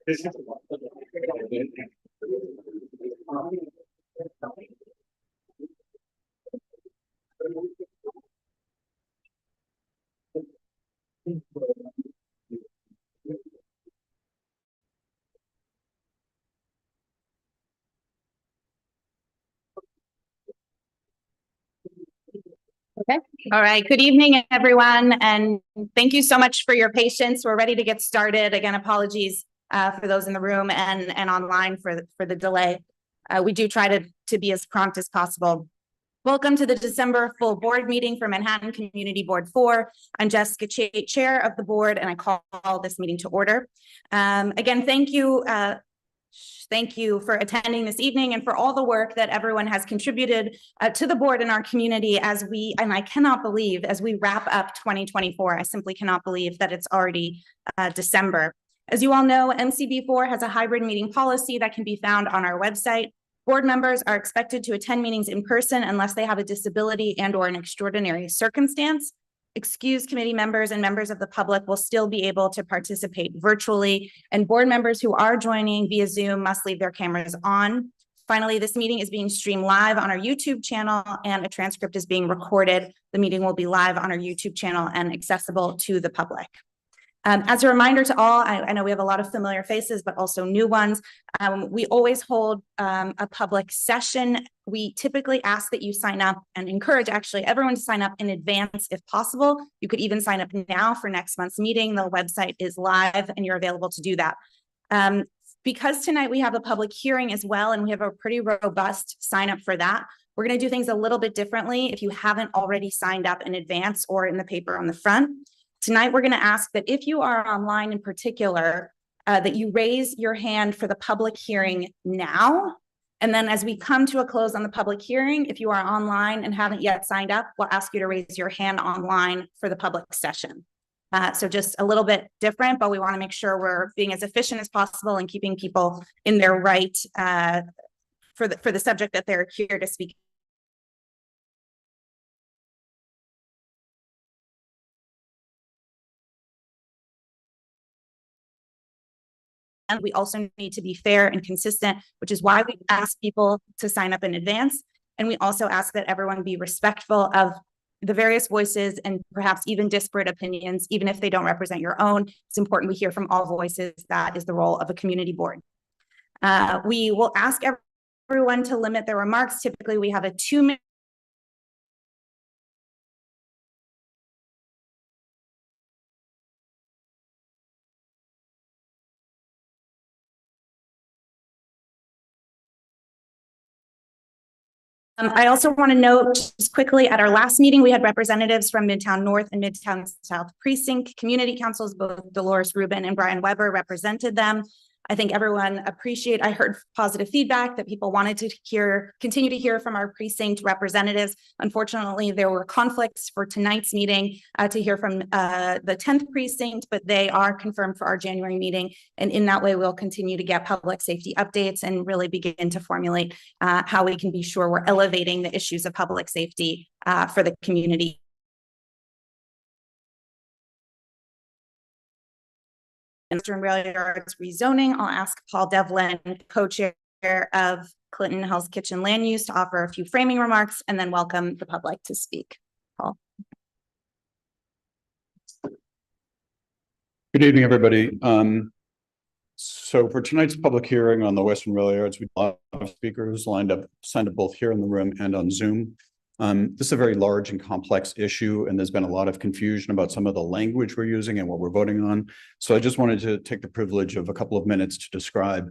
Okay. All right. Good evening, everyone. And thank you so much for your patience. We're ready to get started. Again, apologies for those in the room and online for the delay. We do try to be as prompt as possible. Welcome to the December full board meeting for Manhattan Community Board 4. I'm Jessica Chait, chair of the board, and I call this meeting to order. Again, thank you. Thank you for attending this evening and for all the work that everyone has contributed to the board and our community and I cannot believe as we wrap up 2024, I simply cannot believe that it's already December. As you all know, MCB4 has a hybrid meeting policy that can be found on our website. Board members are expected to attend meetings in person unless they have a disability and/or an extraordinary circumstance. Excused committee members and members of the public will still be able to participate virtually, and board members who are joining via Zoom must leave their cameras on. Finally, this meeting is being streamed live on our YouTube channel and a transcript is being recorded. The meeting will be live on our YouTube channel and accessible to the public. As a reminder to all, I know we have a lot of familiar faces, but also new ones. We always hold a public session. We typically ask that you sign up and encourage actually everyone to sign up in advance if possible. You could even sign up now for next month's meeting. The website is live and you're available to do that. Because tonight we have a public hearing as well, and we have a pretty robust sign up for that. We're going to do things a little bit differently if you haven't already signed up in advance or in the paper on the front. Tonight, we're going to ask that if you are online in particular, that you raise your hand for the public hearing now. And then as we come to a close on the public hearing, if you are online and haven't yet signed up, we'll ask you to raise your hand online for the public session. So just a little bit different, but we want to make sure we're being as efficient as possible and keeping people in their right for the subject that they're here to speak. And we also need to be fair and consistent, which is why we ask people to sign up in advance. And we also ask that everyone be respectful of the various voices and perhaps even disparate opinions, even if they don't represent your own. It's important we hear from all voices. That is the role of a community board. We will ask everyone to limit their remarks. Typically, we have a 2-minute I also want to note just quickly at our last meeting, we had representatives from Midtown North and Midtown South Precinct community councils, both Dolores Rubin and Brian Weber represented them. I think everyone I heard positive feedback that people wanted to continue to hear from our precinct representatives. Unfortunately, there were conflicts for tonight's meeting to hear from the 10th precinct, but they are confirmed for our January meeting. And in that way, we'll continue to get public safety updates and really begin to formulate how we can be sure we're elevating the issues of public safety for the community. Western Rail Yards rezoning, I'll ask Paul Devlin, co-chair of Clinton Hell's Kitchen Land Use, to offer a few framing remarks and then welcome the public to speak. Paul. Good evening, everybody. So for tonight's public hearing on the Western Rail Yards, we have a lot of speakers signed up both here in the room and on Zoom. This is a very large and complex issue, and there's been a lot of confusion about some of the language we're using and what we're voting on. So I just wanted to take the privilege of a couple of minutes to describe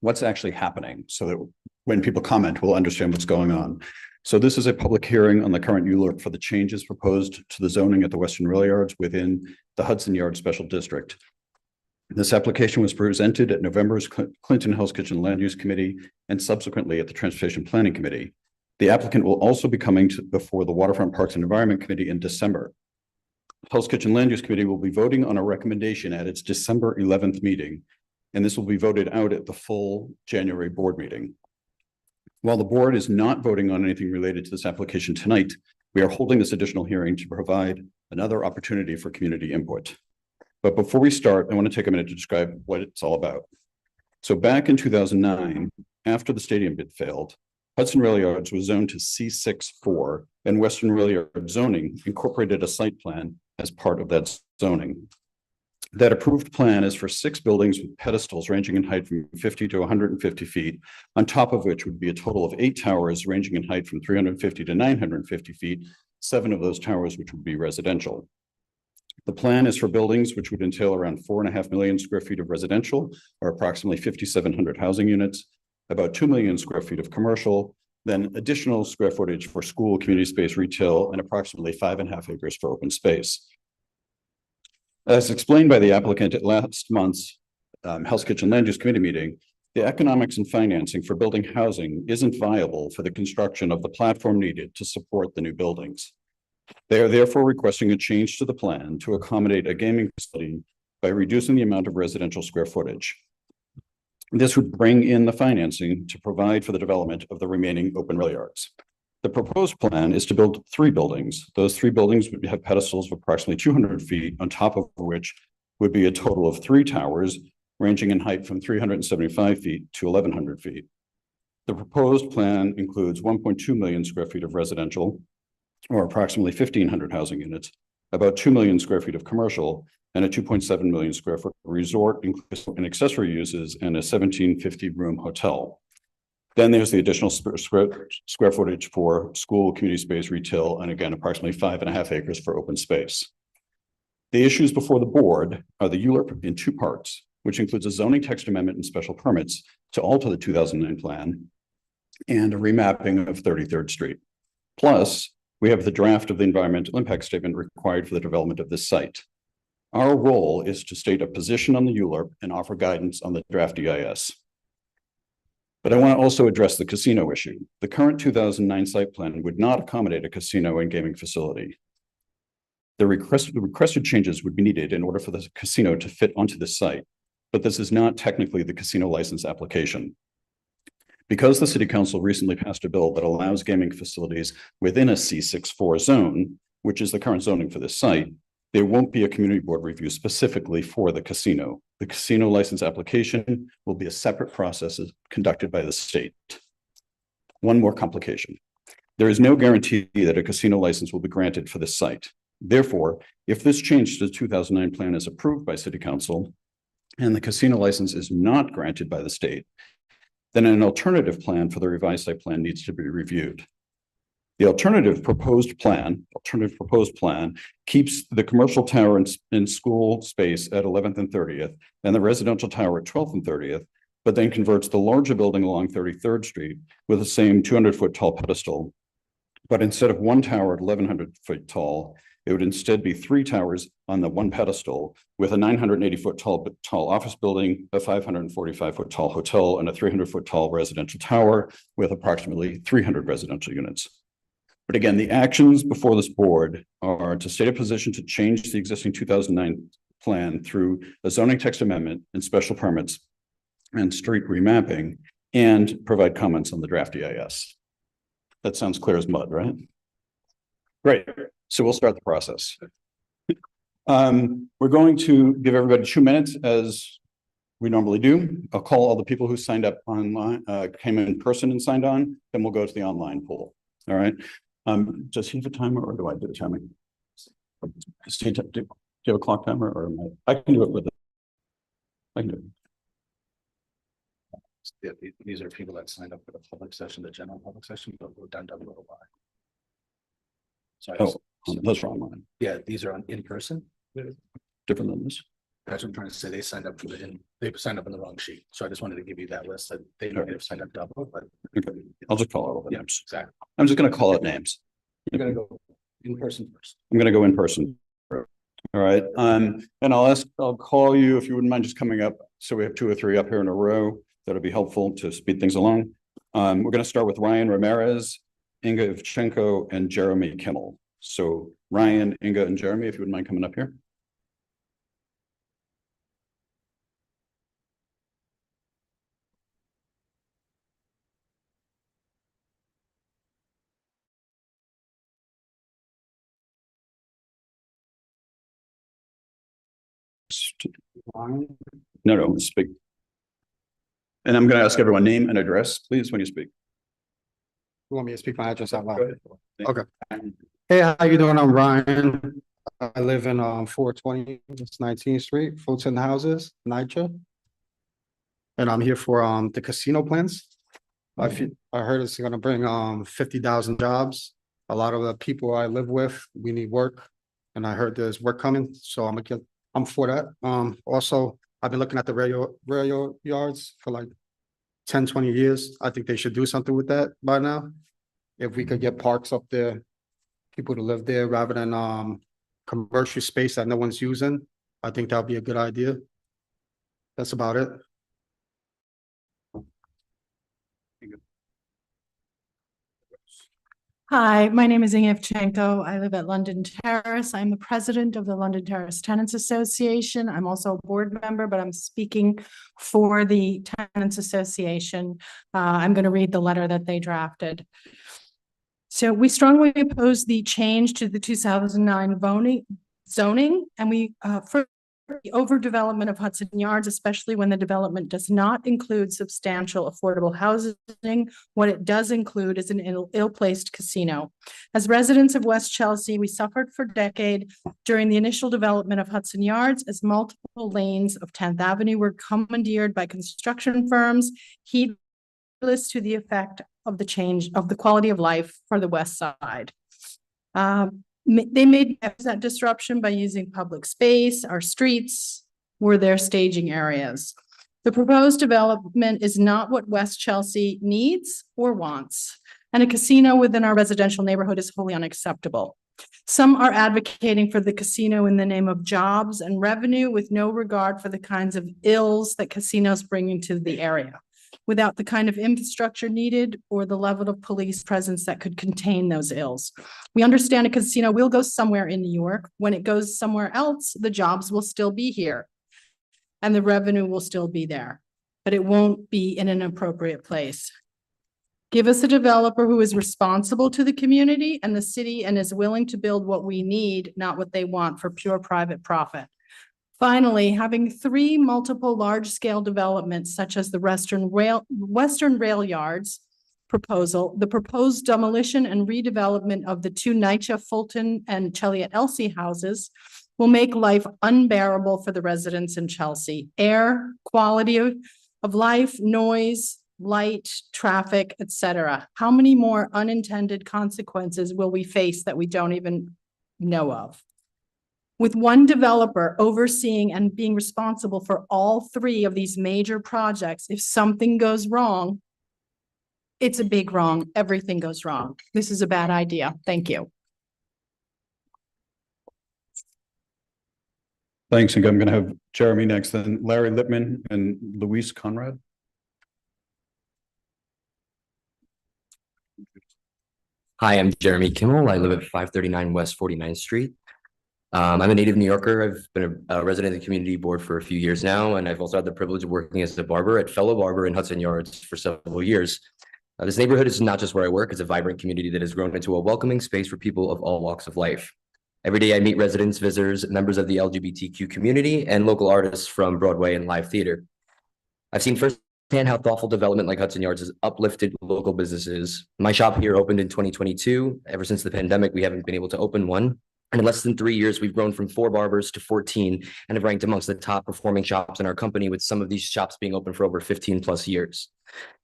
what's actually happening so that when people comment, we'll understand what's going on. So this is a public hearing on the current ULURP for the changes proposed to the zoning at the Western Rail Yards within the Hudson Yards Special District. This application was presented at November's Clinton Hell's Kitchen Land Use Committee and subsequently at the Transportation Planning Committee. The applicant will also be coming before the Waterfront Parks and Environment Committee in December. Hell's Kitchen Land Use Committee will be voting on a recommendation at its December 11th meeting, and this will be voted out at the full January board meeting. While the board is not voting on anything related to this application tonight, we are holding this additional hearing to provide another opportunity for community input. But before we start, I want to take a minute to describe what it's all about. So back in 2009, after the stadium bid failed, Hudson Rail Yards was zoned to C6-4, and Western Rail Yard zoning incorporated a site plan as part of that zoning. That approved plan is for 6 buildings with pedestals ranging in height from 50 to 150 feet, on top of which would be a total of 8 towers ranging in height from 350 to 950 feet, 7 of those towers which would be residential. The plan is for buildings which would entail around 4.5 million square feet of residential, or approximately 5,700 housing units, about 2 million square feet of commercial, then additional square footage for school, community space, retail, and approximately 5.5 acres for open space. As explained by the applicant at last month's Hell's Kitchen Land Use Committee meeting, the economics and financing for building housing isn't viable for the construction of the platform needed to support the new buildings. They are therefore requesting a change to the plan to accommodate a gaming facility by reducing the amount of residential square footage. This would bring in the financing to provide for the development of the remaining open rail yards. The proposed plan is to build 3 buildings. Those 3 buildings would have pedestals of approximately 200 feet, on top of which would be a total of 3 towers ranging in height from 375 feet to 1,100 feet. The proposed plan includes 1.2 million square feet of residential, or approximately 1,500 housing units, about 2 million square feet of commercial, and a 2.7 million square foot resort, including accessory uses, and a 1,750 room hotel. Then there's the additional square footage for school, community space, retail, and again, approximately 5.5 acres for open space. The issues before the board are the ULURP in 2 parts, which includes a zoning text amendment and special permits to alter the 2009 plan, and a remapping of 33rd Street. Plus, we have the draft of the environmental impact statement required for the development of this site. Our role is to state a position on the ULURP and offer guidance on the draft EIS. But I want to also address the casino issue. The current 2009 site plan would not accommodate a casino and gaming facility. The requested changes would be needed in order for the casino to fit onto the site, but this is not technically the casino license application. Because the City Council recently passed a bill that allows gaming facilities within a C6-4 zone, which is the current zoning for this site, there won't be a community board review specifically for the casino. The casino license application will be a separate process conducted by the state. One more complication. There is no guarantee that a casino license will be granted for this site. Therefore, if this change to the 2009 plan is approved by City Council and the casino license is not granted by the state, then an alternative plan for the revised site plan needs to be reviewed. The alternative proposed plan keeps the commercial tower in school space at 11th and 30th and the residential tower at 12th and 30th, but then converts the larger building along 33rd Street with the same 200-foot tall pedestal. But instead of 1 tower at 1,100 foot tall, it would instead be 3 towers on the 1 pedestal with a 980-foot tall office building, a 545-foot tall hotel, and a 300-foot tall residential tower with approximately 300 residential units. But again, the actions before this board are to state a position to change the existing 2009 plan through a zoning text amendment and special permits and street remapping, and provide comments on the draft EIS. That sounds clear as mud, right? Great. So we'll start the process. We're going to give everybody 2 minutes as we normally do. I'll call all the people who signed up online, came in person and signed on, then we'll go to the online poll. All right. Does he have a timer or do I do the timing? Do you have a clock timer or I can do it with it. I can do it. Yeah, these are people that signed up for the public session, the general public session, but we're done a little while. Sorry. That's wrong. Yeah, these are in person. Different than this. That's what I'm trying to say. They signed up for they signed up on the wrong sheet. So I just wanted to give you that list that they might have signed up double, but okay. I'll just call out all the names. Exactly. I'm just going to call out names. You're going to go in person first. I'm going to go in person. All right. And I'll call you if you wouldn't mind just coming up. So we have 2 or 3 up here in a row. That'll be helpful to speed things along. We're going to start with Ryan Ramirez, Inga Ivchenko, and Jeremy Kimmel. So Ryan, Inga, and Jeremy, if you wouldn't mind coming up here. No, speak. And I'm going to ask everyone name and address, please, when you speak. You want me to speak my address out Go loud? ahead. Okay. Hey, how you doing? I'm Ryan. I live in 420 19th Street, Fulton Houses, NYCHA. And I'm here for the casino plans. I heard it's gonna bring 50,000 jobs. A lot of the people I live with, we need work. And I heard there's work coming, so I'm for that. Also, I've been looking at the rail yards for like 10, 20 years. I think they should do something with that by now. If we could get parks up there, people to live there rather than commercial space that no one's using, I think that would be a good idea. That's about it. Hi, my name is Inge Evchenko. I live at London Terrace. I'm the president of the London Terrace Tenants Association. I'm also a board member, but I'm speaking for the Tenants Association. I'm going to read the letter that they drafted. So we strongly oppose the change to the 2009 zoning, and we for the overdevelopment of Hudson Yards, especially when the development does not include substantial affordable housing. What it does include is an ill-placed casino. As residents of West Chelsea, we suffered for decades during the initial development of Hudson Yards as multiple lanes of 10th Avenue were commandeered by construction firms, heedless to the effect of the change of the quality of life for the West Side. They made that disruption by using public space. Our streets were their staging areas. The proposed development is not what West Chelsea needs or wants, and a casino within our residential neighborhood is wholly unacceptable. Some are advocating for the casino in the name of jobs and revenue with no regard for the kinds of ills that casinos bring into the area, without the kind of infrastructure needed or the level of police presence that could contain those ills. We understand a casino will go somewhere in New York. When it goes somewhere else, the jobs will still be here and the revenue will still be there, but it won't be in an appropriate place. Give us a developer who is responsible to the community and the city and is willing to build what we need, not what they want for pure private profit. Finally, having three multiple large-scale developments such as the Western Rail Yards proposal, the proposed demolition and redevelopment of the two NYCHA, Fulton, and Cheliet Elsie houses will make life unbearable for the residents in Chelsea. Air, quality of life, noise, light, traffic, etc. How many more unintended consequences will we face that we don't even know of? With one developer overseeing and being responsible for all three of these major projects, if something goes wrong, it's a big wrong. Everything goes wrong. This is a bad idea. Thank you. Thanks. I'm going to have Jeremy next, then Larry Lippman and Luis Conrad. Hi, I'm Jeremy Kimmel. I live at 539 West 49th Street. I'm a native New Yorker. I've been a resident of the community board for a few years now, and I've also had the privilege of working as a barber at Fellow Barber in Hudson Yards for several years. This neighborhood is not just where I work, it's a vibrant community that has grown into a welcoming space for people of all walks of life. Every day I meet residents, visitors, members of the LGBTQ community, and local artists from Broadway and live theater. I've seen firsthand how thoughtful development like Hudson Yards has uplifted local businesses. My shop here opened in 2022. Ever since the pandemic, we haven't been able to open one. And in less than 3 years, we've grown from 4 barbers to 14 and have ranked amongst the top performing shops in our company, with some of these shops being open for over 15 plus years.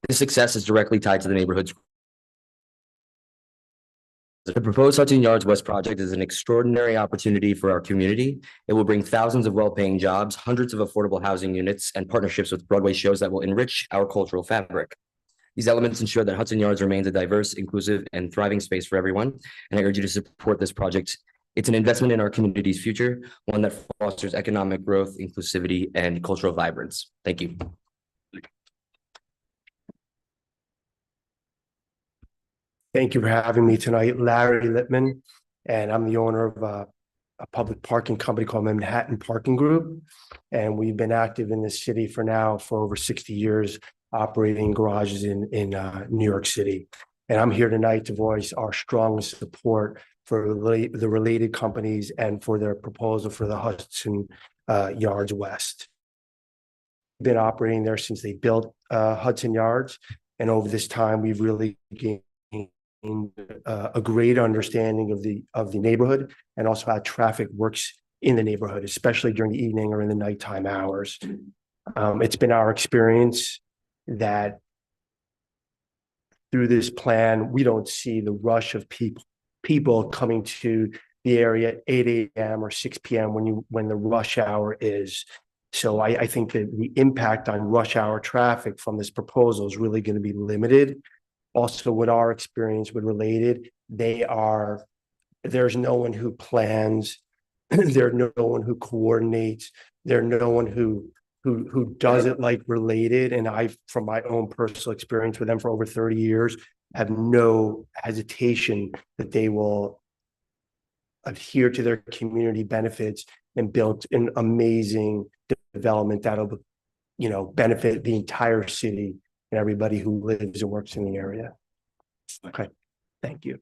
This success is directly tied to the neighborhood's. The proposed Hudson Yards West project is an extraordinary opportunity for our community. It will bring thousands of well-paying jobs, hundreds of affordable housing units, and partnerships with Broadway shows that will enrich our cultural fabric. These elements ensure that Hudson Yards remains a diverse, inclusive, and thriving space for everyone, and I urge you to support this project. It's an investment in our community's future, one that fosters economic growth, inclusivity, and cultural vibrance. Thank you. Thank you for having me tonight, Larry Lippman, and I'm the owner of a public parking company called Manhattan Parking Group. And we've been active in this city for over 60 years, operating garages in New York City. And I'm here tonight to voice our strong support for the related companies and for their proposal for the Hudson Yards West. Been operating there since they built Hudson Yards, and over this time, we've really gained a great understanding of the neighborhood and also how traffic works in the neighborhood, especially during the evening or in the nighttime hours. It's been our experience that through this plan, we don't see the rush of people coming to the area at 8 a.m. or 6 p.m. when the rush hour is. So I think that the impact on rush hour traffic from this proposal is really going to be limited. Also, with our experience with Related, there's no one who plans, there's no one who coordinates, there's no one who does it like Related. And from my own personal experience with them for over 30 years, have no hesitation that they will adhere to their community benefits and build an amazing development that'll, benefit the entire city and everybody who lives and works in the area. Okay, thank you.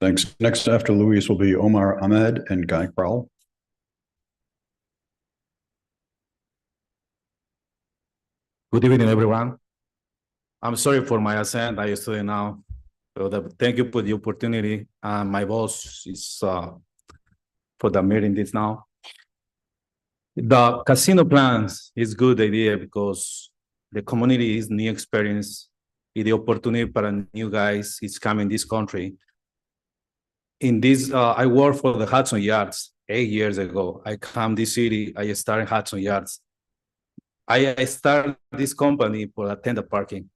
Thanks. Next after Louise will be Omar Ahmed and Guy Crowell. Good evening, everyone. I'm sorry for my accent. I study now. So thank you for the opportunity. My boss is for the meeting this now. The casino plans is good idea because the community is new experience. The opportunity for new guys is coming this country. In this, I work for the Hudson Yards 8 years ago. I come this city. I started Hudson Yards. I started this company for attendant parking.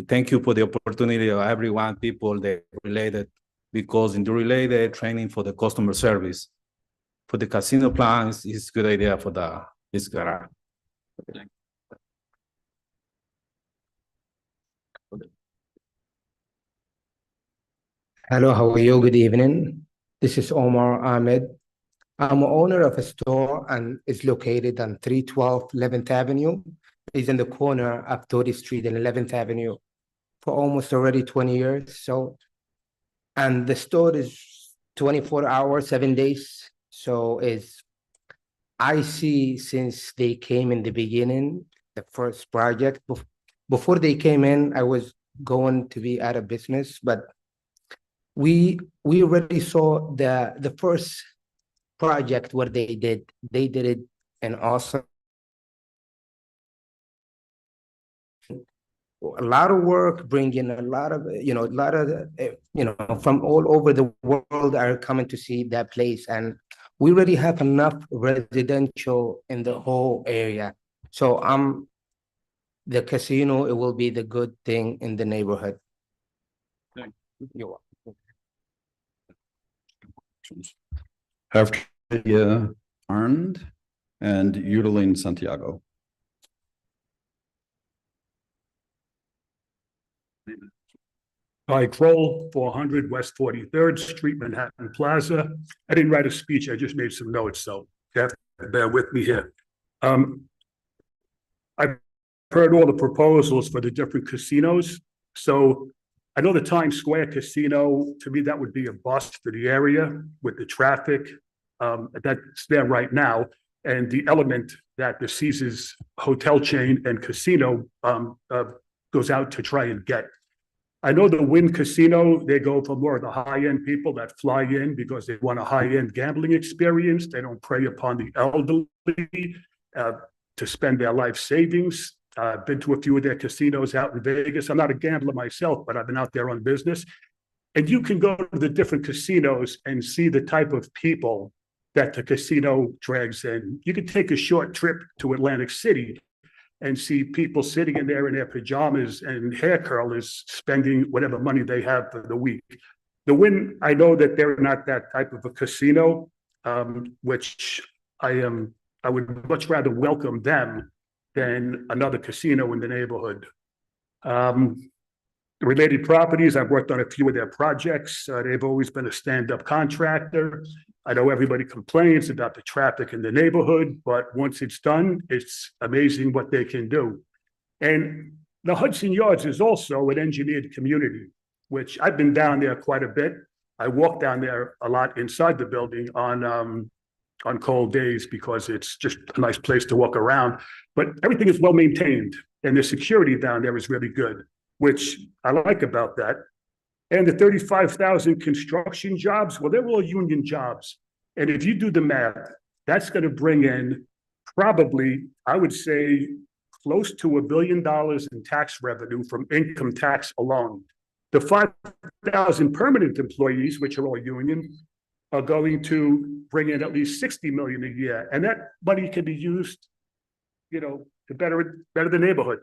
Thank you for the opportunity of everyone, people that related, because in the related training for the customer service, for the casino plans is a good idea for this garage. Hello, how are you? Good evening. This is Omar Ahmed. I'm owner of a store and it's located on 312 11th Avenue. It's in the corner of 30th Street and 11th Avenue for almost already 20 years. So, and the store is 24 hours, 7 days. So I see since they came in the beginning, the first project, before they came in, I was going to be out of business, but we already saw the first project where they did it an awesome, a lot of work, bringing a lot of from all over the world are coming to see that place, and we already have enough residential in the whole area. So the casino, it will be the good thing in the neighborhood. You're welcome. After Arndt and Yudeline Santiago. Guy Crowell, 400 West 43rd Street, Manhattan Plaza. I didn't write a speech, I just made some notes, so you have to bear with me here. I've heard all the proposals for the different casinos. So I know the Times Square Casino, to me, that would be a bust for the area with the traffic that's there right now. And the element that the Caesars hotel chain and casino goes out to try and get. I know the Wynn Casino, they go for more of the high-end people that fly in because they want a high-end gambling experience. They don't prey upon the elderly to spend their life savings. I've been to a few of their casinos out in Vegas. I'm not a gambler myself, but I've been out there on business. And you can go to the different casinos and see the type of people that the casino drags in. You can take a short trip to Atlantic City and see people sitting in there in their pajamas and hair curlers spending whatever money they have for the week. The Wynn, I know that they're not that type of a casino, which I would much rather welcome them than another casino in the neighborhood. Related properties, I've worked on a few of their projects. They've always been a stand-up contractor. I know everybody complains about the traffic in the neighborhood, but once it's done, it's amazing what they can do. And the Hudson Yards is also an engineered community, which I've been down there quite a bit. I walk down there a lot inside the building on cold days because it's just a nice place to walk around. But everything is well maintained and the security down there is really good, which I like about that. And the 35,000 construction jobs, well, they're all union jobs. And if you do the math, that's going to bring in probably, I would say, close to $1 billion in tax revenue from income tax alone. The 5,000 permanent employees, which are all union, are going to bring in at least 60 million a year. And that money can be used, to better the neighborhood.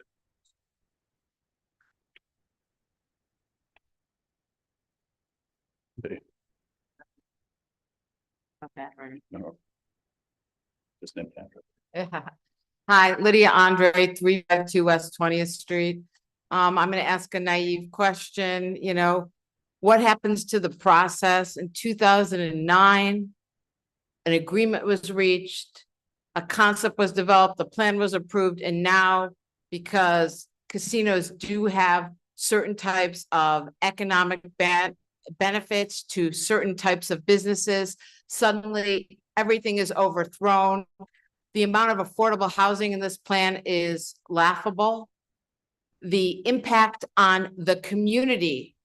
No. Just name Patrick. Hi, Lydia Andre, 352 West 20th Street. I'm going to ask a naive question, what happens to the process? In 2009, an agreement was reached, a concept was developed, the plan was approved, and now because casinos do have certain types of economic benefits to certain types of businesses, suddenly everything is overthrown. The amount of affordable housing in this plan is laughable. The impact on the community,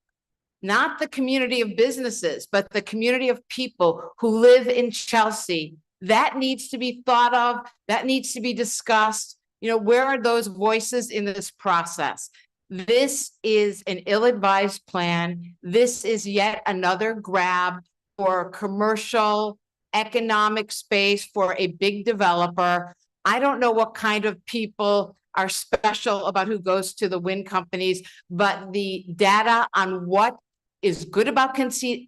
not the community of businesses, but the community of people who live in Chelsea, that needs to be thought of, that needs to be discussed. Where are those voices in this process? This is an ill-advised plan. This is yet another grab for commercial economic space for a big developer. I don't know what kind of people are special about who goes to the wind companies, but the data on what is good about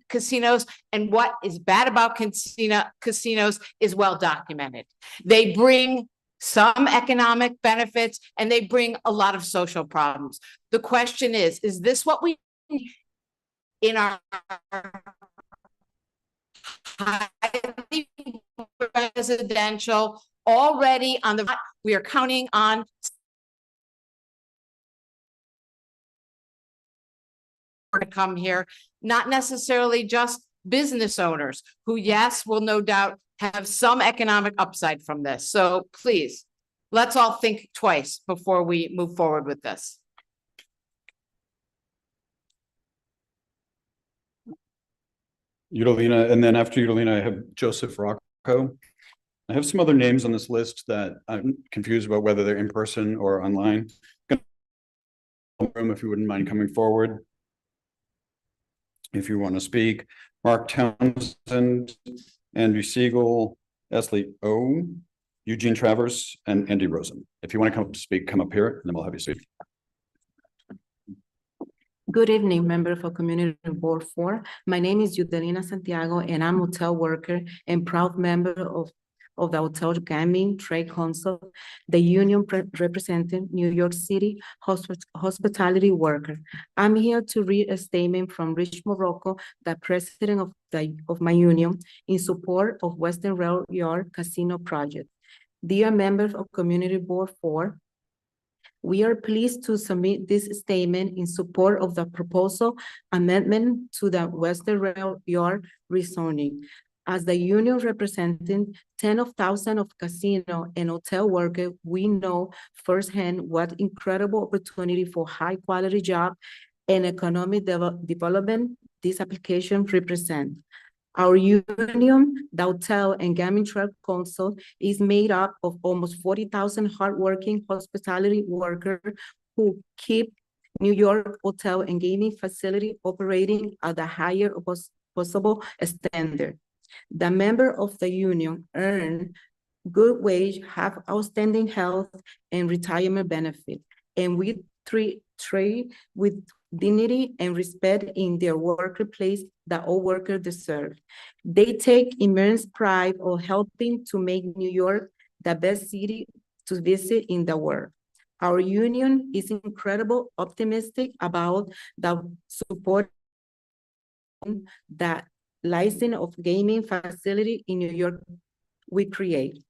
casinos and what is bad about casinos is well documented. They bring some economic benefits and they bring a lot of social problems. The question is this what we need in our highly residential already on the, we are counting on to come here, not necessarily just business owners who, yes, will no doubt have some economic upside from this. So please, let's all think twice before we move forward with this. Udalina, and then after Udalina, I have Joseph Rocco. I have some other names on this list that I'm confused about whether they're in person or online. If you wouldn't mind coming forward. If you want to speak, Mark Townsend, Andrew Siegel, Esley O, Eugene Travers, and Andy Rosen. If you want to come up to speak, come up here, and then we'll have you speak. Good evening, member for Community Board 4. My name is Yudelina Santiago, and I'm a hotel worker and proud member of the Hotel Gaming Trade Council, the union representing New York City hospitality worker. I'm here to read a statement from Rich Morocco, the president of my union, in support of Western Railroad Casino project. Dear members of Community Board 4, we are pleased to submit this statement in support of the proposal amendment to the Western Railroad rezoning. As the union representing tens of thousands of casino and hotel workers, we know firsthand what incredible opportunity for high quality job and economic development this application represents. Our union, the Hotel and Gaming Trade Council, is made up of almost 40,000 hardworking hospitality workers who keep New York hotel and gaming facility operating at the higher possible standard. The member of the union earn good wage, have outstanding health and retirement benefit, and we treat with dignity and respect in their workplace that all workers deserve. They take immense pride of helping to make New York the best city to visit in the world. Our union is incredibly optimistic about the support that license of gaming facility in New York we create,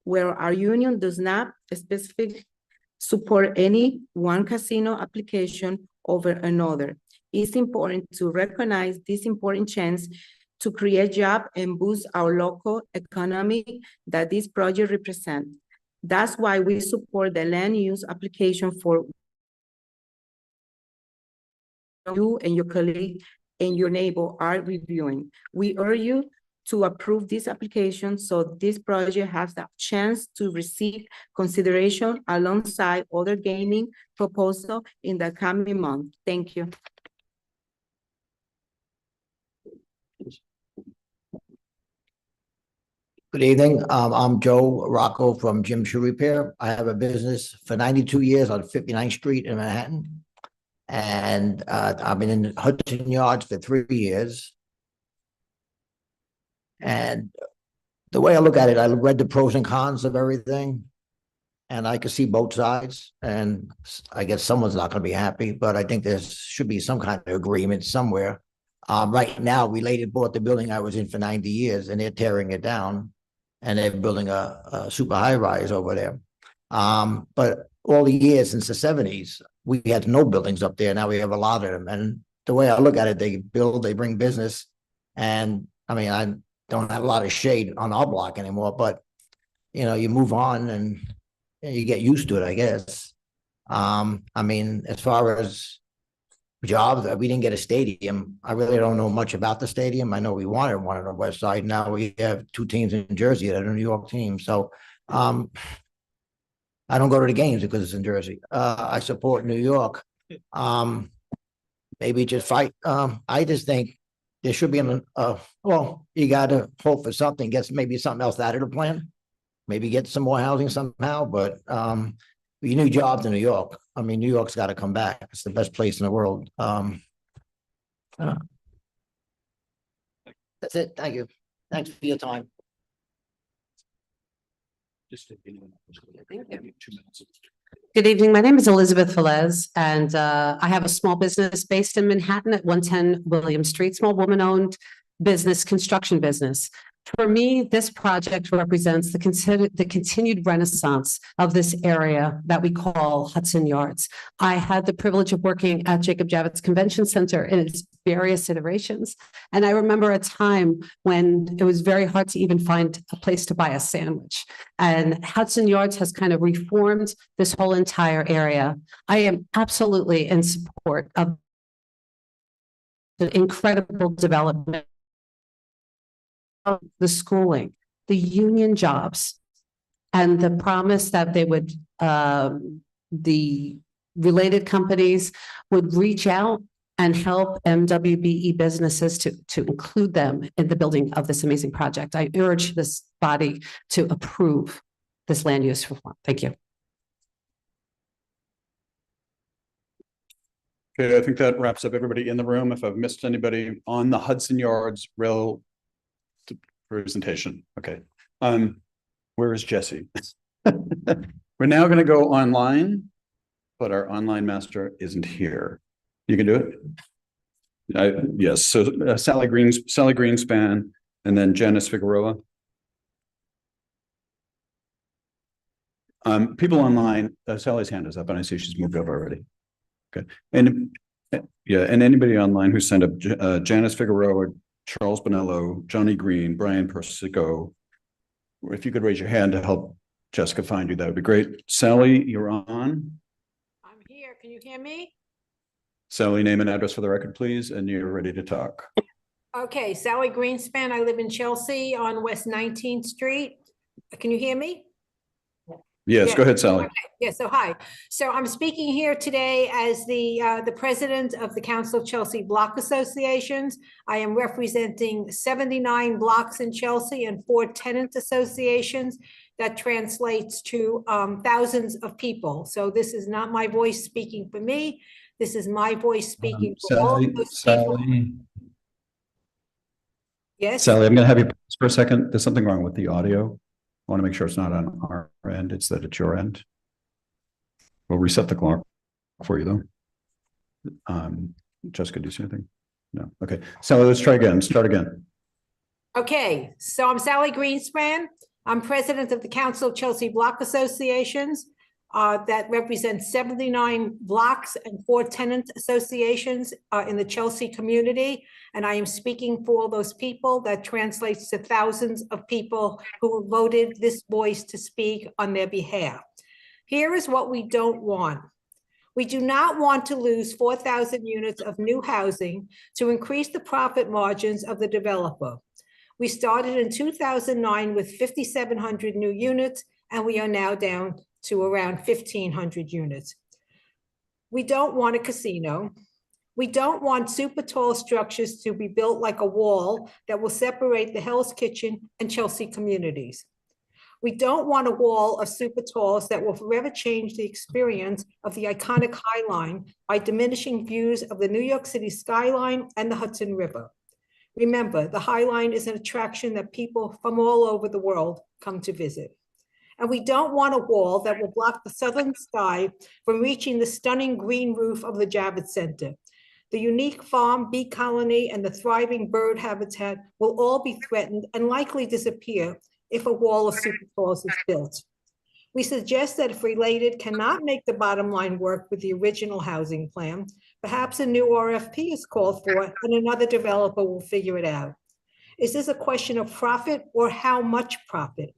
where our union does not specifically support any one casino application over another. It's important to recognize this important chance to create jobs and boost our local economy that this project represents. That's why we support the land use application for you and your colleague and your neighbor are reviewing. We urge you to approve this application so this project has the chance to receive consideration alongside other gaming proposals in the coming month. Thank you. Good evening. I'm Joe Rocco from Jim Shoe Repair. I have a business for 92 years on 59th Street in Manhattan. And I've been in Hudson Yards for 3 years. And the way I look at it, I read the pros and cons of everything. And I can see both sides. And I guess someone's not going to be happy, but I think there should be some kind of agreement somewhere. Right now, Related bought the building I was in for 90 years, and they're tearing it down. And they're building a super high rise over there. But all the years since the 70s, we had no buildings up there. Now we have a lot of them. And the way I look at it, they build, they bring business. And I mean, I don't have a lot of shade on our block anymore, but you know, you move on and you get used to it, I guess. I mean, as far as jobs, we didn't get a stadium. I really don't know much about the stadium. I know we wanted one on the west side. Now we have 2 teams in Jersey that are New York teams. So I don't go to the games because it's in Jersey. I support New York. Maybe just fight. I just think there should be well, you got to hope for something, get maybe something else out of the plan. Maybe get some more housing somehow, but you need jobs in New York. I mean, New York's got to come back. It's the best place in the world. That's it. Thank you. Thanks for your time. Good evening. My name is Elizabeth Velez, and I have a small business based in Manhattan at 110 William Street, small woman-owned business, construction business. For me, this project represents the continued renaissance of this area that we call Hudson Yards. I had the privilege of working at Jacob Javits Convention Center in its various iterations. And I remember a time when it was very hard to even find a place to buy a sandwich. And Hudson Yards has kind of reformed this whole entire area. I am absolutely in support of the incredible development of the schooling, the union jobs, and the promise that they would, the related companies would reach out and help MWBE businesses to include them in the building of this amazing project. I urge this body to approve this land use reform. Thank you. Okay, I think that wraps up everybody in the room. If I've missed anybody on the Hudson Yards rail presentation. Okay. Where is Jesse? We're now going to go online, but our online master isn't here. You can do it? Yes. So Sally Greenspan, and then Janice Figueroa. People online, Sally's hand is up, and I see she's moved over already. Okay. And yeah, and anybody online who signed up, Janice Figueroa, Charles Bonello, Johnny Green, Brian Persico. If you could raise your hand to help Jessica find you, that would be great. Sally, you're on. I'm here. Can you hear me? Sally, name and address for the record, please, and you're ready to talk. Okay, Sally Greenspan. I live in Chelsea on West 19th Street. Can you hear me? Yes, yeah. Go ahead, Sally. Okay. Yeah, so hi. So I'm speaking here today as the president of the Council of Chelsea Block Associations. I am representing 79 blocks in Chelsea and 4 tenant associations. That translates to thousands of people. So this is not my voice speaking for me. This is my voice speaking for all of those people. Yes. Sally, I'm going to have you pause for a second. There's something wrong with the audio. I want to make sure it's not on our end, it's that it's your end. We'll reset the clock for you though. Jessica, do you see anything? No. Okay. Sally, let's try again. Start again. Okay. So I'm Sally Greenspan. I'm president of the Council of Chelsea Block Associations. that represents 79 blocks and 4 tenant associations in the Chelsea community. And I am speaking for all those people. That translates to thousands of people who voted this voice to speak on their behalf. Here is what we don't want. We do not want to lose 4,000 units of new housing to increase the profit margins of the developer. We started in 2009 with 5,700 new units, and we are now down to around 1,500 units. We don't want a casino. We don't want super tall structures to be built like a wall that will separate the Hell's Kitchen and Chelsea communities. We don't want a wall of super talls that will forever change the experience of the iconic High Line by diminishing views of the New York City skyline and the Hudson River. Remember, the High Line is an attraction that people from all over the world come to visit. And we don't want a wall that will block the southern sky from reaching the stunning green roof of the Javits Center. The unique farm, bee colony, and the thriving bird habitat will all be threatened and likely disappear if a wall of super talls is built. We suggest that if Related cannot make the bottom line work with the original housing plan, perhaps a new RFP is called for and another developer will figure it out. Is this a question of profit or how much profit?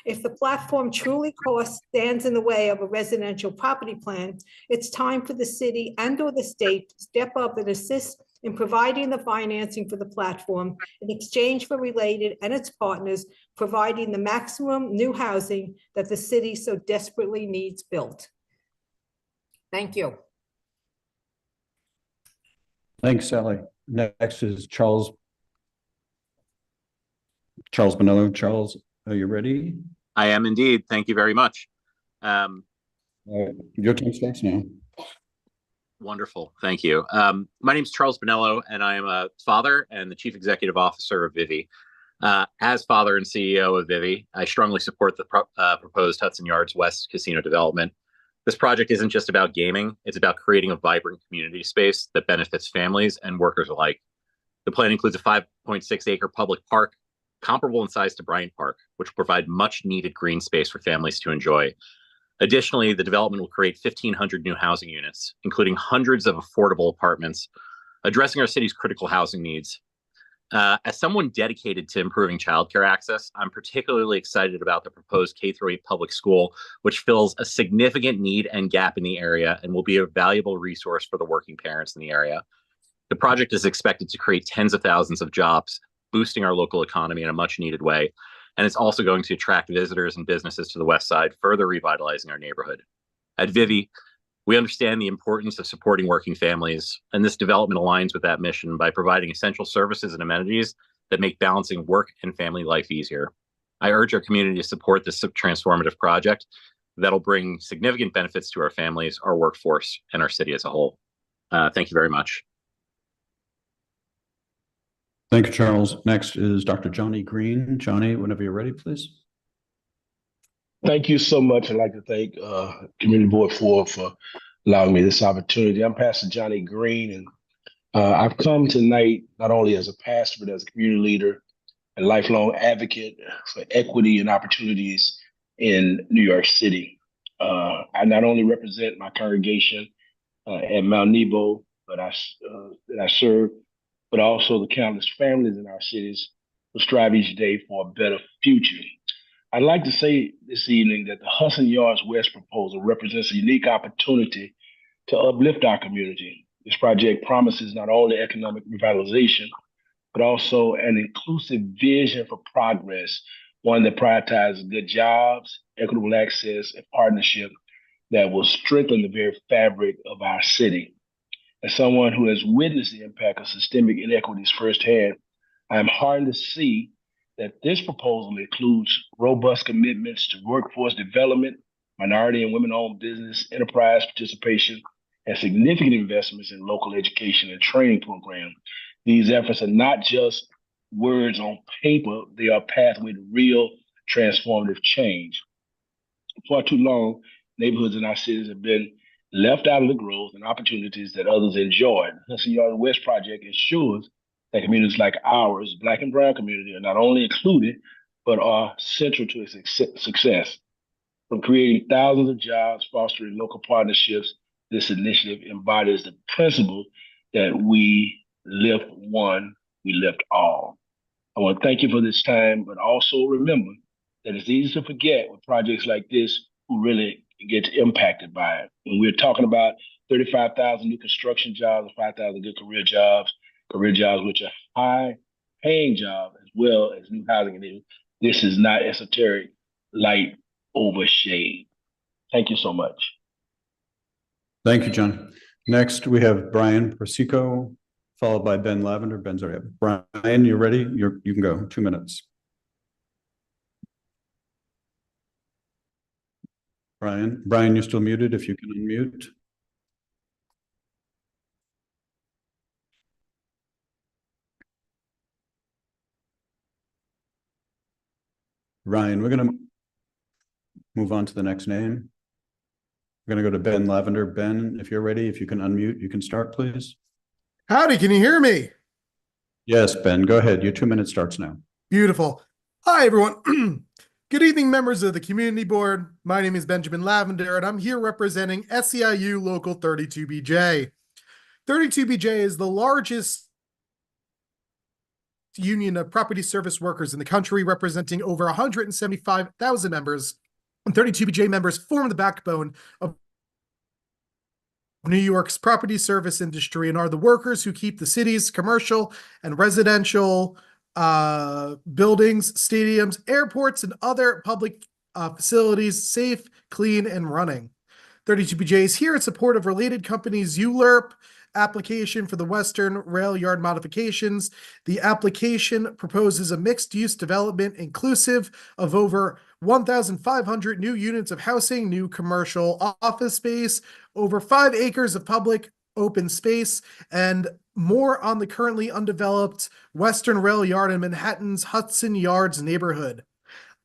If the platform truly cost stands in the way of a residential property plan, it's time for the city and or the state to step up and assist in providing the financing for the platform in exchange for Related and its partners providing the maximum new housing that the city so desperately needs built. Thank you. Thanks, Sally. Next is Charles Bonello. Charles, are you ready? I am indeed. Thank you very much. Your time starts now. Wonderful. Thank you. My name is Charles Bonello, and I am a father and the Chief Executive Officer of Vivi. As father and CEO of Vivi, I strongly support the proposed Hudson Yards West casino development. This project isn't just about gaming. It's about creating a vibrant community space that benefits families and workers alike. The plan includes a 5.6-acre public park, comparable in size to Bryant Park, which will provide much needed green space for families to enjoy. Additionally, the development will create 1,500 new housing units, including hundreds of affordable apartments, addressing our city's critical housing needs. As someone dedicated to improving childcare access, I'm particularly excited about the proposed K-8 public school, which fills a significant need and gap in the area and will be a valuable resource for the working parents in the area. The project is expected to create tens of thousands of jobs, boosting our local economy in a much needed way. And it's also going to attract visitors and businesses to the West Side, further revitalizing our neighborhood. At Vivi, we understand the importance of supporting working families, and this development aligns with that mission by providing essential services and amenities that make balancing work and family life easier. I urge our community to support this transformative project that'll bring significant benefits to our families, our workforce, and our city as a whole. Thank you very much. Thank you, Charles. Next is Dr. Johnny Green. Johnny, whenever you're ready, please. Thank you so much. I'd like to thank Community Board 4 for allowing me this opportunity. I'm Pastor Johnny Green, and I've come tonight not only as a pastor, but as a community leader and lifelong advocate for equity and opportunities in New York City. I not only represent my congregation at Mount Nebo, but I serve, but also the countless families in our cities who strive each day for a better future. I'd like to say this evening that the Hudson Yards West proposal represents a unique opportunity to uplift our community. This project promises not only economic revitalization, but also an inclusive vision for progress, one that prioritizes good jobs, equitable access, and partnership that will strengthen the very fabric of our city. As someone who has witnessed the impact of systemic inequities firsthand, I am heartened to see that this proposal includes robust commitments to workforce development, minority and women-owned business, enterprise participation, and significant investments in local education and training programs. These efforts are not just words on paper, they are a pathway to real transformative change. For too long, neighborhoods in our cities have been left out of the growth and opportunities that others enjoy. The Hudson Yards West project ensures that communities like ours, Black and Brown community, are not only included, but are central to its success. From creating thousands of jobs, fostering local partnerships, this initiative embodies the principle that we lift one, we lift all. I want to thank you for this time, but also remember that it's easy to forget with projects like this who really gets impacted by it. When we're talking about 35,000 new construction jobs, 5,000 good career jobs which are high paying jobs as well as new housing initiatives. This is not esoteric, light over shade. Thank you so much. Thank you, John. Next, we have Brian Persico, followed by Ben Lavender. Ben's already up. Brian, you ready? You can go. 2 minutes. Brian, you're still muted. If you can unmute. Ryan, we're going to move on to the next name. We're going to go to Ben Lavender. Ben, if you're ready, if you can unmute, you can start, please. Howdy, can you hear me? Yes, Ben, go ahead. Your 2 minutes starts now. Beautiful. Hi, everyone. Good evening, members of the community board. My name is Benjamin Lavender, and I'm here representing SEIU Local 32BJ. 32BJ is the largest union of property service workers in the country, representing over 175,000 members. And 32BJ members form the backbone of New York's property service industry and are the workers who keep the city's commercial and residential buildings, stadiums, airports, and other public facilities safe, clean, and running. 32BJ is here in support of related companies' ULURP application for the Western Rail Yard modifications. The application proposes a mixed-use development inclusive of over 1,500 new units of housing, new commercial office space, over 5 acres of public open space, and more on the currently undeveloped Western Rail Yard in Manhattan's Hudson Yards neighborhood.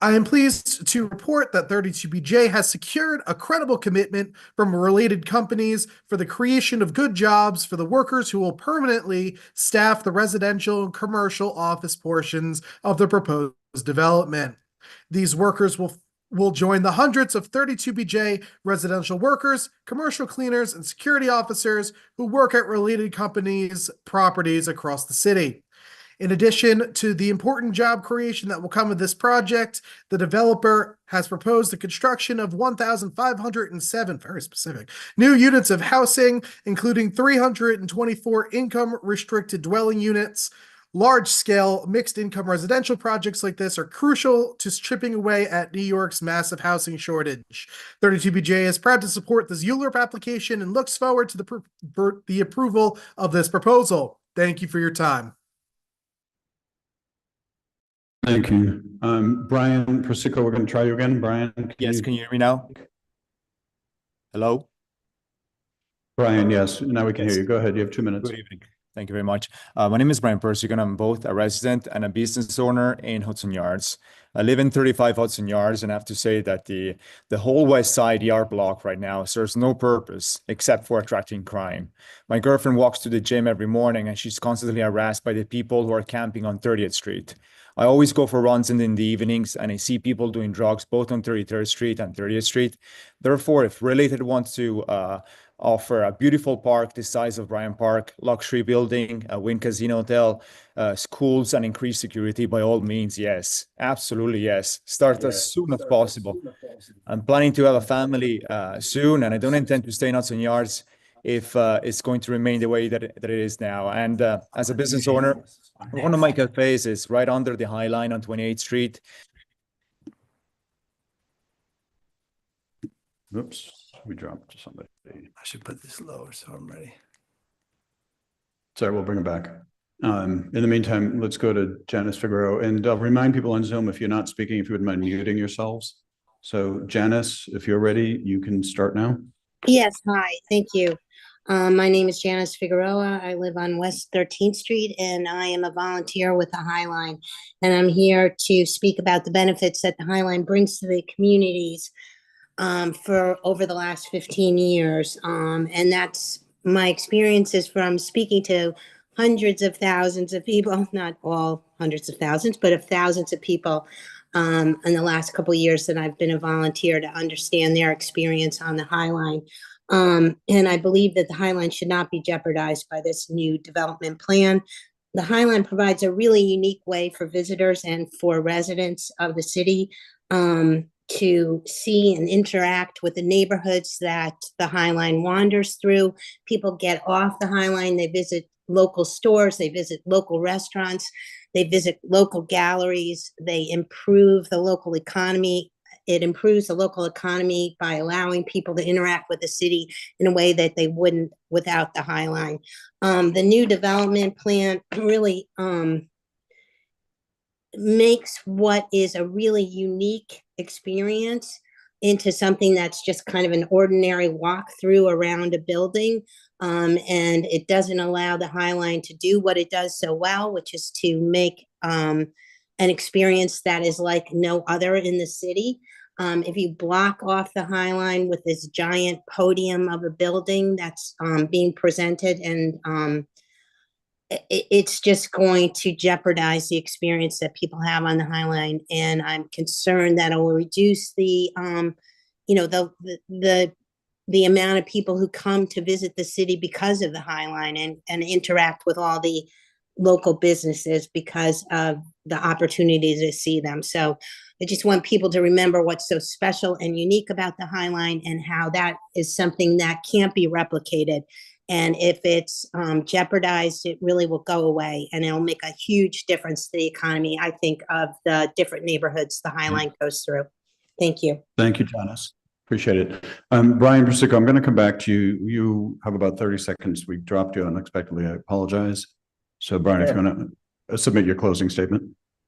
I am pleased to report that 32BJ has secured a credible commitment from related companies for the creation of good jobs for the workers who will permanently staff the residential and commercial office portions of the proposed development. These workers will join the hundreds of 32BJ residential workers, commercial cleaners, and security officers who work at related companies' properties across the city. In addition to the important job creation that will come with this project, the developer has proposed the construction of 1,507, very specific, new units of housing, including 324 income-restricted dwelling units. Large-scale mixed-income residential projects like this are crucial to chipping away at New York's massive housing shortage. 32BJ is proud to support this ULURP application and looks forward to the approval of this proposal. Thank you for your time. Thank you. Brian Persico, we're going to try you again. Brian, can you hear me now? Hello? Brian, yes. Now we can hear you. Go ahead. You have 2 minutes. Good evening. Thank you very much. My name is Brian Persico, and I'm both a resident and a business owner in Hudson Yards. I live in 35 Hudson Yards, and I have to say that the whole West Side yard block right now serves no purpose except for attracting crime. My girlfriend walks to the gym every morning, and she's constantly harassed by the people who are camping on 30th Street. I always go for runs in the evenings, and I see people doing drugs both on 33rd Street and 30th Street. Therefore, if Related wants to offer a beautiful park the size of Bryant Park, luxury building, a Wynn Casino Hotel, schools, and increased security, by all means, yes, absolutely yes. Start as soon as possible. I'm planning to have a family soon, and I don't intend to stay in Hudson Yards if it's going to remain the way that it is now. And as a business owner, one of my cafes is right under the High Line on 28th Street. Oops, we dropped somebody. I should put this lower so I'm ready. Sorry, we'll bring it back. In the meantime, let's go to Janice Figueroa, and I'll remind people on Zoom, if you're not speaking, if you wouldn't mind muting yourselves. So Janice, if you're ready, you can start now. Yes, hi, thank you. My name is Janice Figueroa. I live on West 13th Street, and I am a volunteer with the High Line. And I'm here to speak about the benefits that the High Line brings to the communities for over the last 15 years. And that's my experiences from speaking to hundreds of thousands of people, not all hundreds of thousands, but of thousands of people in the last couple of years that I've been a volunteer to understand their experience on the High Line. And I believe that the High Line should not be jeopardized by this new development plan. The High Line provides a really unique way for visitors and for residents of the city to see and interact with the neighborhoods that the High Line wanders through. People get off the High Line, they visit local stores, they visit local restaurants, they visit local galleries, they improve the local economy. It improves the local economy by allowing people to interact with the city in a way that they wouldn't without the High Line. The new development plan really makes what is a really unique experience into something that's just kind of an ordinary walkthrough around a building. And it doesn't allow the High Line to do what it does so well, which is to make an experience that is like no other in the city. If you block off the High Line with this giant podium of a building that's being presented, and it's just going to jeopardize the experience that people have on the High Line. And I'm concerned that it will reduce the, the amount of people who come to visit the city because of the High Line and interact with all the local businesses because of the opportunity to see them. So I just want people to remember what's so special and unique about the High Line and how that is something that can't be replicated. And if it's jeopardized, it really will go away, and it'll make a huge difference to the economy, I think, of the different neighborhoods the High Line goes through. Thank you. Thank you, Janice. Appreciate it. Brian Persico, I'm going to come back to you. You have about 30 seconds. We dropped you unexpectedly. I apologize. So, Brian, if you want to submit your closing statement.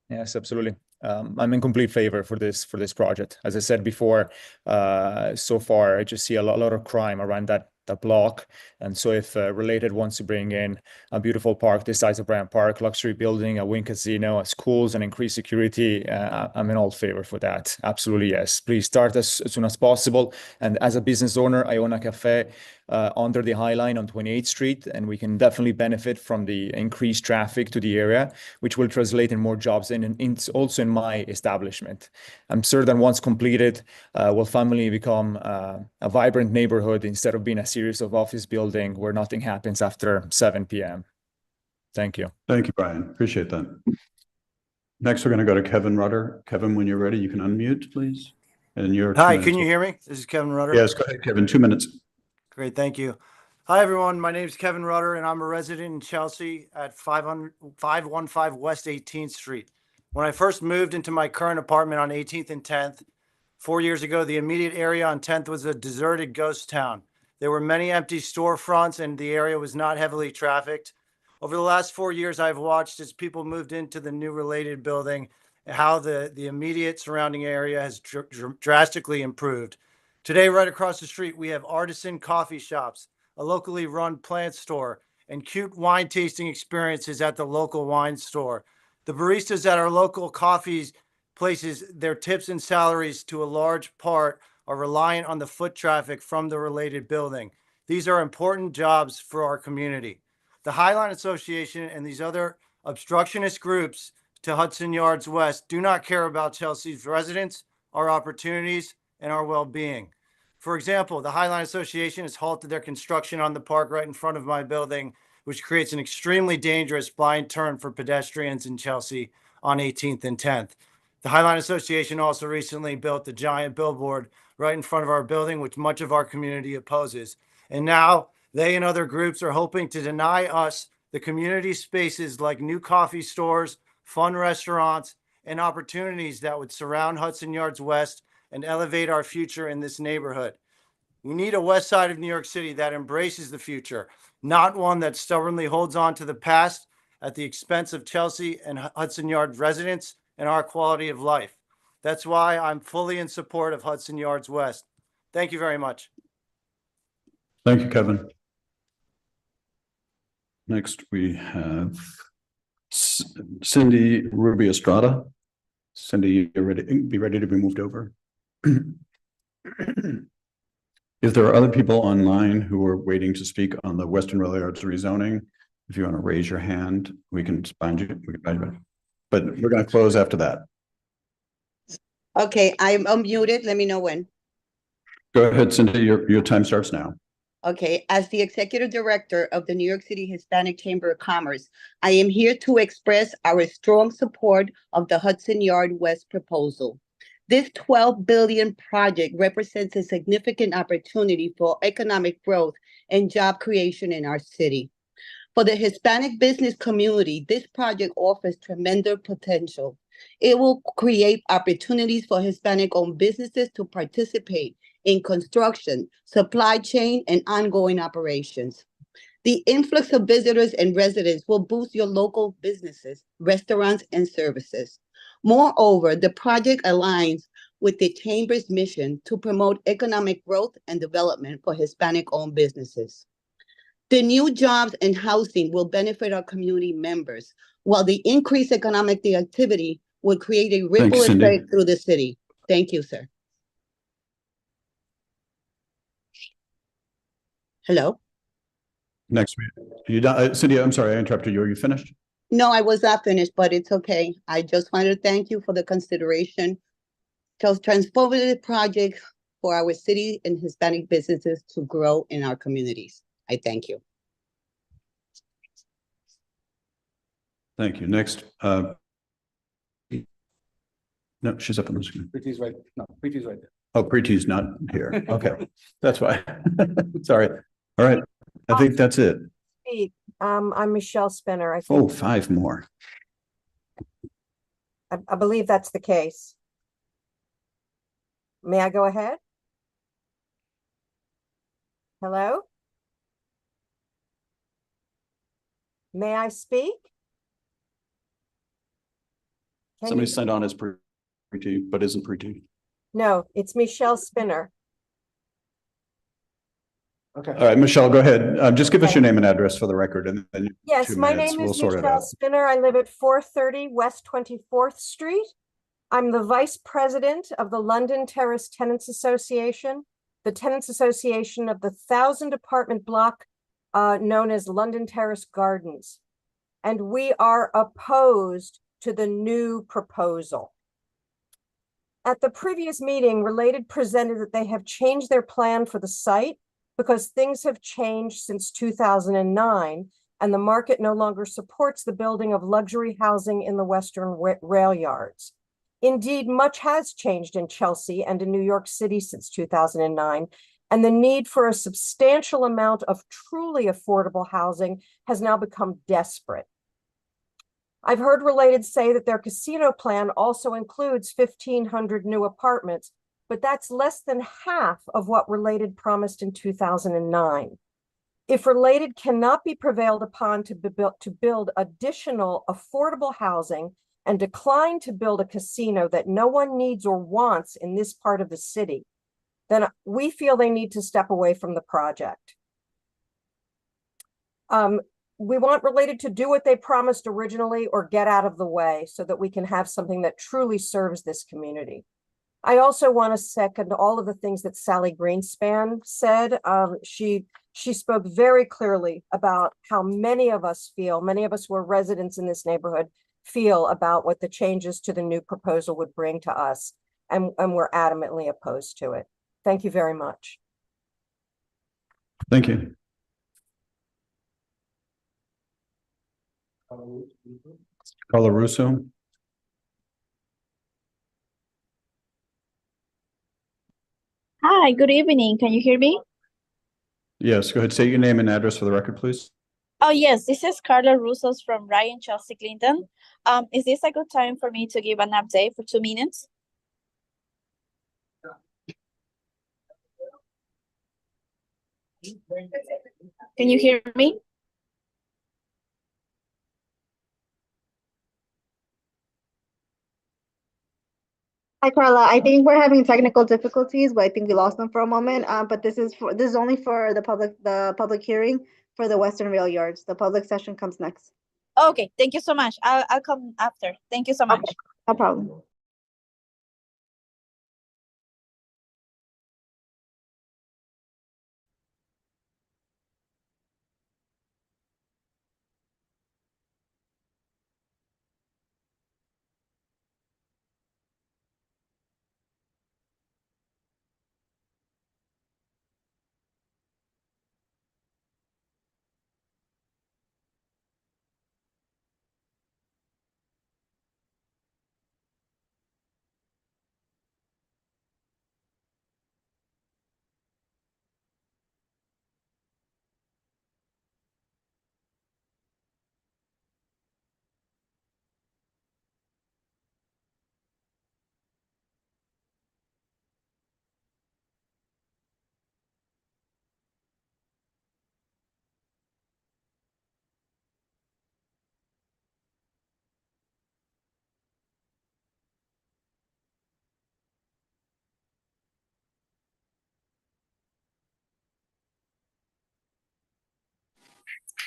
Yes, absolutely. I'm in complete favor for this project. As I said before, so far I just see a lot of crime around that block, and so if Related wants to bring in a beautiful park this size of Bryant Park, luxury building, a Wing casino, a schools, and increased security, I'm in all favor for that. Absolutely, yes. Please start as soon as possible. And as a business owner, I own a cafe under the High Line on 28th Street, and we can definitely benefit from the increased traffic to the area, which will translate in more jobs and also in my establishment. I'm sure that once completed, will finally become a vibrant neighborhood instead of being a series of office building where nothing happens after 7 p.m. Thank you. Thank you, Brian. Appreciate that. Next, we're going to go to Kevin Rudder. Kevin, when you're ready, you can unmute, please. And you're Hi, can you hear me? This is Kevin Rudder. Yes, go ahead, Kevin. 2 minutes. Great, thank you. Hi, everyone. My name is Kevin Rudder, and I'm a resident in Chelsea at 515 West 18th Street. When I first moved into my current apartment on 18th and 10th, 4 years ago, the immediate area on 10th was a deserted ghost town. There were many empty storefronts, and the area was not heavily trafficked. Over the last 4 years, I've watched as people moved into the new Related building, how the immediate surrounding area has drastically improved. Today, right across the street, we have artisan coffee shops, a locally run plant store, and cute wine tasting experiences at the local wine store. The baristas at our local coffees places, their tips and salaries to a large part are reliant on the foot traffic from the Related building. These are important jobs for our community. The High Line Association and these other obstructionist groups to Hudson Yards West do not care about Chelsea's residents, our opportunities, and our well-being. For example, the High Line Association has halted their construction on the park right in front of my building, which creates an extremely dangerous blind turn for pedestrians in Chelsea on 18th and 10th. The High Line Association also recently built a giant billboard right in front of our building, which much of our community opposes. And now they and other groups are hoping to deny us the community spaces like new coffee stores, fun restaurants, and opportunities that would surround Hudson Yards West and elevate our future in this neighborhood. We need a west side of New York City that embraces the future, not one that stubbornly holds on to the past at the expense of Chelsea and Hudson Yards residents and our quality of life. That's why I'm fully in support of Hudson Yards West. Thank you very much. Thank you, Kevin. Next, we have Cindy Ruby Estrada. Cindy, be ready to be moved over. If there are other people online who are waiting to speak on the Western Rail Yards rezoning, if you want to raise your hand, we can find you. But we're going to close after that. Okay, I'm unmuted. Let me know when. Go ahead, Cindy, your time starts now. Okay, as the Executive Director of the New York City Hispanic Chamber of Commerce, I am here to express our strong support of the Hudson Yard West proposal. This 12 billion project represents a significant opportunity for economic growth and job creation in our city. For the Hispanic business community, this project offers tremendous potential. It will create opportunities for Hispanic-owned businesses to participate in construction, supply chain, and ongoing operations. The influx of visitors and residents will boost your local businesses, restaurants, and services. Moreover, the project aligns with the Chamber's mission to promote economic growth and development for Hispanic-owned businesses. The new jobs and housing will benefit our community members, while the increased economic activity will create a ripple effect through the city. Thank you, sir. Hello? Next, you done, Cindy, I'm sorry, I interrupted you. Are you finished? No, I was not finished, but it's okay. I just wanted to thank you for the consideration. Transformative project for our city and Hispanic businesses to grow in our communities. I thank you. Thank you. Next, no, she's up on the screen. Preeti's right. No, Preeti's right there. Oh, Preeti's not here. Okay, that's why. Sorry. All right, I think that's it. Hey, I'm Michelle Spinner. I think. Oh, 5 more. I believe that's the case. May I go ahead? Hello? May I speak? Somebody signed on as Preeti, but isn't Preeti. No, it's Michelle Spinner. Okay. All right, Michelle, go ahead. Just give us your name and address for the record, and then Yes, 2 my minutes, name we'll is sort it Michelle out. Spinner. I live at 430 West 24th Street. I'm the Vice President of the London Terrace Tenants Association, the Tenants Association of the 1,000 apartment block known as London Terrace Gardens. And we are opposed to the new proposal. At the previous meeting, Related presented that they have changed their plan for the site because things have changed since 2009 and the market no longer supports the building of luxury housing in the Western rail yards. Indeed, much has changed in Chelsea and in New York City since 2009, and the need for a substantial amount of truly affordable housing has now become desperate. I've heard Related say that their casino plan also includes 1,500 new apartments, but that's less than half of what Related promised in 2009. If Related cannot be prevailed upon to build additional affordable housing and decline to build a casino that no one needs or wants in this part of the city, then we feel they need to step away from the project. We want Related to do what they promised originally or get out of the way so that we can have something that truly serves this community. I also want to second all of the things that Sally Greenspan said. She spoke very clearly about how many of us feel, many of us who are residents in this neighborhood feel about what the changes to the new proposal would bring to us. And we're adamantly opposed to it. Thank you very much. Thank you. Carla Russo. Hi, good evening. Can you hear me? Yes, go ahead. Say your name and address for the record, please. Oh, yes, this is Carla Russos from Ryan Chelsea Clinton. Is this a good time for me to give an update for 2 minutes? Can you hear me? Hi, Carla. I think we're having technical difficulties, but I think we lost them for a moment. But this is only for the public hearing for the Western Rail Yards. The public session comes next. Okay, thank you so much. I'll come after. Thank you so much. Okay, no problem.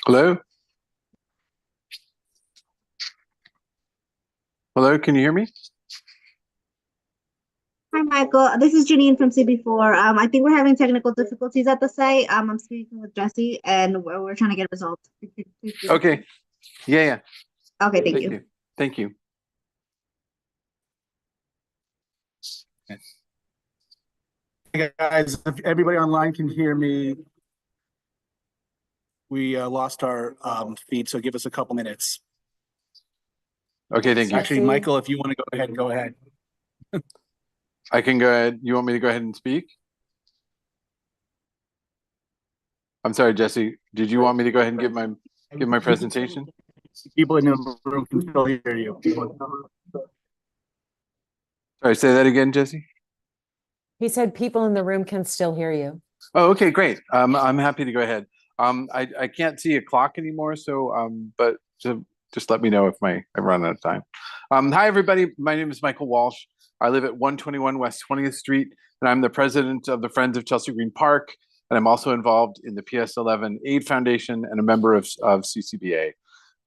Hello? Hello, can you hear me? Hi, Michael. This is Janine from CB4. I think we're having technical difficulties at the site. I'm speaking with Jesse and we're trying to get a result. Okay. Yeah. Okay, thank you. Thank you. Hey guys, if everybody online can hear me, we lost our feed, so give us a couple minutes. Okay, thank you. Actually, Michael, if you want to go ahead, go ahead. I can go ahead. You want me to go ahead and speak? I'm sorry, Jesse. Did you want me to go ahead and give my presentation? People in the room can still hear you. Sorry, say that again, Jesse. He said people in the room can still hear you. Oh, okay, great. I'm happy to go ahead. I can't see a clock anymore, so but just let me know if I run out of time. Hi everybody, my name is Michael Walsh. I live at 121 West 20th Street, and I'm the president of the Friends of Chelsea Green Park, and I'm also involved in the PS11 Aid Foundation and a member of CCBA.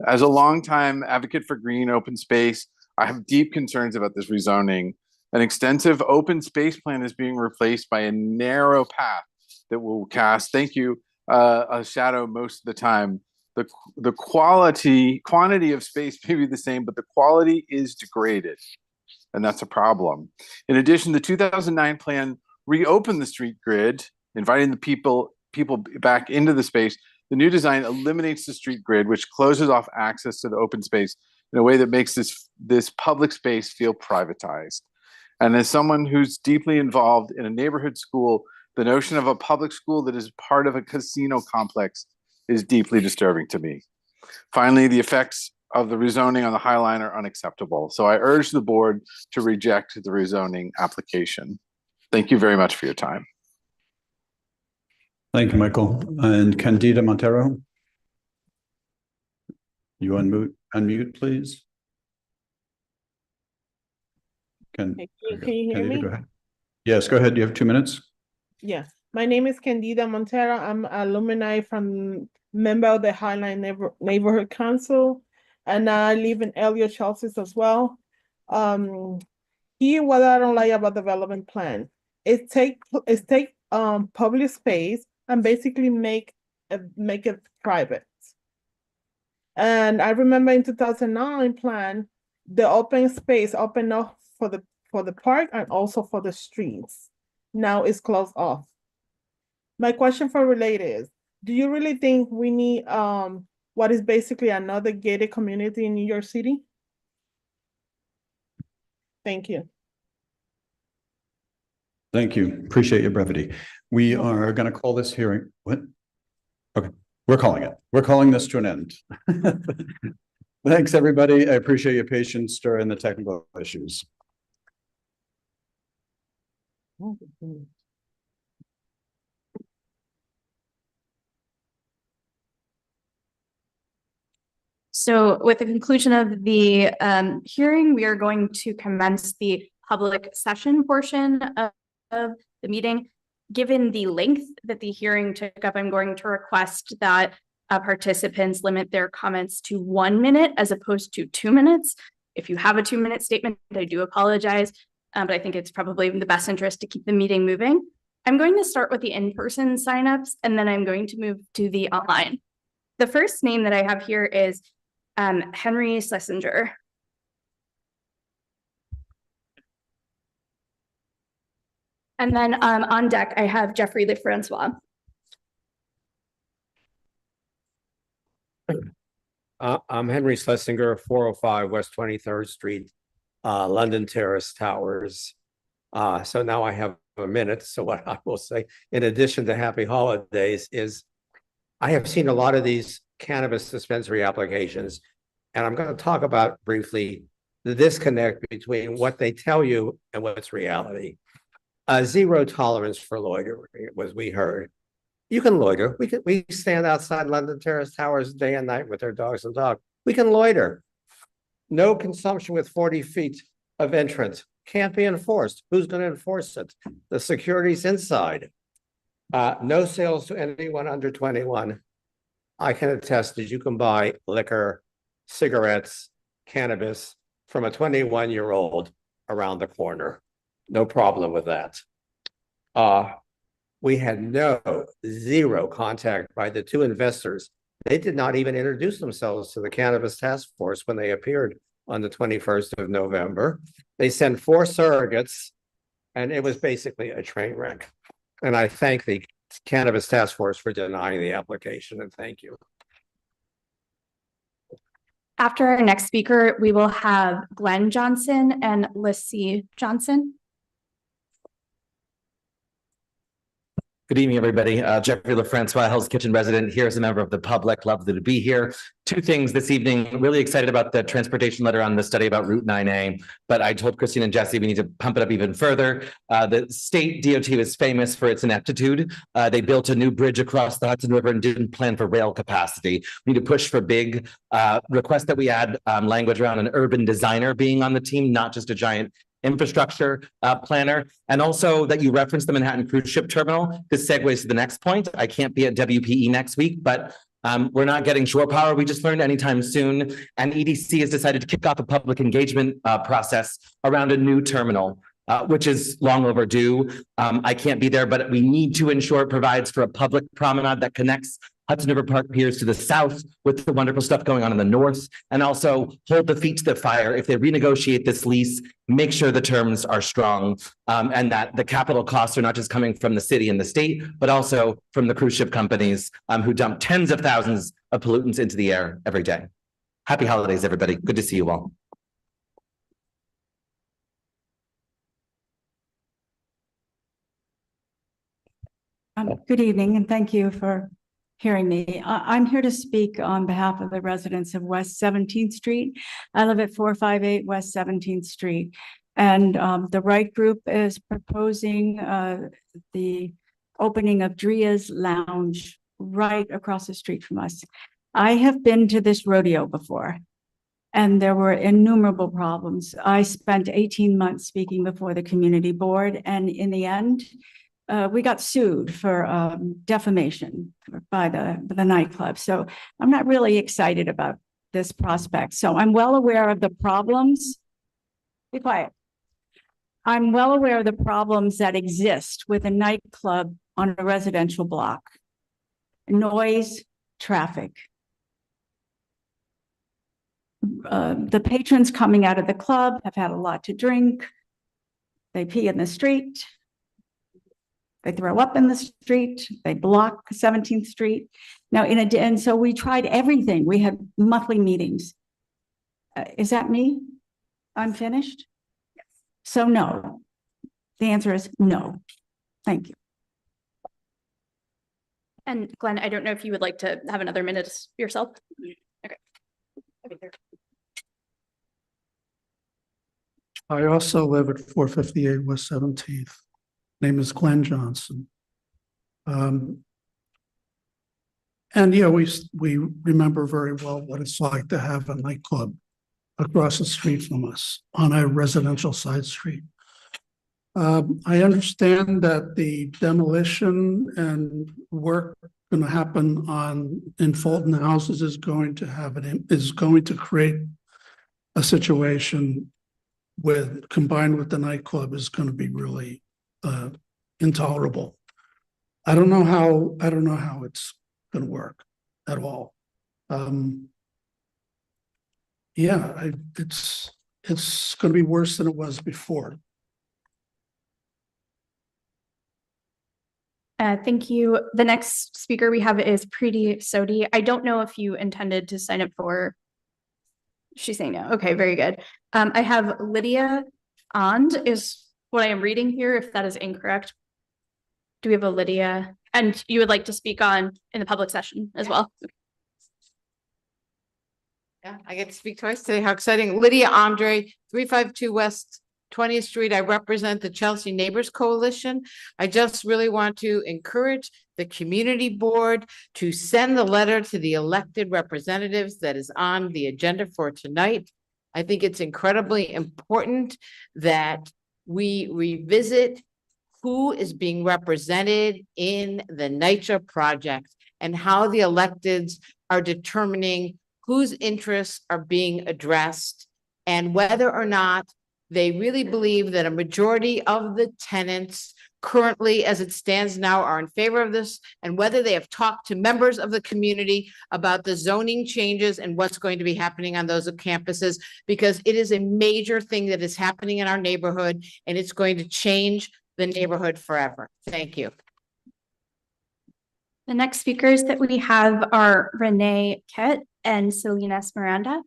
As a longtime advocate for green open space, I have deep concerns about this rezoning. An extensive open space plan is being replaced by a narrow path that will cast, thank you, a shadow most of the time. The quantity of space may be the same, but the quality is degraded, and that's a problem. In addition, the 2009 plan reopened the street grid, inviting the people back into the space. The new design eliminates the street grid, which closes off access to the open space in a way that makes this public space feel privatized. And as someone who's deeply involved in a neighborhood school, the notion of a public school that is part of a casino complex is deeply disturbing to me. Finally, the effects of the rezoning on the High Line are unacceptable. So I urge the board to reject the rezoning application. Thank you very much for your time. Thank you, Michael. And Candida Montero. You unmute, please. Can you hear me? Go ahead. Yes, go ahead. You have 2 minutes. Yeah, my name is Candida Montero. I'm alumni from member of the Highline Neighborhood Council, and I live in Elliott, Chelsea as well. Here, what I don't like about development plan, it take public space and basically make it private. And I remember in 2009 plan, the open space opened up for the park and also for the streets. Now it's closed off. My question for Relate is, do you really think we need what is basically another gated community in New York City? Thank you. Thank you. Appreciate your brevity. We are going to call this hearing. What? Okay, we're calling it. We're calling this to an end. Thanks, everybody. I appreciate your patience during the technical issues. So with the conclusion of the hearing, we are going to commence the public session portion of the meeting. Given the length that the hearing took up, I'm going to request that participants limit their comments to 1 minute as opposed to 2 minutes. If you have a 2-minute statement, I do apologize, but I think it's probably in the best interest to keep the meeting moving. I'm going to start with the in-person signups, and then I'm going to move to the online. The first name that I have here is Henry Schlesinger. And then on deck, I have Jeffrey LeFrancois. I'm Henry Schlesinger, 405 West 23rd Street, London Terrace Towers. So now I have a minute. So what I will say, in addition to happy holidays, is I have seen a lot of these cannabis dispensary applications, and I'm going to talk about briefly the disconnect between what they tell you and what's reality. Zero tolerance for loitering, was we heard. You can loiter. We stand outside London Terrace Towers day and night with our dogs and dogs. We can loiter. No consumption with 40 feet of entrance can't be enforced. Who's going to enforce it? The security's inside. No sales to anyone under 21. I can attest that you can buy liquor, cigarettes, cannabis from a 21-year-old around the corner. No problem with that. We had zero contact by the two investors. They did not even introduce themselves to the Cannabis Task Force when they appeared on the 21st of November. They sent 4 surrogates, and it was basically a train wreck. And I thank the Cannabis Task Force for denying the application, and thank you. After our next speaker, we will have Glenn Johnson and Lissy Johnson. Good evening, everybody. Jeffrey LaFrancois, Hell's Kitchen resident, here as a member of the public. Lovely to be here. 2 things this evening. Really excited about the transportation letter on the study about Route 9A, but I told Christine and Jesse we need to pump it up even further. The state DOT was famous for its ineptitude. They built a new bridge across the Hudson River and didn't plan for rail capacity. We need to push for big request that we add language around an urban designer being on the team, not just a giant infrastructure planner, and also that you reference the Manhattan cruise ship terminal. This segues to the next point. I can't be at WPE next week, but we're not getting shore power, we just learned, anytime soon. And EDC has decided to kick off a public engagement process around a new terminal, which is long overdue. I can't be there, but we need to ensure it provides for a public promenade that connects Hudson River Park piers to the south with the wonderful stuff going on in the north, and also hold the feet to the fire. If they renegotiate this lease, make sure the terms are strong, and that the capital costs are not just coming from the city and the state, but also from the cruise ship companies who dump tens of thousands of pollutants into the air every day. Happy holidays, everybody. Good to see you all. Good evening, and thank you for hearing me. I'm here to speak on behalf of the residents of West 17th Street. I live at 458 West 17th Street, and the Right Group is proposing the opening of Dria's Lounge right across the street from us. I have been to this rodeo before, and there were innumerable problems. I spent 18 months speaking before the community board, and in the end, we got sued for defamation by the nightclub. So I'm not really excited about this prospect. So I'm well aware of the problems. Be quiet. I'm well aware of the problems that exist with a nightclub on a residential block. Noise, traffic. The patrons coming out of the club have had a lot to drink. They pee in the street. They throw up in the street, they block 17th Street. Now, and so we tried everything. We had monthly meetings. Is that me? I'm finished? Yes. So no. The answer is no. Thank you. And Glenn, I don't know if you would like to have another minute yourself. Okay. I also live at 458 West 17th. Name is Glenn Johnson. And yeah, we remember very well what it's like to have a nightclub across the street from us on a residential side street. I understand that the demolition and work going to happen in Fulton houses is going to create a situation combined with the nightclub is going to be really intolerable. I don't know how it's going to work at all. Yeah, it's going to be worse than it was before. Thank you. The next speaker we have is Preeti Sodhi. I don't know if you intended to sign up for. She's saying no. Okay, very good. I have Lydia And is what I am reading here. If that is incorrect, do we have a Lydia? And you would like to speak on in the public session as well? Yeah, I get to speak twice today. How exciting. Lydia Andre, 352 West 20th Street. I represent the Chelsea Neighbors Coalition. I just really want to encourage the community board to send the letter to the elected representatives that is on the agenda for tonight. I think it's incredibly important that we revisit who is being represented in the NYCHA project and how the electeds are determining whose interests are being addressed and whether or not they really believe that a majority of the tenants currently, as it stands now, are in favor of this, and whether they have talked to members of the community about the zoning changes and what's going to be happening on those campuses, because it is a major thing that is happening in our neighborhood, and it's going to change the neighborhood forever. Thank you. The next speakers that we have are Renee Kett and Salinas Miranda.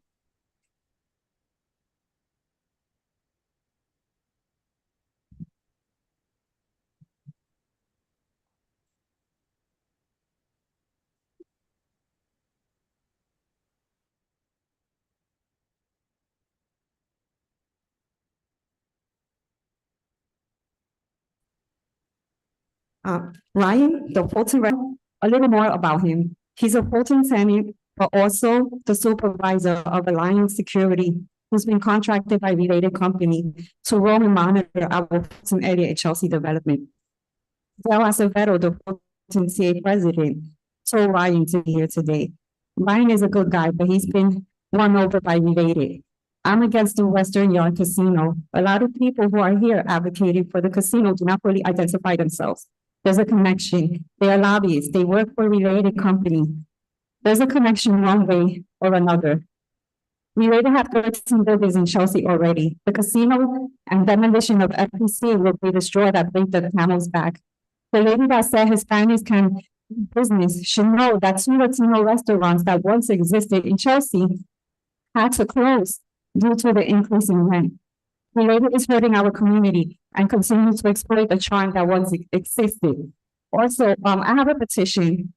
Ryan, the Fulton, a little more about him. He's a Fulton tenant, but also the supervisor of Alliance Security, who's been contracted by related company to roll and monitor our Fulton area at Chelsea development. Well, as a veteran, the Fulton CA president told Ryan to be here today. Ryan is a good guy, but he's been won over by related. I'm against the Western Yard Casino. A lot of people who are here advocating for the casino do not fully identify themselves. There's a connection. They are lobbyists. They work for a related company. There's a connection one way or another. We already have 13 buildings in Chelsea already. The casino and demolition of FPC will be the straw that brings the camel's back. The lady that said Hispanics can do business should know that 2 Latino restaurants that once existed in Chelsea had to close due to the increase in rent. The lady is hurting our community and continue to exploit the charm that once existed. Also, I have a petition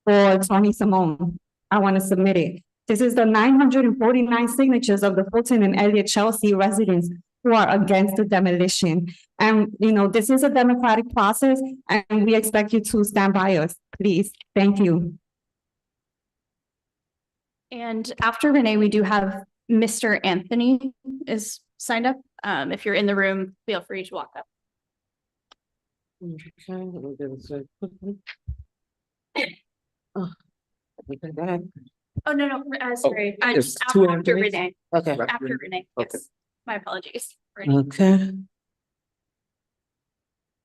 for Tony Simone. I want to submit it. This is the 949 signatures of the Fulton and Elliott Chelsea residents who are against the demolition. And, you know, this is a democratic process and we expect you to stand by us, please. Thank you. And after Renee, we do have Mr. Anthony is signed up. If you're in the room, feel free to walk up. Oh, no, sorry. There's After, two after Anthony's? Renee. Okay. After Renee, Okay. yes. My apologies. Renee. Okay.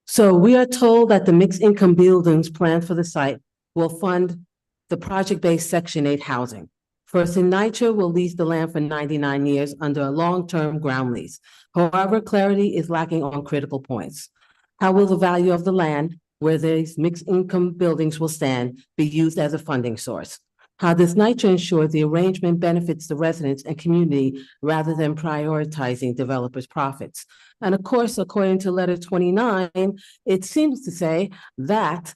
So we are told that the mixed income buildings planned for the site will fund the project-based Section 8 housing. First in NYCHA will lease the land for 99 years under a long-term ground lease. However, clarity is lacking on critical points. How will the value of the land where these mixed income buildings will stand be used as a funding source? How does NYCHA ensure the arrangement benefits the residents and community rather than prioritizing developers' profits? And of course, according to letter 29, it seems to say that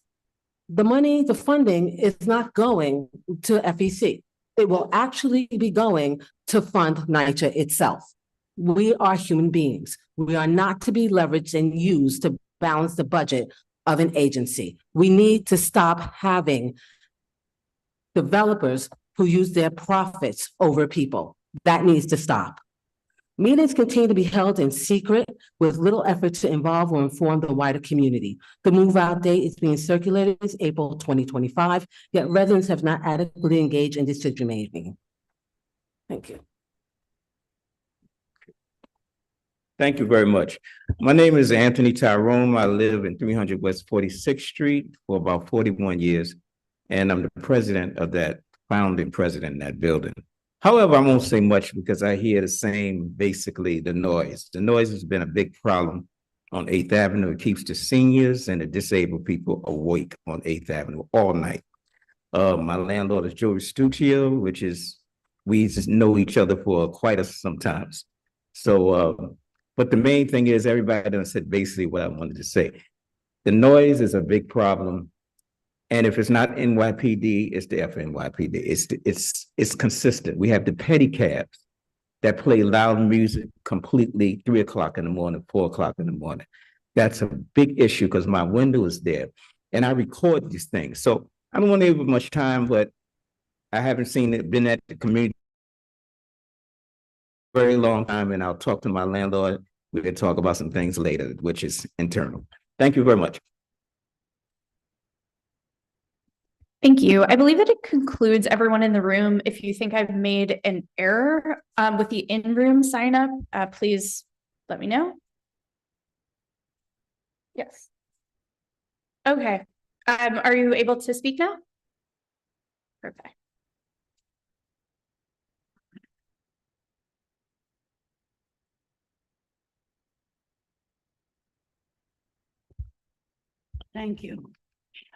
the money, the funding is not going to FEC. It will actually be going to fund NYCHA itself. We are human beings. We are not to be leveraged and used to balance the budget of an agency. We need to stop having developers who use their profits over people. That needs to stop. Meetings continue to be held in secret with little effort to involve or inform the wider community. The move-out date is being circulated as April 2025, yet residents have not adequately engaged in decision-making. Thank you. Thank you very much. My name is Anthony Tyrone. I live in 300 West 46th Street for about 41 years, and I'm the president of that, founding president in that building. However, I won't say much because I hear the same, basically the noise. The noise has been a big problem on 8th Avenue. It keeps the seniors and the disabled people awake on 8th Avenue all night. My landlord is Joe Restuccio, which is, we just know each other for quite some times. So, but the main thing is everybody done said basically what I wanted to say. The noise is a big problem. And if it's not NYPD, it's the FNYPD. It's consistent. We have the pedicabs that play loud music completely 3 o'clock in the morning, 4 o'clock in the morning. That's a big issue because my window is there and I record these things. So I don't want to give much time, but I haven't been at the community very long time, and I'll talk to my landlord. We can talk about some things later, which is internal. Thank you very much. Thank you. I believe that it concludes everyone in the room. If you think I've made an error with the in-room sign up, please let me know. Yes. Okay. Are you able to speak now? Perfect. Thank you.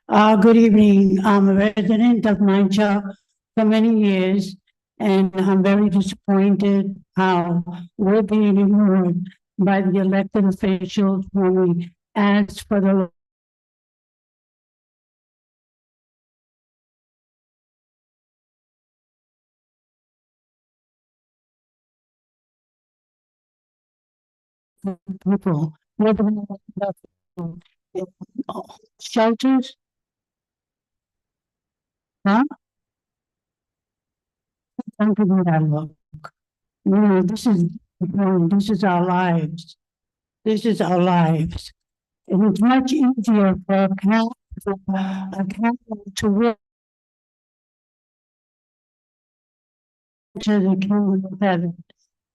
Good evening. I'm a resident of NYCHA for many years, and I'm very disappointed how we're being ignored by the elected officials when we ask for the people. Shelters? Huh? Thank you for that look. You know, this is our lives. This is our lives. And it's much easier for a council to work to the kingdom of heaven.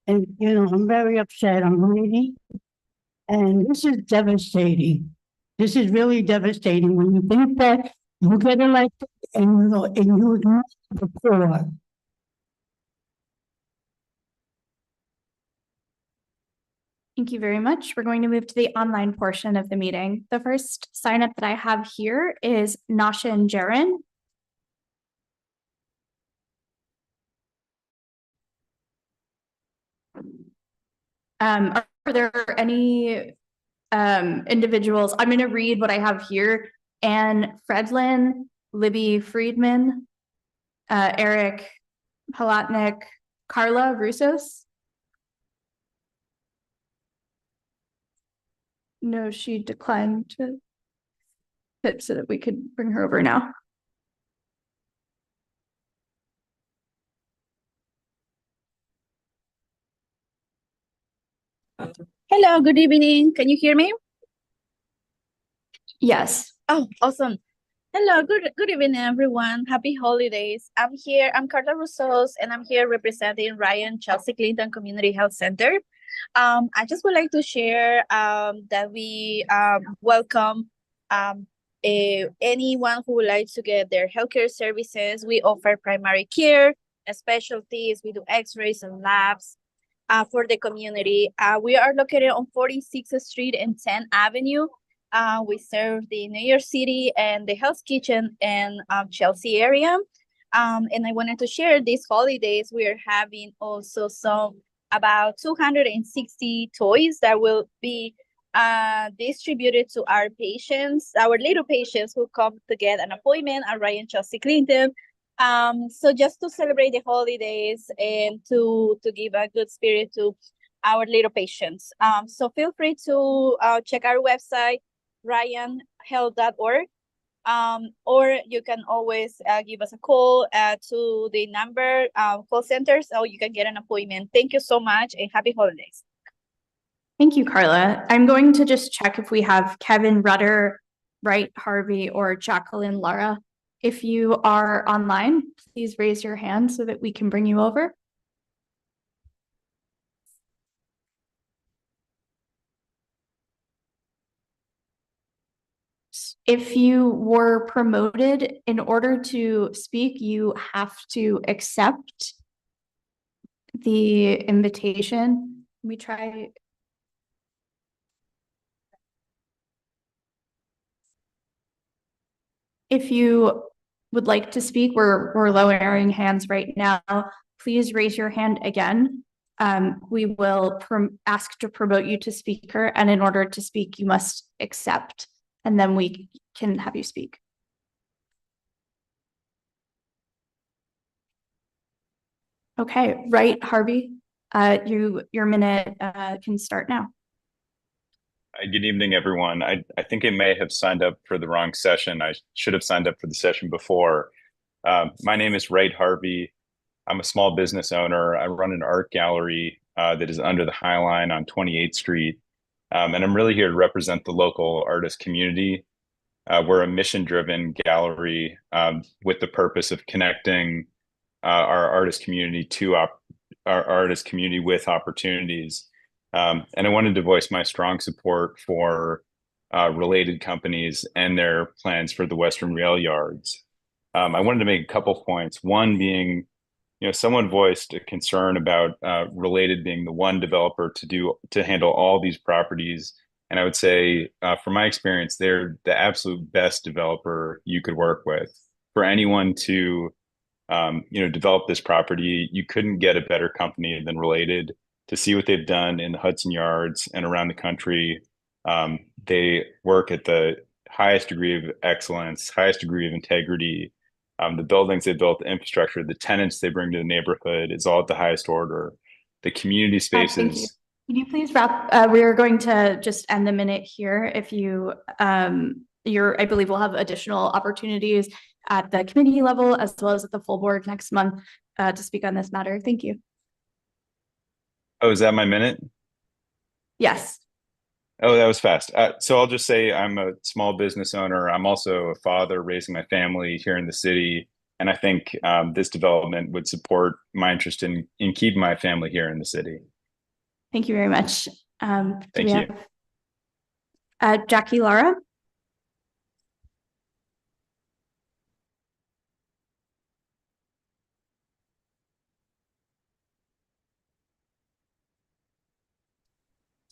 And, you know, I'm very upset. I'm greedy. And this is devastating. This is really devastating when you think that you get elected and you ignore the poor. Thank you very much. We're going to move to the online portion of the meeting. The first sign up that I have here is Nasha and Jaren. Are there any individuals? I'm going to read what I have here. Anne Fredlin, Libby Friedman, Eric Palatnik, Carla Russos. No, she declined to hit so that we could bring her over now. Hello, good evening. Can you hear me? Yes. Oh, awesome. Hello, good evening, everyone. Happy holidays. I'm Carla Russos, and I'm here representing Ryan Chelsea Clinton Community Health Center. I just would like to share that we welcome anyone who would like to get their healthcare services. We offer primary care, specialties. We do x-rays and labs for the community. We are located on 46th Street and 10th Avenue. We serve the New York City and the Hell's Kitchen and Chelsea area. And I wanted to share these holidays. We are having also about 260 toys that will be distributed to our patients, our little patients who come to get an appointment at Ryan Chelsea Clinton. So just to celebrate the holidays and to give a good spirit to our little patients. So feel free to check our website, ryanhealth.org. Or you can always give us a call to the number call center so you can get an appointment. Thank you so much and happy holidays. Thank you, Carla. I'm going to just check if we have Kevin Rudder, Wright Harvey, or Jacqueline Lara. If you are online, please raise your hand so that we can bring you over. If you were promoted, in order to speak, you have to accept the invitation. We try. If you would like to speak, we're lowering hands right now. Please raise your hand again. We will ask to promote you to speaker, and in order to speak, you must accept, and then we can have you speak. Okay, right, Harvey, your minute can start now. Good evening, everyone. I think I may have signed up for the wrong session. I should have signed up for the session before. My name is Wright Harvey. I'm a small business owner. I run an art gallery that is under the High Line on 28th Street. And I'm really here to represent the local artist community. We're a mission-driven gallery with the purpose of connecting our artist community to our artist community with opportunities. And I wanted to voice my strong support for related companies and their plans for the Western Rail Yards. I wanted to make a couple points. One being, someone voiced a concern about related being the one developer to handle all these properties. And I would say, from my experience, they're the absolute best developer you could work with. For anyone to develop this property, you couldn't get a better company than Related. To see what they've done in the Hudson Yards and around the country, they work at the highest degree of excellence, highest degree of integrity. The buildings they built, the infrastructure, the tenants they bring to the neighborhood is all at the highest order. The community spaces. Thank you. Can you please wrap? We are going to just end the minute here. If you, I believe we'll have additional opportunities at the committee level as well as at the full board next month to speak on this matter. Thank you. Oh, is that my minute? Yes. Oh, that was fast. So I'll just say I'm a small business owner. I'm also a father raising my family here in the city. And I think this development would support my interest in keeping my family here in the city. Thank you very much. Thank you. Jackie Lara.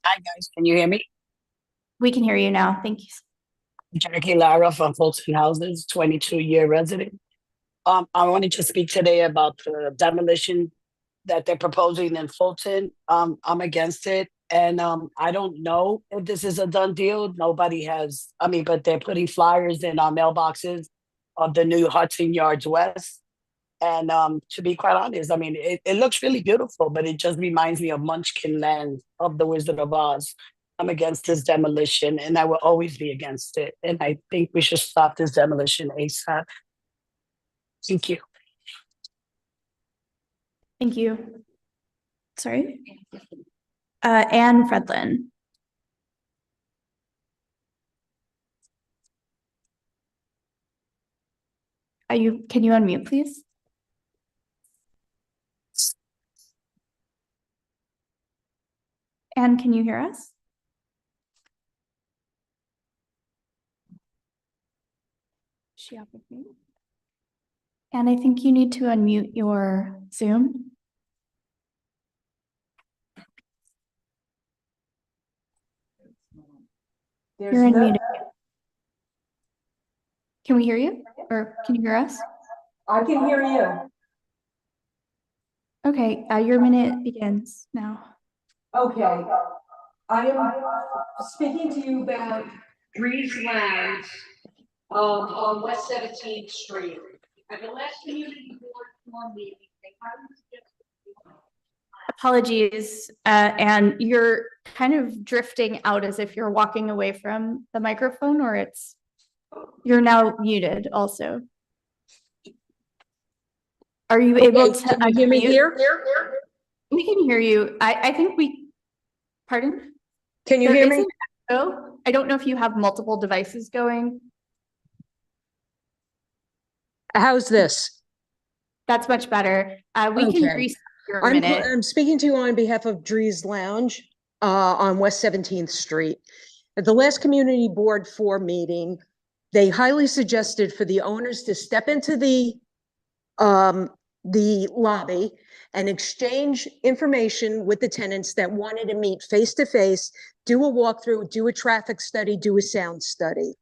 Hi guys, can you hear me? We can hear you now. Thank you. Jackie Lara from Fulton Houses, 22-year resident. I wanted to speak today about the demolition that they're proposing in Fulton. I'm against it. And I don't know if this is a done deal. Nobody has, but they're putting flyers in our mailboxes of the new Hudson Yards West. And to be quite honest, it looks really beautiful, but it just reminds me of Munchkin Land of The Wizard of Oz. I'm against this demolition, and I will always be against it. And I think we should stop this demolition ASAP. Thank you. Thank you. Sorry. Anne Fredlin. Can you unmute, please? Anne, can you hear us? Is she off of mute? And I think you need to unmute your Zoom. You're unmuted. Can we hear you? Or can you hear us? I can hear you. Okay, your minute begins now. Okay. I am speaking to you about Breeze Lounge on West 17th Street. At the last community board meeting, Apologies, and you're kind of drifting out as if you're walking away from the microphone, or you're now muted also. Are you able to hear me here? We can hear you. I think pardon? Can you hear me? Oh, I don't know if you have multiple devices going. How's this? That's much better. We can reset your minute. I'm speaking to you on behalf of Breeze Lounge on West 17th Street. At the last community board 4 meeting, they highly suggested for the owners to step into the lobby and exchange information with the tenants that wanted to meet face to face, do a walkthrough, do a traffic study, do a sound study.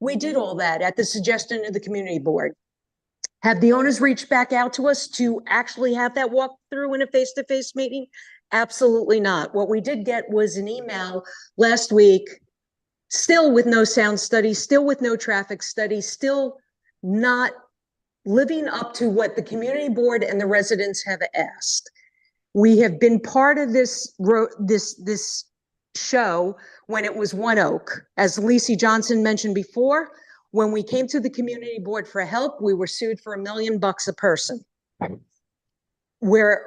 We did all that at the suggestion of the community board. Have the owners reached back out to us to actually have that walkthrough in a face-to-face meeting? Absolutely not. What we did get was an email last week, still with no sound study, still with no traffic study, still not living up to what the community board and the residents have asked. We have been part of this show when it was One Oak. As Lacey Johnson mentioned before, when we came to the community board for help, we were sued for $1 million a person. We're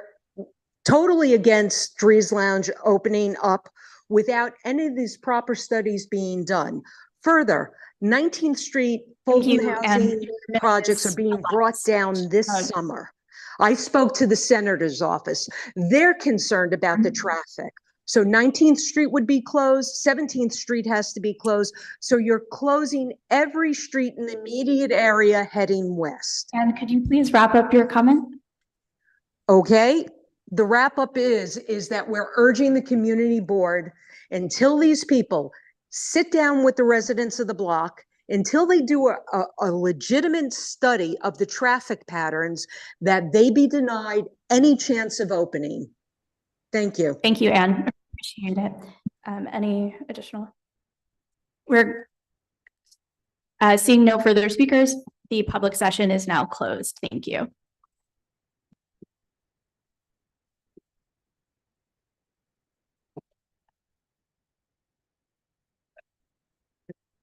totally against Breeze Lounge opening up without any of these proper studies being done. Further, 19th Street Fulton you, housing and projects are being brought down this summer. I spoke to the senator's office. They're concerned about the traffic. So 19th Street would be closed, 17th Street has to be closed. So you're closing every street in the immediate area heading west. And could you please wrap up your comment? Okay, the wrap up is that we're urging the community board until these people sit down with the residents of the block, until they do a legitimate study of the traffic patterns, that they be denied any chance of opening. Thank you. Thank you, Anne. Appreciate it. Any additional? We're seeing no further speakers. The public session is now closed. Thank you.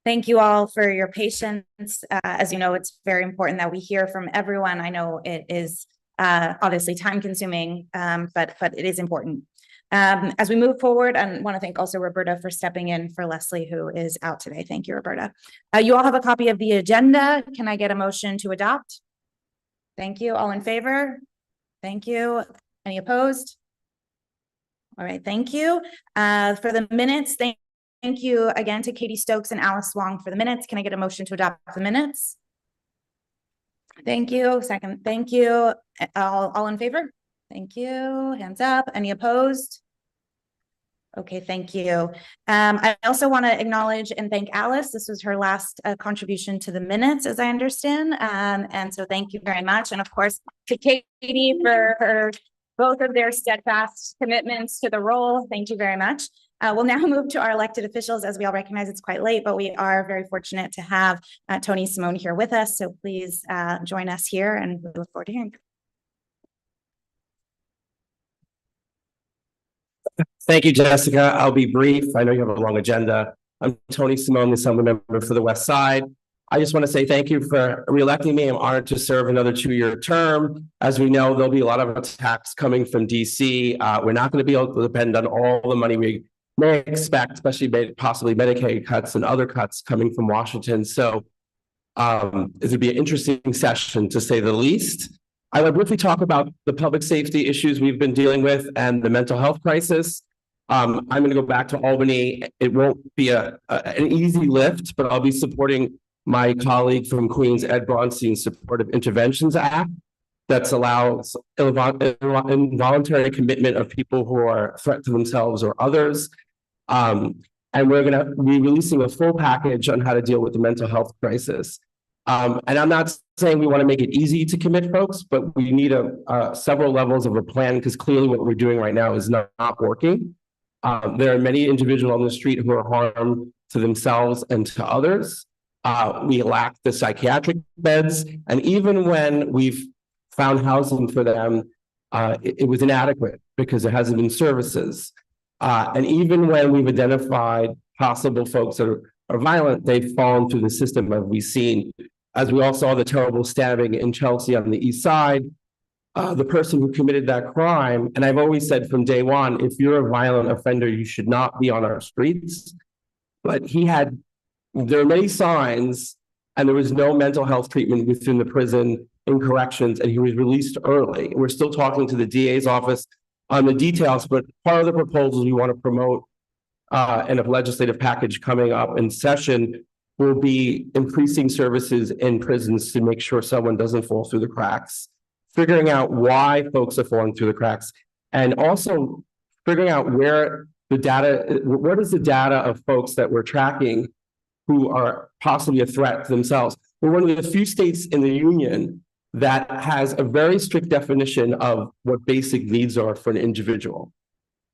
Thank you all for your patience. As you know, it's very important that we hear from everyone. I know it is obviously time consuming, but it is important. As we move forward, I want to thank also Roberta for stepping in for Leslie, who is out today. Thank you, Roberta. You all have a copy of the agenda. Can I get a motion to adopt? Thank you. All in favor? Thank you. Any opposed? All right, thank you. For the minutes, thank you again to Katie Stokes and Alice Wong for the minutes. Can I get a motion to adopt the minutes? Thank you. Second, thank you. All in favor? Thank you. Hands up. Any opposed? Okay, thank you. I also want to acknowledge and thank Alice. This was her last contribution to the minutes, as I understand. And so thank you very much. And of course, to Katie for both of their steadfast commitments to the role. Thank you very much. We'll now move to our elected officials. As we all recognize, it's quite late, but we are very fortunate to have Tony Simone here with us. So please join us here, and we look forward to hearing. Thank you, Jessica. I'll be brief. I know you have a long agenda. I'm Tony Simone, the Assembly member for the West Side. I just want to say thank you for reelecting me. I'm honored to serve another 2-year term. As we know, there'll be a lot of attacks coming from DC. We're not going to be able to depend on all the money we may expect, especially possibly Medicaid cuts and other cuts coming from Washington. So it would be an interesting session, to say the least. I will briefly talk about the public safety issues we've been dealing with and the mental health crisis. I'm going to go back to Albany. It won't be an easy lift, but I'll be supporting my colleague from Queens, Ed Braunstein's Supportive Interventions Act that allows involuntary commitment of people who are a threat to themselves or others. And we're going to be releasing a full package on how to deal with the mental health crisis. And I'm not saying we want to make it easy to commit folks, but we need several levels of a plan, because clearly what we're doing right now is not working. There are many individuals on the street who are harmed to themselves and to others. We lack the psychiatric beds, and even when we've found housing for them, it was inadequate because there hasn't been services. And even when we've identified possible folks that are violent, they've fallen through the system, as we've seen. As we all saw the terrible stabbing in Chelsea on the east side, the person who committed that crime, and I've always said from day one, if you're a violent offender, you should not be on our streets. But there are many signs, and there was no mental health treatment within the prison in corrections, and he was released early. We're still talking to the DA's office on the details, but part of the proposals we want to promote in a legislative package coming up in session will be increasing services in prisons to make sure someone doesn't fall through the cracks, figuring out why folks are falling through the cracks, and also figuring out what is the data of folks that we're tracking who are possibly a threat to themselves. We're one of the few states in the union that has a very strict definition of what basic needs are for an individual.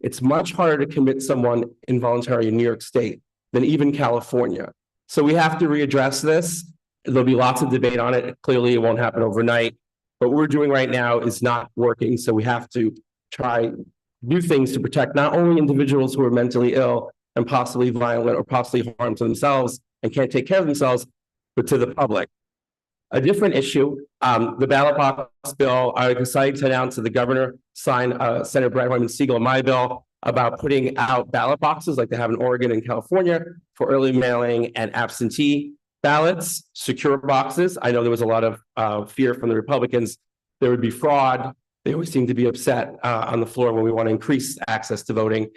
It's much harder to commit someone involuntary in New York State than even California. So we have to readdress this. There'll be lots of debate on it. Clearly, it won't happen overnight. But what we're doing right now is not working. So we have to try new things to protect not only individuals who are mentally ill and possibly violent or possibly harm to themselves and can't take care of themselves, but to the public. A different issue, the ballot box bill, I decided to announce that the governor signed Senator Brad Wyman Siegel, my bill, about putting out ballot boxes like they have in Oregon and California for early mailing and absentee ballots, secure boxes. I know there was a lot of fear from the Republicans there would be fraud. They always seem to be upset on the floor when we want to increase access to voting,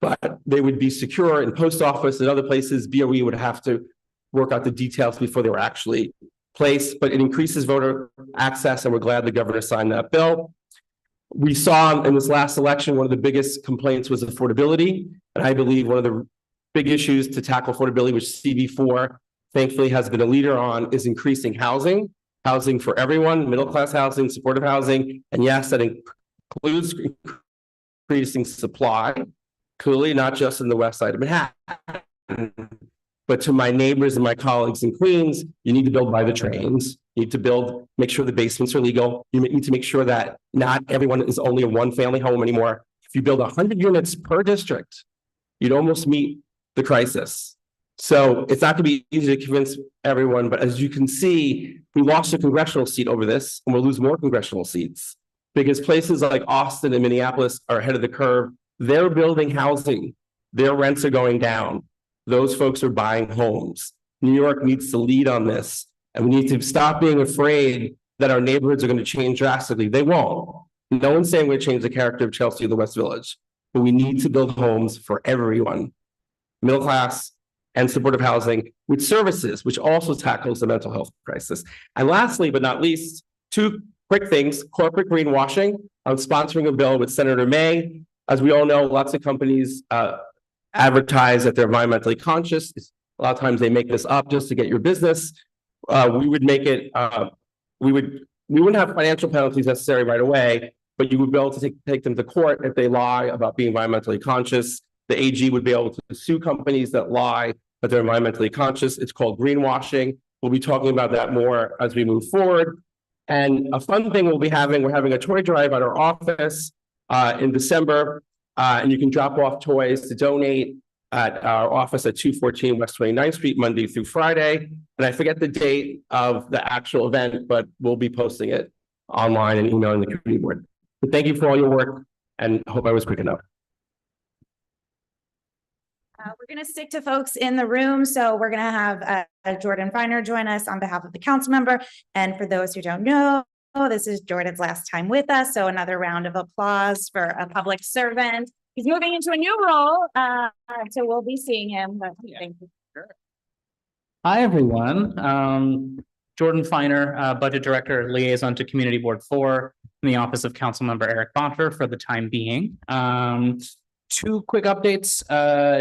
but they would be secure in post office and other places. BOE would have to work out the details before they were actually placed, but it increases voter access, and we're glad the governor signed that bill. We saw in this last election, one of the biggest complaints was affordability, and I believe one of the big issues to tackle affordability, which CB4 thankfully has been a leader on, is increasing housing for everyone, middle-class housing, supportive housing, and yes, that includes increasing supply, clearly not just in the west side of Manhattan, but to my neighbors and my colleagues in Queens, you need to build by the trains. You need to build, make sure the basements are legal. You need to make sure that not everyone is only a one-family home anymore. If you build 100 units per district, you'd almost meet the crisis. So it's not going to be easy to convince everyone, but as you can see, we lost a congressional seat over this, and we'll lose more congressional seats because places like Austin and Minneapolis are ahead of the curve. They're building housing. Their rents are going down. Those folks are buying homes. New York needs to lead on this, and we need to stop being afraid that our neighborhoods are going to change drastically. They won't. No one's saying we're going to change the character of Chelsea or the West Village, but we need to build homes for everyone, middle class and supportive housing with services, which also tackles the mental health crisis. And lastly, but not least, two quick things: corporate greenwashing. I'm sponsoring a bill with Senator May. As we all know, lots of companies advertise that they're environmentally conscious. A lot of times they make this up just to get your business. We would make it, we wouldn't have financial penalties necessary right away, but you would be able to take them to court if they lie about being environmentally conscious. The AG would be able to sue companies that lie that they're environmentally conscious. It's called greenwashing. We'll be talking about that more as we move forward. And a fun thing we're having a toy drive at our office in December. And you can drop off toys to donate at our office at 214 West 29th Street, Monday through Friday. And I forget the date of the actual event, but we'll be posting it online and emailing the community board. But thank you for all your work, and I hope I was quick enough. We're going to stick to folks in the room. So we're going to have Jordan Feiner join us on behalf of the council member. And for those who don't know, this is Jordan's last time with us. So another round of applause for a public servant. He's moving into a new role. So we'll be seeing him. But thank you. Hi, everyone. Jordan Feiner, Budget Director, Liaison to Community Board 4 in the Office of Councilmember Eric Bonter for the time being. Two quick updates.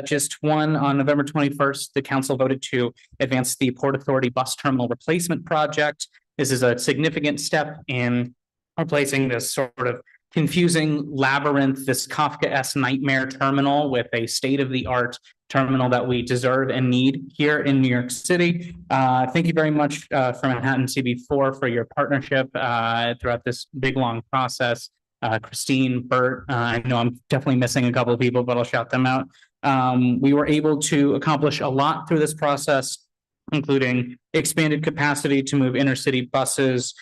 Just one, on November 21st, the council voted to advance the Port Authority bus terminal replacement project. This is a significant step in replacing this sort of confusing labyrinth, this Kafka-esque nightmare terminal with a state-of-the-art terminal that we deserve and need here in New York City. Thank you very much for Manhattan CB4 for your partnership throughout this big, long process. Christine, Bert, I know I'm definitely missing a couple of people, but I'll shout them out. We were able to accomplish a lot through this process, including expanded capacity to move intercity buses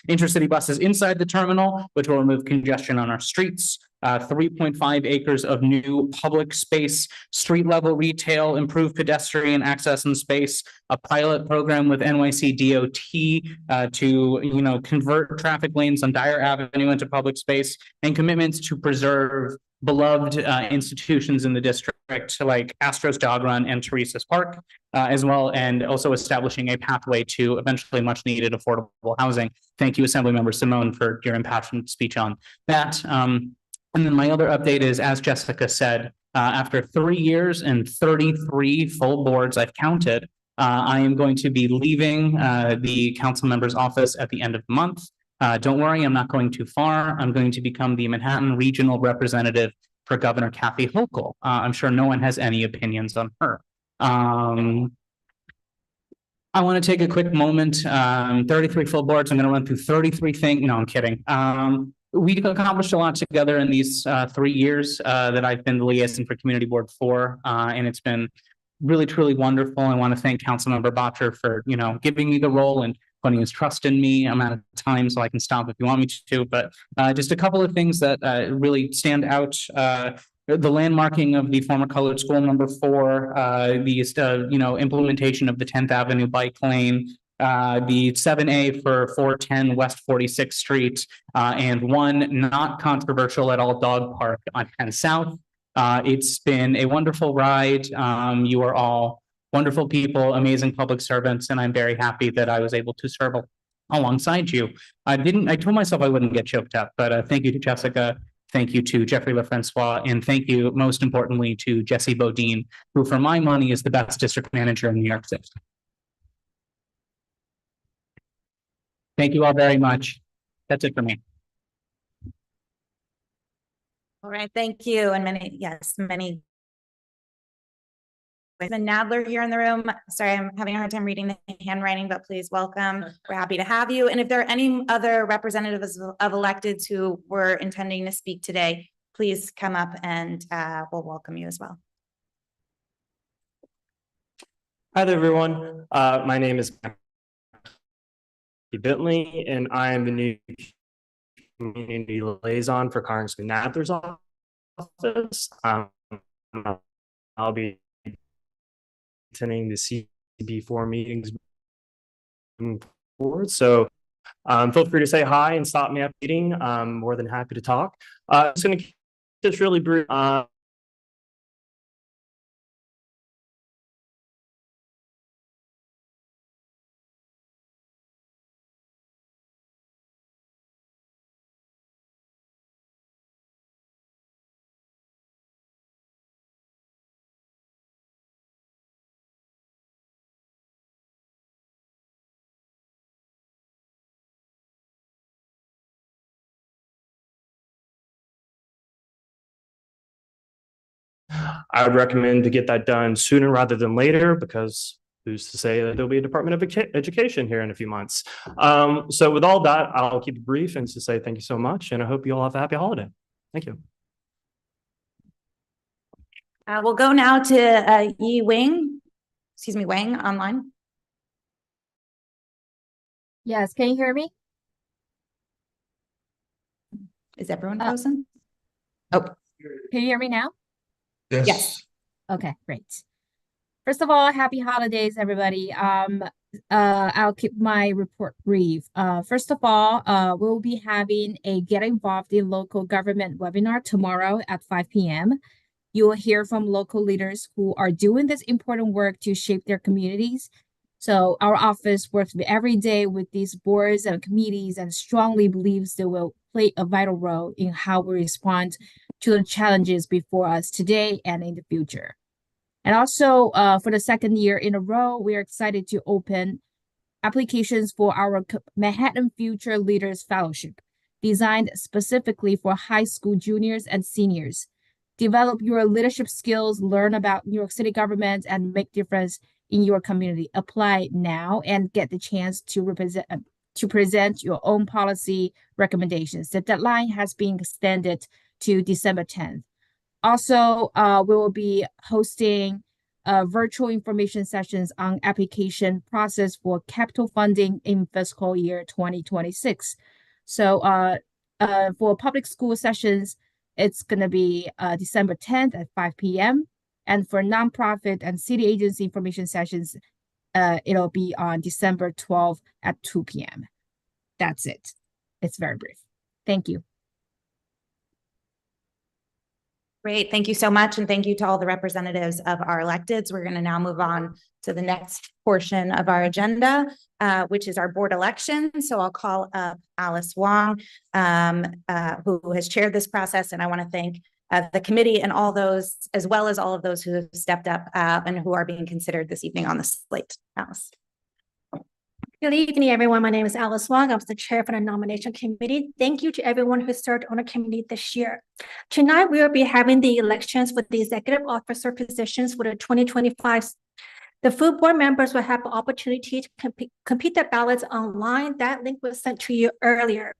inside the terminal, which will remove congestion on our streets. 3.5 acres of new public space, street level retail, improved pedestrian access and space, a pilot program with NYC DOT to convert traffic lanes on Dyer Avenue into public space, and commitments to preserve beloved institutions in the district like Astro's Dog Run and Teresa's Park, as well, and also establishing a pathway to eventually much needed affordable housing. Thank you, Assemblymember Simone, for your impassioned speech on that. And then my other update is, as Jessica said, after 3 years and 33 full boards I've counted, I am going to be leaving the council member's office at the end of the month. Don't worry, I'm not going too far. I'm going to become the Manhattan Regional Representative for Governor Kathy Hochul. I'm sure no one has any opinions on her. I want to take a quick moment. 33 full boards. I'm going to run through 33 things. No, I'm kidding. We've accomplished a lot together in these 3 years that I've been the liaison for Community Board 4, and it's been really, truly wonderful. I want to thank Councilmember Bottcher for, giving me the role and putting his trust in me. I'm out of time, so I can stop if you want me to, but just a couple of things that really stand out landmarking of the former colored school number 4, the implementation of the 10th Avenue bike lane, the 7A for 410 West 46th Street, and one not controversial at all dog park on Penn South. It's been a wonderful ride. You are all wonderful people, amazing public servants, and I'm very happy that I was able to serve alongside you. I told myself I wouldn't get choked up, but thank you to Jessica. Thank you to Jeffrey LaFrancois, and thank you most importantly to Jesse Bodine, who for my money is the best district manager in New York City. Thank you all very much. That's it for me. All right, thank you. And many. The Nadler here in the room. Sorry, I'm having a hard time reading the handwriting, but please welcome. We're happy to have you. And if there are any other representatives of electeds who were intending to speak today, please come up and we'll welcome you as well. Hi there, everyone. My name is Bentley, and I am the new community liaison for Congressman Nadler's office. I'll be attending the MCB4 meetings moving forward. So feel free to say hi and stop me at the meeting. I'm more than happy to talk. I'm just going to just really brief. I would recommend to get that done sooner rather than later, because who's to say that there'll be a Department of Education here in a few months. So with all that, I'll keep it brief and to say thank you so much, and I hope you all have a happy holiday. Thank you. We'll go now to Wang online. Yes, can you hear me? Is everyone frozen? Oh, can you hear me now? Yes. Okay, great. First of all, happy holidays, everybody. I'll keep my report brief. First of all, we'll be having a Get Involved in Local Government webinar tomorrow at 5 p.m. You will hear from local leaders who are doing this important work to shape their communities. So our office works every day with these boards and committees and strongly believes they will play a vital role in how we respond to the challenges before us today and in the future. And also, for the second year in a row, we are excited to open applications for our Manhattan Future Leaders Fellowship, designed specifically for high school juniors and seniors. Develop your leadership skills, learn about New York City government, and make difference in your community. Apply now and get the chance to present your own policy recommendations. The deadline has been extended to December 10th. Also, we will be hosting virtual information sessions on application process for capital funding in fiscal year 2026. So for public school sessions, it's going to be December 10th at 5 p.m. And for nonprofit and city agency information sessions, it'll be on December 12th at 2 p.m. That's it. It's very brief. Thank you. Great. Thank you so much. And thank you to all the representatives of our electeds. We're going to now move on to the next portion of our agenda, which is our board election. So I'll call up Alice Wong, who has chaired this process. And I want to thank the committee and all those, as well as all of those who have stepped up and who are being considered this evening on the slate. Alice. Good evening, everyone. My name is Alice Wong. I'm the chair for the nomination committee. Thank you to everyone who served on the committee this year. Tonight, we will be having the elections for the executive officer positions for the 2025. The full board members will have the opportunity to complete their ballots online. That link was sent to you earlier.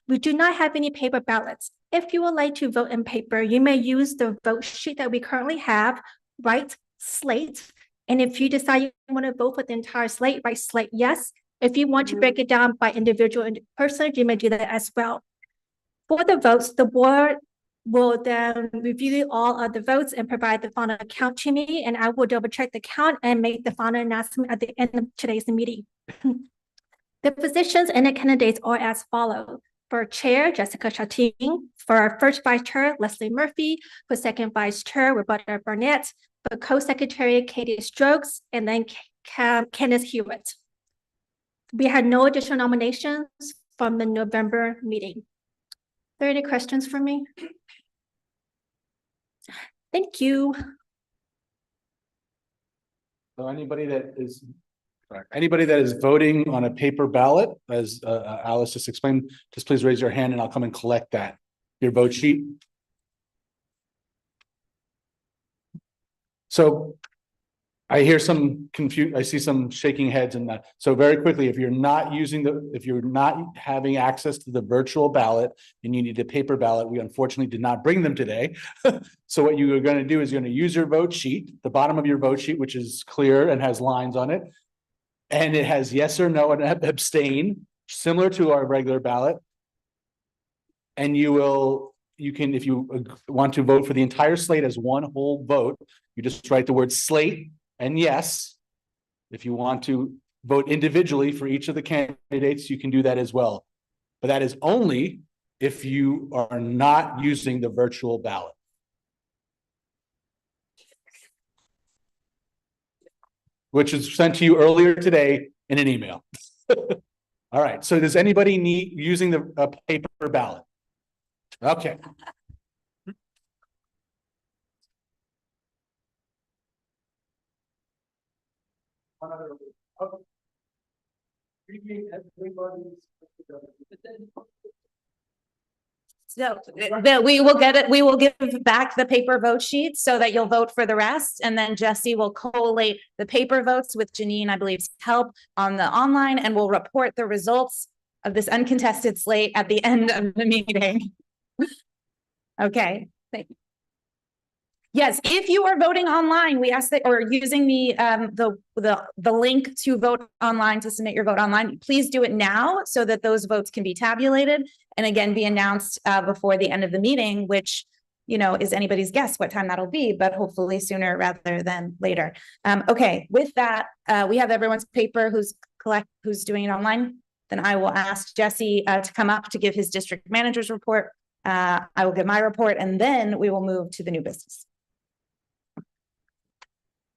We do not have any paper ballots. If you would like to vote in paper, you may use the vote sheet that we currently have, write slate. And if you decide you want to vote for the entire slate, write slate yes. If you want to break it down by individual person, you may do that as well. For the votes, the board will then review all of the votes and provide the final count to me, and I will double check the count and make the final announcement at the end of today's meeting. The positions and the candidates are as follows. For Chair, Jessica Chait. For our first Vice Chair, Leslie Murphy. For second Vice Chair, Roberta Burnett. For Co-Secretary, Katie Strokes, and then Candace Hewitt. We had no additional nominations from the November meeting. Are there any questions for me? Thank you. So anybody that is voting on a paper ballot, as Alice just explained, just please raise your hand and I'll come and collect that. Your vote sheet. So I hear some I see some shaking heads in that. So very quickly, if you're not having access to the virtual ballot and you need a paper ballot, we unfortunately did not bring them today. So what you are going to do is you're going to use your vote sheet, the bottom of your vote sheet, which is clear and has lines on it. And it has yes or no and abstain, similar to our regular ballot. And you can, if you want to vote for the entire slate as one whole vote, you just write the word slate and yes. If you want to vote individually for each of the candidates, you can do that as well. But that is only if you are not using the virtual ballot. Which was sent to you earlier today in an email. All right, so does anybody need using the paper ballot? Okay. So we will get it. We will give back the paper vote sheets so that you'll vote for the rest. And then Jesse will collate the paper votes with Janine, I believe, help on the online, and we'll report the results of this uncontested slate at the end of the meeting. Okay, thank you. Yes, if you are voting online, we ask that, or using the link to vote online to submit your vote online, please do it now so that those votes can be tabulated and again be announced before the end of the meeting, which, you know, is anybody's guess what time that'll be, but hopefully sooner rather than later. Okay, with that, we have everyone's paper who's doing it online. Then I will ask Jesse to come up to give his district manager's report. I will give my report, and then we will move to the new business.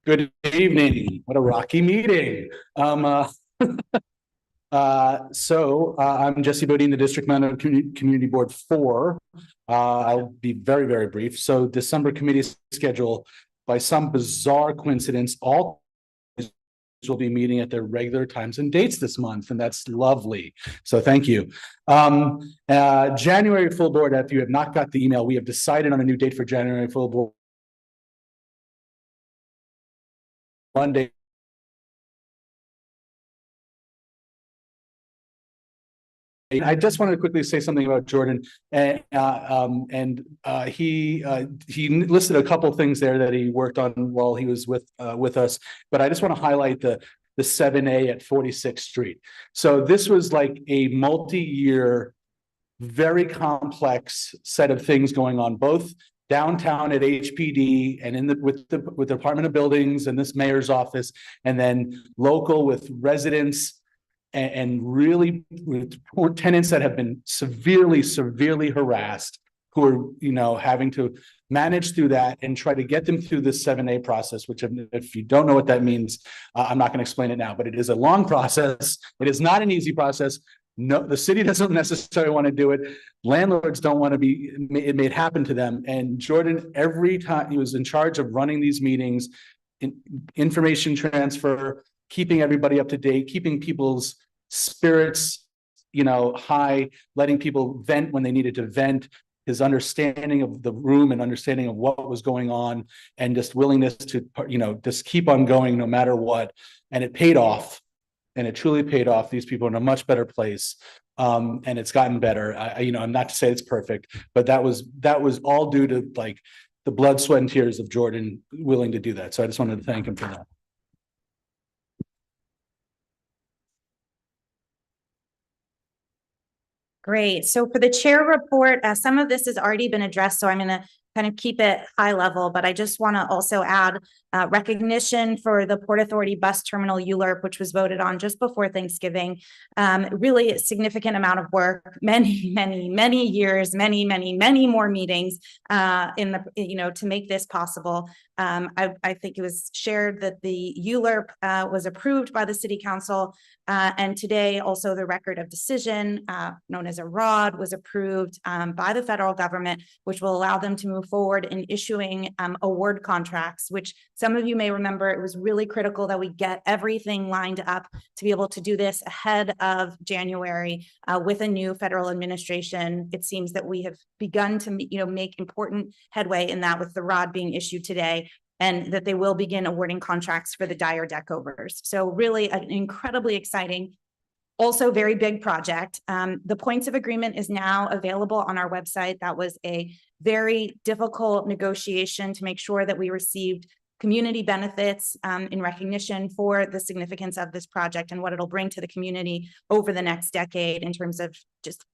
Good evening. What a rocky meeting. I'm Jesse Bodine, the District Manager of Community Board 4. I'll be very, very brief. So December committee schedule, by some bizarre coincidence, all will be meeting at their regular times and dates this month, and that's lovely. So thank you. January full board, if you have not got the email, we have decided on a new date for January full board. Monday. I just wanted to quickly say something about Jordan, and he listed a couple things there that he worked on while he was with us. But I just want to highlight the 7A at 46th Street. So this was like a multi-year, very complex set of things going on, both downtown at HPD and with the Department of Buildings and this mayor's office, and then local with residents and really with tenants that have been severely harassed, who are, you know, having to manage through that and try to get them through this 7A process, which if you don't know what that means, I'm not going to explain it now, but it is a long process. It is not an easy process. No, the city doesn't necessarily want to do it. Landlords don't want to be it made happen to them. And Jordan, every time he was in charge of running these meetings, information transfer, keeping everybody up to date, keeping people's spirits, you know, high, letting people vent when they needed to vent, his understanding of the room and understanding of what was going on, and just willingness to, you know, just keep on going no matter what. And it paid off. And it truly paid off. These people are in a much better place, and it's gotten better. I'm not to say it's perfect, but that was all due to like the blood, sweat, and tears of Jordan willing to do that. So I just wanted to thank him for that. Great. So for the chair report, some of this has already been addressed, so I'm going to kind of keep it high level, but I just want to also add recognition for the Port Authority Bus Terminal ULURP, which was voted on just before Thanksgiving. Really a significant amount of work, many years, many more meetings to make this possible. I think it was shared that the ULURP was approved by the City Council, and today also the record of decision, known as a ROD, was approved by the federal government, which will allow them to move forward in issuing award contracts, which some of you may remember, it was really critical that we get everything lined up to be able to do this ahead of January with a new federal administration. It seems that we have begun to make important headway in that, with the ROD being issued today, and that they will begin awarding contracts for the Dyer deck overs. So really an incredibly exciting, also very big project. The points of agreement is now available on our website. That was a very difficult negotiation to make sure that we received community benefits in recognition for the significance of this project and what it'll bring to the community over the next decade in terms of just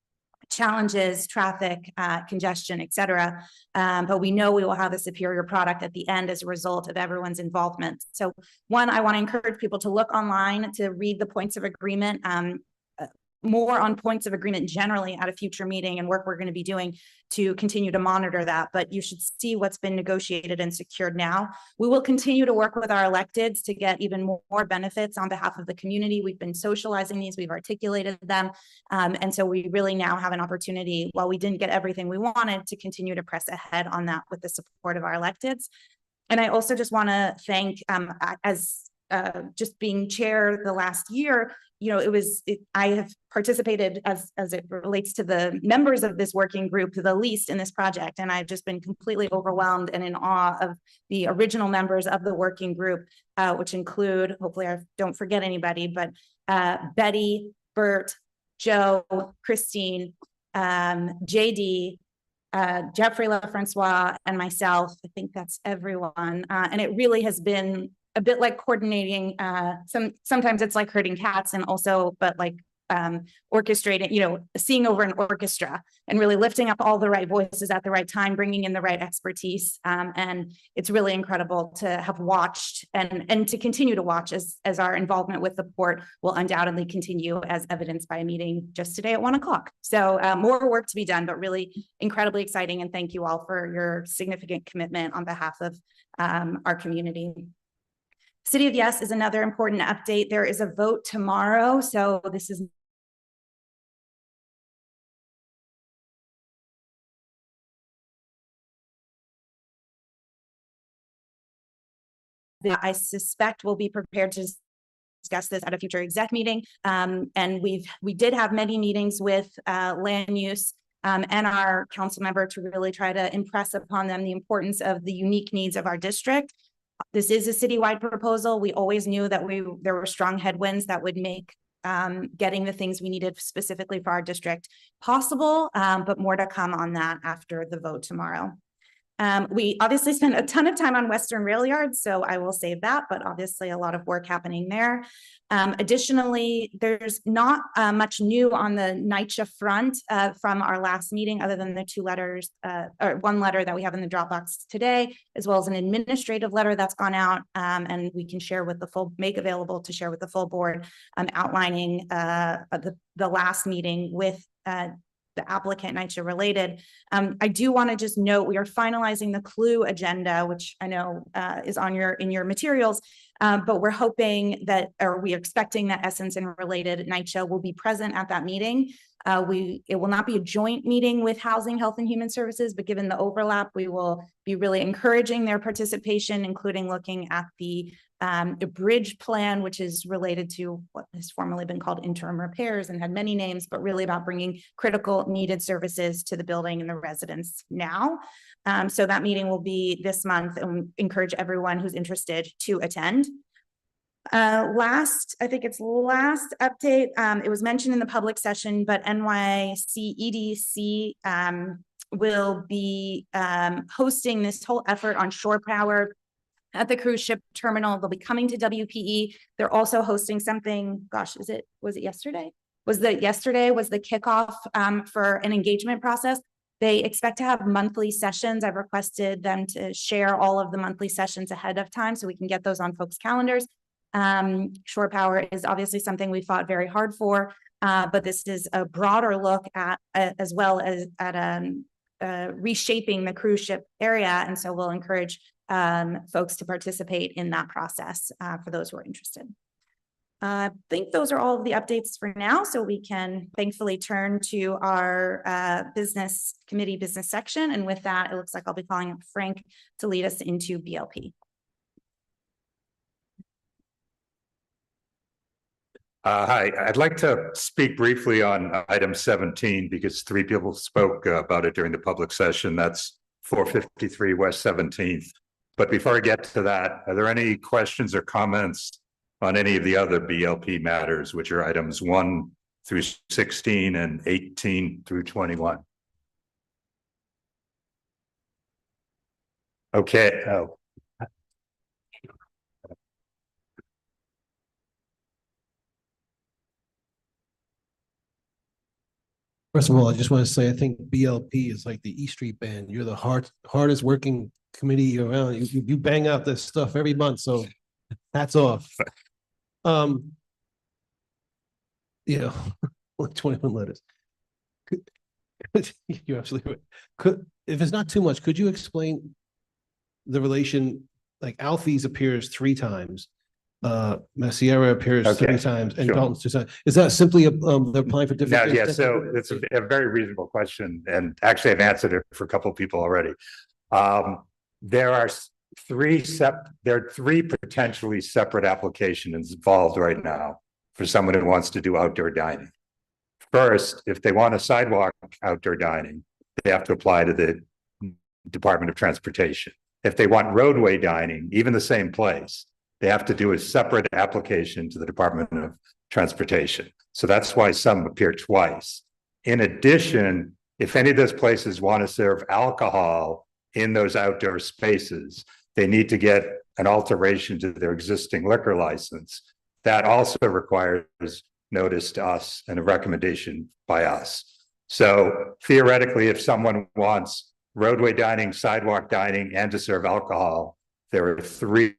challenges, traffic, congestion, et cetera. But we know we will have a superior product at the end as a result of everyone's involvement. So one, I want to encourage people to look online to read the points of agreement, more on points of agreement generally at a future meeting and work we're going to be doing to continue to monitor that. But you should see what's been negotiated and secured now. We will continue to work with our electeds to get even more benefits on behalf of the community. We've been socializing these, we've articulated them. And so we really now have an opportunity, while we didn't get everything we wanted, to continue to press ahead on that with the support of our electeds. And I also just want to thank, just being chair the last year, I have participated as it relates to the members of this working group the least in this project. And I've just been completely overwhelmed and in awe of the original members of the working group, which include, hopefully I don't forget anybody, but Betty, Bert, Joe, Christine, JD, Jeffrey LaFrancois, and myself. I think that's everyone. And it really has been a bit like coordinating, sometimes it's like herding cats, and also, but like orchestrating, seeing over an orchestra and really lifting up all the right voices at the right time, bringing in the right expertise. And it's really incredible to have watched and to continue to watch as our involvement with the port will undoubtedly continue, as evidenced by a meeting just today at 1 o'clock. So more work to be done, but really incredibly exciting. And thank you all for your significant commitment on behalf of our community. City of Yes is another important update. There is a vote tomorrow. So this is I suspect we'll be prepared to discuss this at a future exec meeting. And we did have many meetings with land use and our council member to really try to impress upon them the importance of the unique needs of our district. This is a citywide proposal. We always knew that there were strong headwinds that would make getting the things we needed specifically for our district possible, but more to come on that after the vote tomorrow. We obviously spent a ton of time on Western Rail Yard, so I will save that, but obviously a lot of work happening there. Additionally, there's not much new on the NYCHA front from our last meeting, other than the two letters, or one letter that we have in the Dropbox today, as well as an administrative letter that's gone out, and we can share with make available to share with the full board, outlining the last meeting with the applicant NYCHA related. I do want to just note we are finalizing the clue agenda, which I know is on in your materials, but we're hoping that, or we're expecting that Essence and related NYCHA will be present at that meeting. It will not be a joint meeting with Housing, Health, and Human Services, but given the overlap, we will be really encouraging their participation, including looking at the bridge plan, which is related to what has formerly been called interim repairs and had many names, but really about bringing critical needed services to the building and the residents now. So that meeting will be this month, and encourage everyone who's interested to attend. I think it's last update. It was mentioned in the public session, but NYC EDC will be hosting this whole effort on shore power at the cruise ship terminal. They'll be coming to WPE. They're also hosting something, gosh, was it yesterday? was that yesterday was the kickoff for an engagement process. They expect to have monthly sessions. I've requested them to share all of the monthly sessions ahead of time so we can get those on folks' calendars. Shore power is obviously something we fought very hard for, but this is a broader look at, as well as at reshaping the cruise ship area. And so we'll encourage folks to participate in that process for those who are interested. I think those are all of the updates for now, so we can thankfully turn to our business committee business section. And with that, it looks like I'll be calling up Frank to lead us into BLP. Hi, I'd like to speak briefly on item 17 because 3 people spoke about it during the public session. That's 453 West 17th. But before I get to that, are there any questions or comments on any of the other BLP matters, which are items 1 through 16 and 18 through 21? Okay. First of all, I just want to say I think BLP is like the E Street Band. You're the hardest working committee around. You bang out this stuff every month, so hats off. You know, 21 letters. You're absolutely right. If it's not too much, could you explain the relation? Like Alfie's appears 3 times, Masiera appears 3 times, and Dalton's 2 times. Is that simply they're applying for different? Yeah, so it's a very reasonable question, and actually I've answered it for a couple of people already. There are 3 potentially separate applications involved right now for someone who wants to do outdoor dining. First, if they want a sidewalk outdoor dining, they have to apply to the Department of Transportation. If they want roadway dining, even the same place, they have to do a separate application to the Department of Transportation. So that's why some appear twice. In addition, if any of those places want to serve alcohol in those outdoor spaces, they need to get an alteration to their existing liquor license. That also requires notice to us and a recommendation by us. So theoretically, if someone wants roadway dining, sidewalk dining, and to serve alcohol, there are 3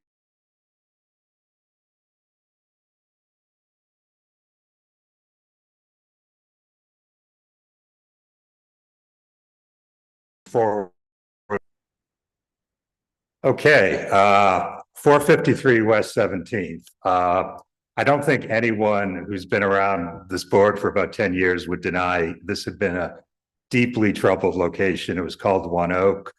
for. Okay, 453 West 17th. I don't think anyone who's been around this board for about 10 years would deny this had been a deeply troubled location. It was called One Oak.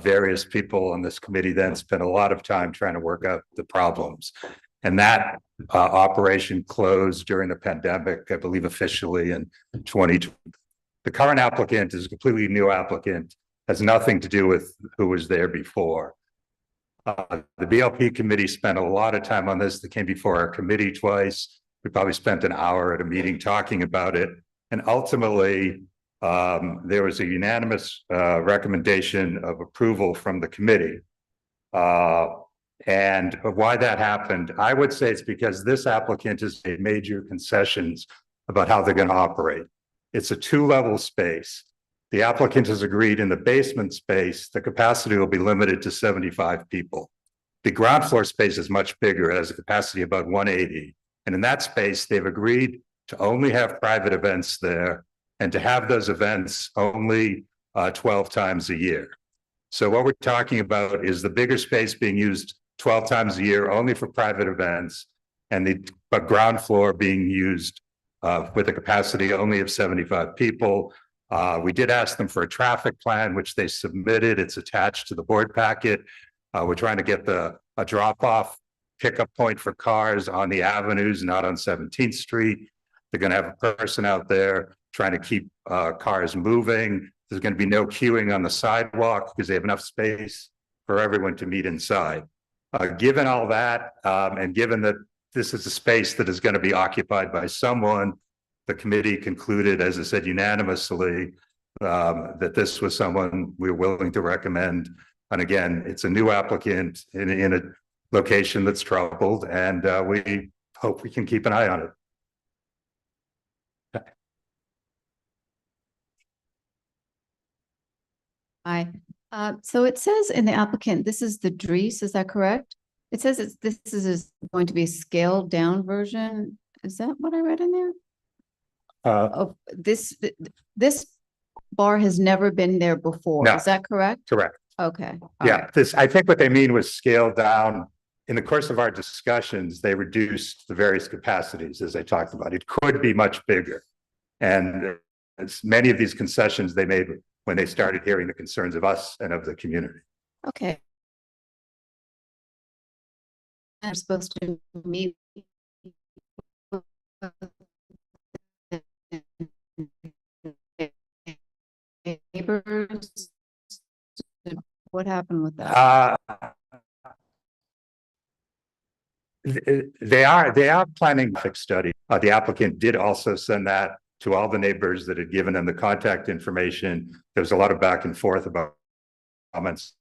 Various people on this committee then spent a lot of time trying to work out the problems. And that operation closed during the pandemic, I believe officially in 2020. The current applicant is a completely new applicant, has nothing to do with who was there before. The BLP committee spent a lot of time on this. They came before our committee twice. We probably spent an hour at a meeting talking about it. And ultimately, there was a unanimous recommendation of approval from the committee. And why that happened, I would say it's because this applicant has made major concessions about how they're going to operate. It's a 2-level space. The applicant has agreed in the basement space, the capacity will be limited to 75 people. The ground floor space is much bigger. It has a capacity of about 180. And in that space, they've agreed to only have private events there and to have those events only 12 times a year. So what we're talking about is the bigger space being used 12 times a year only for private events, and the ground floor being used with a capacity only of 75 people. We did ask them for a traffic plan, which they submitted. It's attached to the board packet. We're trying to get a drop-off pickup point for cars on the avenues, not on 17th Street. They're going to have a person out there trying to keep cars moving. There's going to be no queuing on the sidewalk because they have enough space for everyone to meet inside. Given all that, and given that this is a space that is going to be occupied by someone, the committee concluded, as I said, unanimously, that this was someone we're willing to recommend. And again, it's a new applicant in a location that's troubled, and we hope we can keep an eye on it. Hi. So it says in the applicant, this is the Dries, is that correct? It says this is going to be a scaled down version. Is that what I read in there? Of this bar has never been there before. No. Is that correct? Correct. Okay. All Yeah, right. I think what they mean was scaled down. In the course of our discussions, they reduced the various capacities as I talked about. It could be much bigger. And as many of these concessions they made when they started hearing the concerns of us and of the community. Okay. I'm supposed to meet. Neighbors. What happened with that? They are planning a fixed study. The applicant did also send that to all the neighbors that had given them the contact information. There was a lot of back and forth about comments.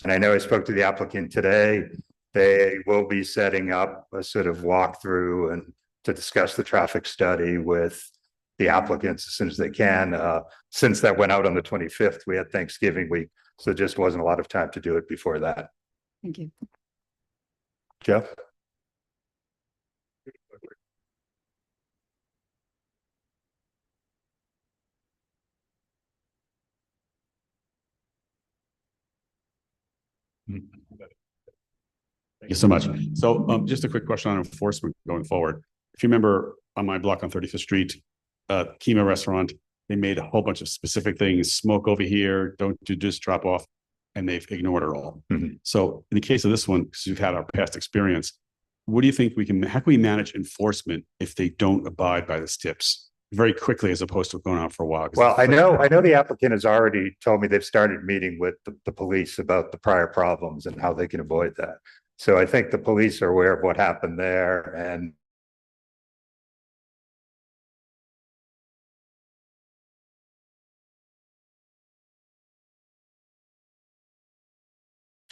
And I know I spoke to the applicant today. They will be setting up a sort of walkthrough and to discuss the traffic study with the applicants as soon as they can. Since that went out on the 25th, we had Thanksgiving week, so there just wasn't a lot of time to do it before that. Thank you. Jeff? Thank you so much. So just a quick question on enforcement going forward. If you remember on my block on 35th Street, Kima restaurant, they made a whole bunch of specific things, smoke over here, don't do this drop off, and they've ignored it all. So in the case of this one, because we've had our past experience, what do you think how can we manage enforcement if they don't abide by the tips very quickly as opposed to going on for a while? Well, I know the applicant has already told me they've started meeting with the police about the prior problems and how they can avoid that. So I think the police are aware of what happened there and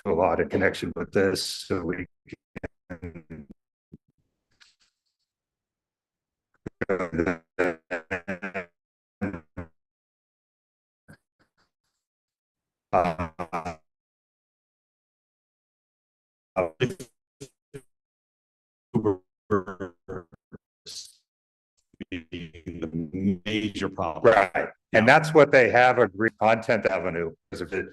a lot of connection with this, so we can the major problem. Right. And that's what they have agreed content avenue because of it.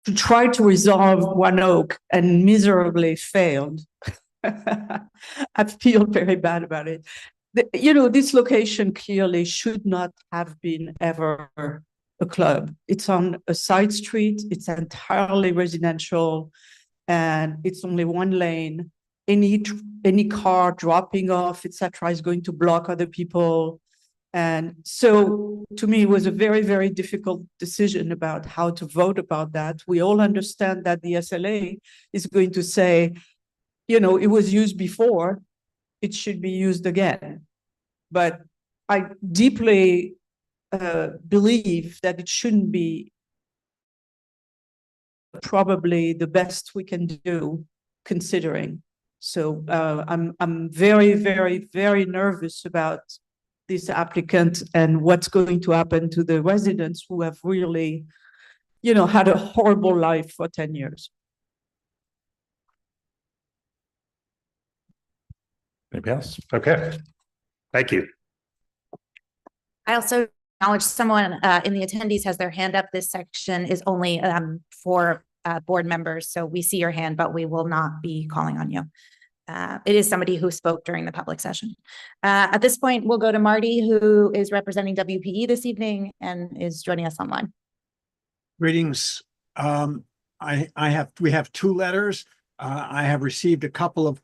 To try to resolve One Oak and miserably failed. I feel very bad about it. This location clearly should not have been ever a club. It's on a side street. It's entirely residential, and it's only one lane. Any car dropping off, etc., is going to block other people. And so to me, it was a very, very difficult decision about how to vote about that. We all understand that the SLA is going to say, it was used before, it should be used again. But I deeply believe that it shouldn't be probably the best we can do considering. So I'm very, very, very nervous about this applicant and what's going to happen to the residents who have really, had a horrible life for 10 years. Anybody else? Okay. Thank you. I also acknowledge someone in the attendees has their hand up. This section is only for board members. So we see your hand, but we will not be calling on you. It is somebody who spoke during the public session. At this point, we'll go to Marty, who is representing WPE this evening and is joining us online. Greetings. We have two letters. I have received a couple of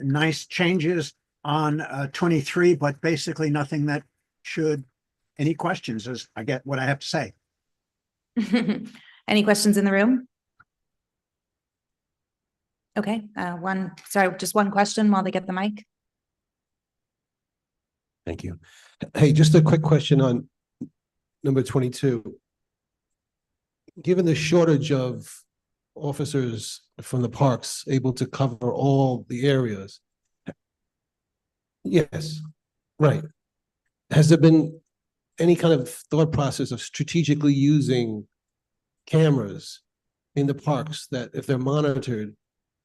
nice changes on 23, but basically nothing that should, any questions as I get what I have to say. Any questions in the room? Okay, just one question while they get the mic. Thank you. Hey, just a quick question on number 22. Given the shortage of officers from the parks able to cover all the areas. Yes, right. Has there been any kind of thought process of strategically using cameras in the parks that if they're monitored,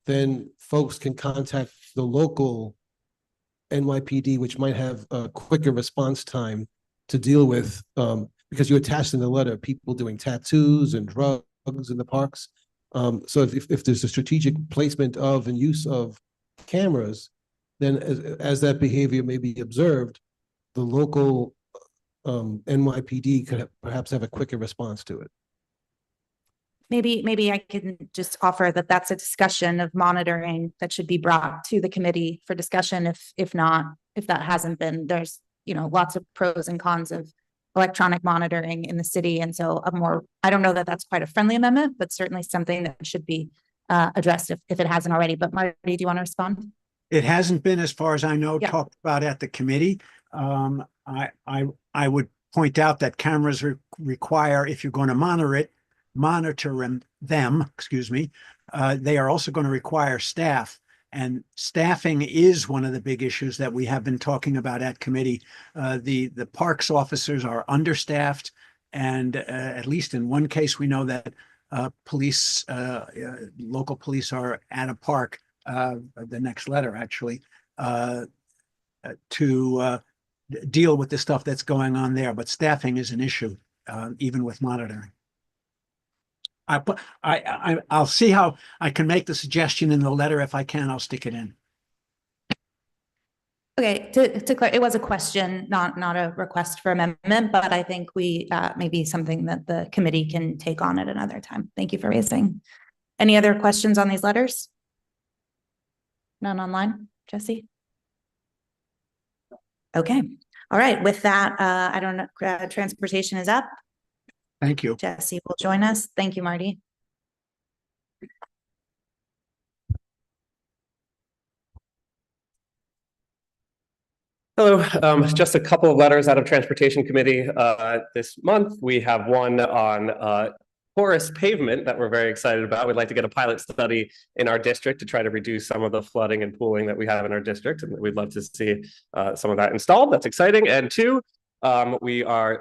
then folks can contact the local NYPD, which might have a quicker response time to deal with, because you attached in the letter, people doing tattoos and drugs in the parks. So if there's a strategic placement of and use of cameras, then as that behavior may be observed, the local NYPD could perhaps have a quicker response to it. Maybe I can just offer that that's a discussion of monitoring that should be brought to the committee for discussion. If that hasn't been, there's, lots of pros and cons of electronic monitoring in the city. And so I don't know that that's quite a friendly amendment, but certainly something that should be addressed if it hasn't already. But Marty, do you want to respond? It hasn't been, as far as I know, talked about at the committee. I would point out that cameras require, if you're going to monitor them, they are also going to require staff. And staffing is one of the big issues that we have been talking about at committee. The parks officers are understaffed, and at least in one case, we know that local police are at a park, the next letter actually, to deal with the stuff that's going on there. But staffing is an issue, even with monitoring. I'll see how I can make the suggestion in the letter. If I can, I'll stick it in. Okay, to clarify, it was a question, not a request for amendment, but I think we maybe something that the committee can take on at another time. Thank you for raising. Any other questions on these letters? None online, Jesse? Okay, all right. With that, I don't know, transportation is up. Thank you. Jesse will join us. Thank you, Marty. Hello, just a couple of letters out of Transportation Committee this month. We have one on porous pavement that we're very excited about. We'd like to get a pilot study in our district to try to reduce some of the flooding and pooling that we have in our district, and we'd love to see some of that installed. That's exciting. And two, we are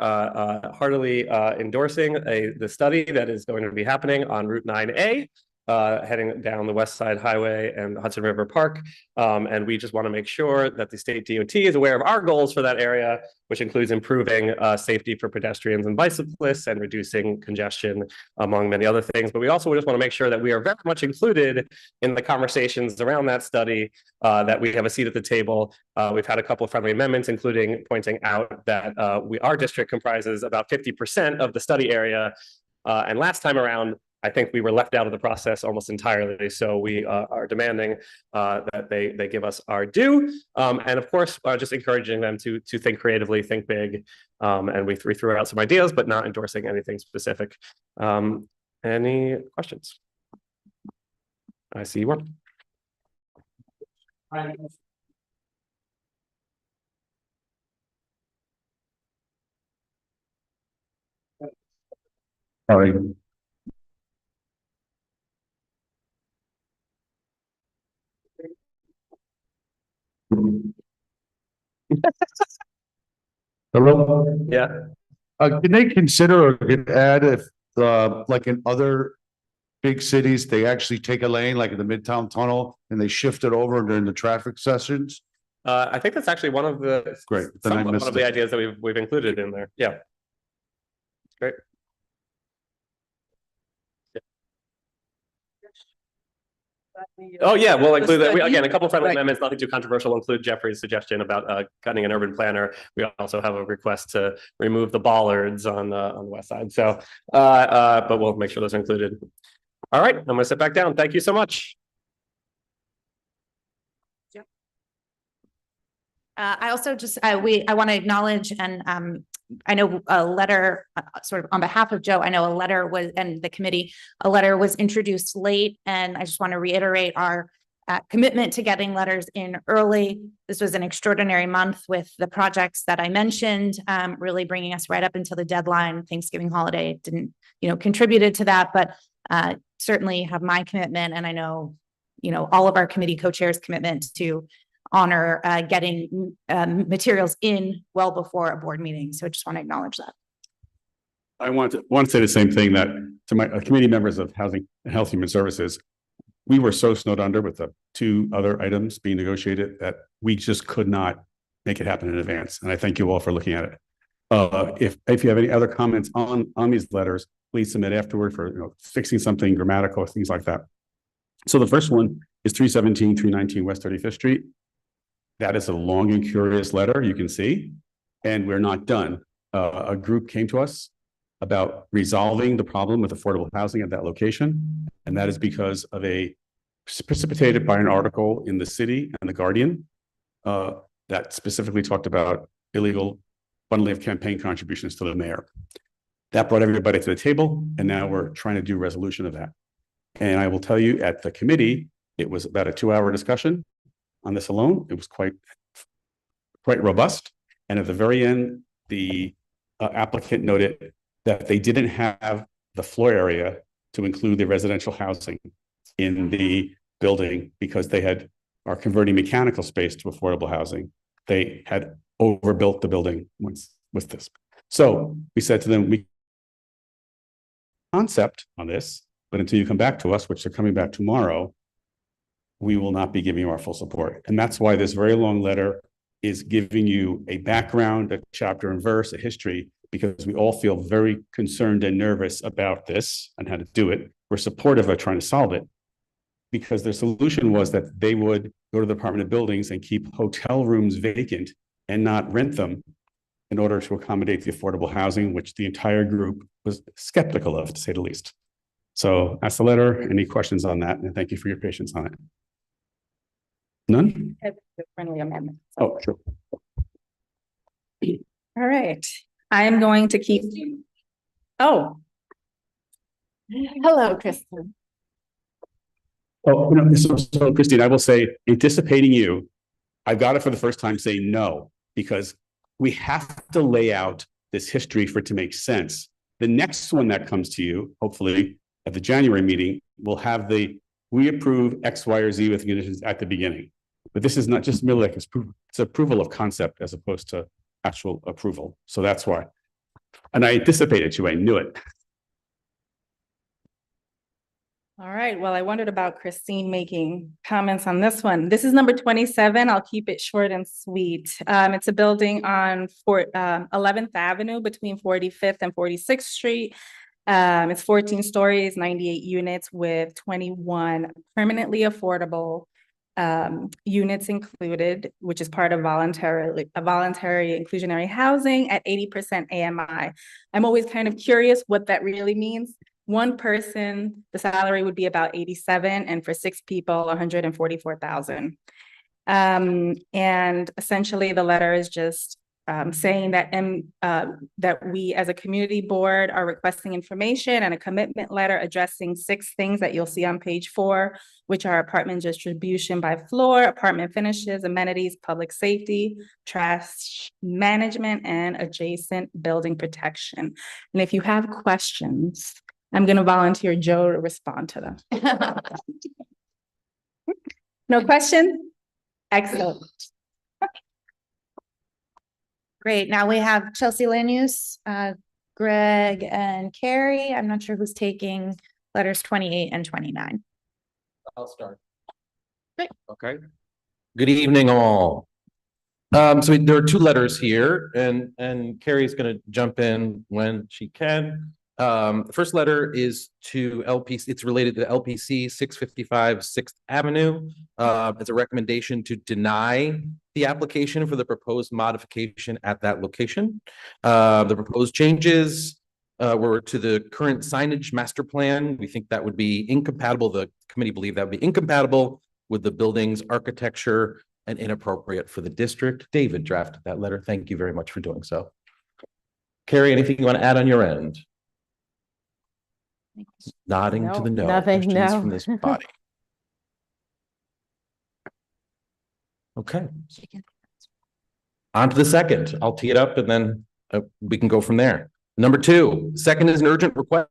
heartily endorsing the study that is going to be happening on Route 9A, heading down the West Side Highway and Hudson River Park. And we just want to make sure that the state DOT is aware of our goals for that area, which includes improving safety for pedestrians and bicyclists and reducing congestion, among many other things. But we also just want to make sure that we are very much included in the conversations around that study, that we have a seat at the table. We've had a couple of friendly amendments, including pointing out that our district comprises about 50% of the study area. And last time around, I think we were left out of the process almost entirely. So we are demanding that they give us our due. And of course, just encouraging them to think creatively, think big. And we threw out some ideas, but not endorsing anything specific. Any questions? I see one. Sorry. Hello? Yeah. Can they consider or can add if like in other big cities, they actually take a lane like in the Midtown Tunnel and they shift it over during the traffic sessions? I think that's actually one of the great. Then one of the ideas that we've included in there. Yeah. Great. Oh yeah, we'll include that. Again, a couple of friendly amendments, nothing too controversial. We'll include Jeffrey's suggestion about cutting an urban planner. We also have a request to remove the bollards on the west side. So, but we'll make sure those are included. All right, I'm going to sit back down. Thank you so much. I also just I want to acknowledge, and I know a letter sort of on behalf of Joe. I know a letter was, and the committee, a letter was introduced late, and I just want to reiterate our commitment to getting letters in early. This was an extraordinary month with the projects that I mentioned, really bringing us right up until the deadline. Thanksgiving holiday didn't, contributed to that, but certainly have my commitment, and I know, all of our committee co-chairs' commitment to honor getting materials in well before a board meeting. So I just want to acknowledge that. I want to say the same thing that to my committee members of Housing and Health Human Services. We were so snowed under with the 2 other items being negotiated that we just could not make it happen in advance. And I thank you all for looking at it. If you have any other comments on these letters, please submit afterward for fixing something grammatical, things like that. So the first one is 317, 319 West 35th Street. That is a long and curious letter, you can see, and we're not done. A group came to us about resolving the problem with affordable housing at that location. And that is because of precipitated by an article in the City and the Guardian that specifically talked about illegal bundling of campaign contributions to the mayor. That brought everybody to the table, and now we're trying to do resolution of that. And I will tell you, at the committee, it was about a 2-hour discussion on this alone. It was quite robust. And at the very end, the applicant noted that they didn't have the floor area to include the residential housing in the building because they are converting mechanical space to affordable housing. They had overbuilt the building once with this. So we said to them, we concept on this, but until you come back to us, which they're coming back tomorrow, we will not be giving you our full support. And that's why this very long letter is giving you a background, a chapter and verse, a history, because we all feel very concerned and nervous about this and how to do it. We're supportive of trying to solve it because their solution was that they would go to the Department of Buildings and keep hotel rooms vacant and not rent them in order to accommodate the affordable housing, which the entire group was skeptical of, to say the least. So that's the letter. Any questions on that? And thank you for your patience on it. None? Friendly amendment. Oh, sure. All right. I am going to keep. Oh. Hello, Kristen. Oh, so Christine, I will say, anticipating you, I've got it for the first time saying no, because we have to lay out this history for it to make sense. The next one that comes to you, hopefully at the January meeting, will have we approve X, Y, or Z with conditions at the beginning. But this is not just merely like it's approval of concept as opposed to actual approval. So that's why. And I anticipated you, I knew it. All right. Well, I wondered about Christine making comments on this one. This is number 27. I'll keep it short and sweet. It's a building on 11th Avenue between 45th and 46th Street. It's 14 stories, 98 units with 21 permanently affordable units included, which is part of voluntary inclusionary housing at 80% AMI. I'm always kind of curious what that really means. One person, the salary would be about 87, and for 6 people, 144,000. And essentially, the letter is just saying that that we as a community board are requesting information and a commitment letter addressing 6 things that you'll see on page 4, which are apartment distribution by floor, apartment finishes, amenities, public safety, trash management, and adjacent building protection. And if you have questions, I'm going to volunteer Joe to respond to them. No question? Excellent. Great. Now we have Chelsea Lanius, Greg, and Carrie. I'm not sure who's taking letters 28 and 29. I'll start. Great. Okay. Good evening, all. So there are 2 letters here, and Carrie's going to jump in when she can. The first letter is to LPC. It's related to LPC 655 6th Avenue. It's a recommendation to deny the application for the proposed modification at that location. The proposed changes were to the current signage master plan. We think that would be incompatible. The committee believed that would be incompatible with the building's architecture and inappropriate for the district. David drafted that letter. Thank you very much for doing so. Carrie, anything you want to add on your end? Nodding to the no. Nothing, Questions no. from this body. Okay. On to the second. I'll tee it up and then we can go from there. Number 2, second is an urgent request.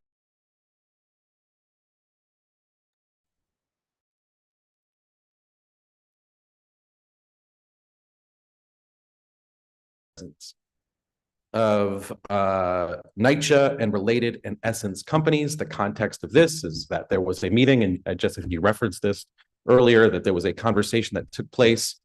Of NYCHA and related and Essence companies. The context of this is that there was a meeting, and Jessica, you referenced this earlier, that there was a conversation that took place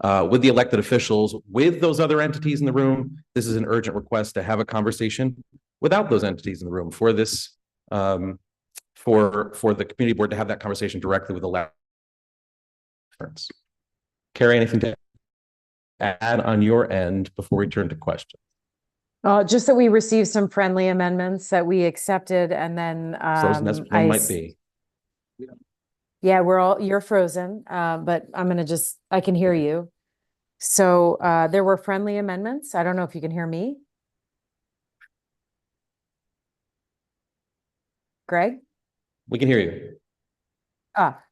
with the elected officials, with those other entities in the room. This is an urgent request to have a conversation without those entities in the room for this, for the community board to have that conversation directly with the elected. Carrie, anything to add on your end before we turn to questions? Just that we received some friendly amendments that we accepted, and then Frozen as one might be. Yeah, you're frozen, but I can hear you. So there were friendly amendments. I don't know if you can hear me. Greg? We can hear you.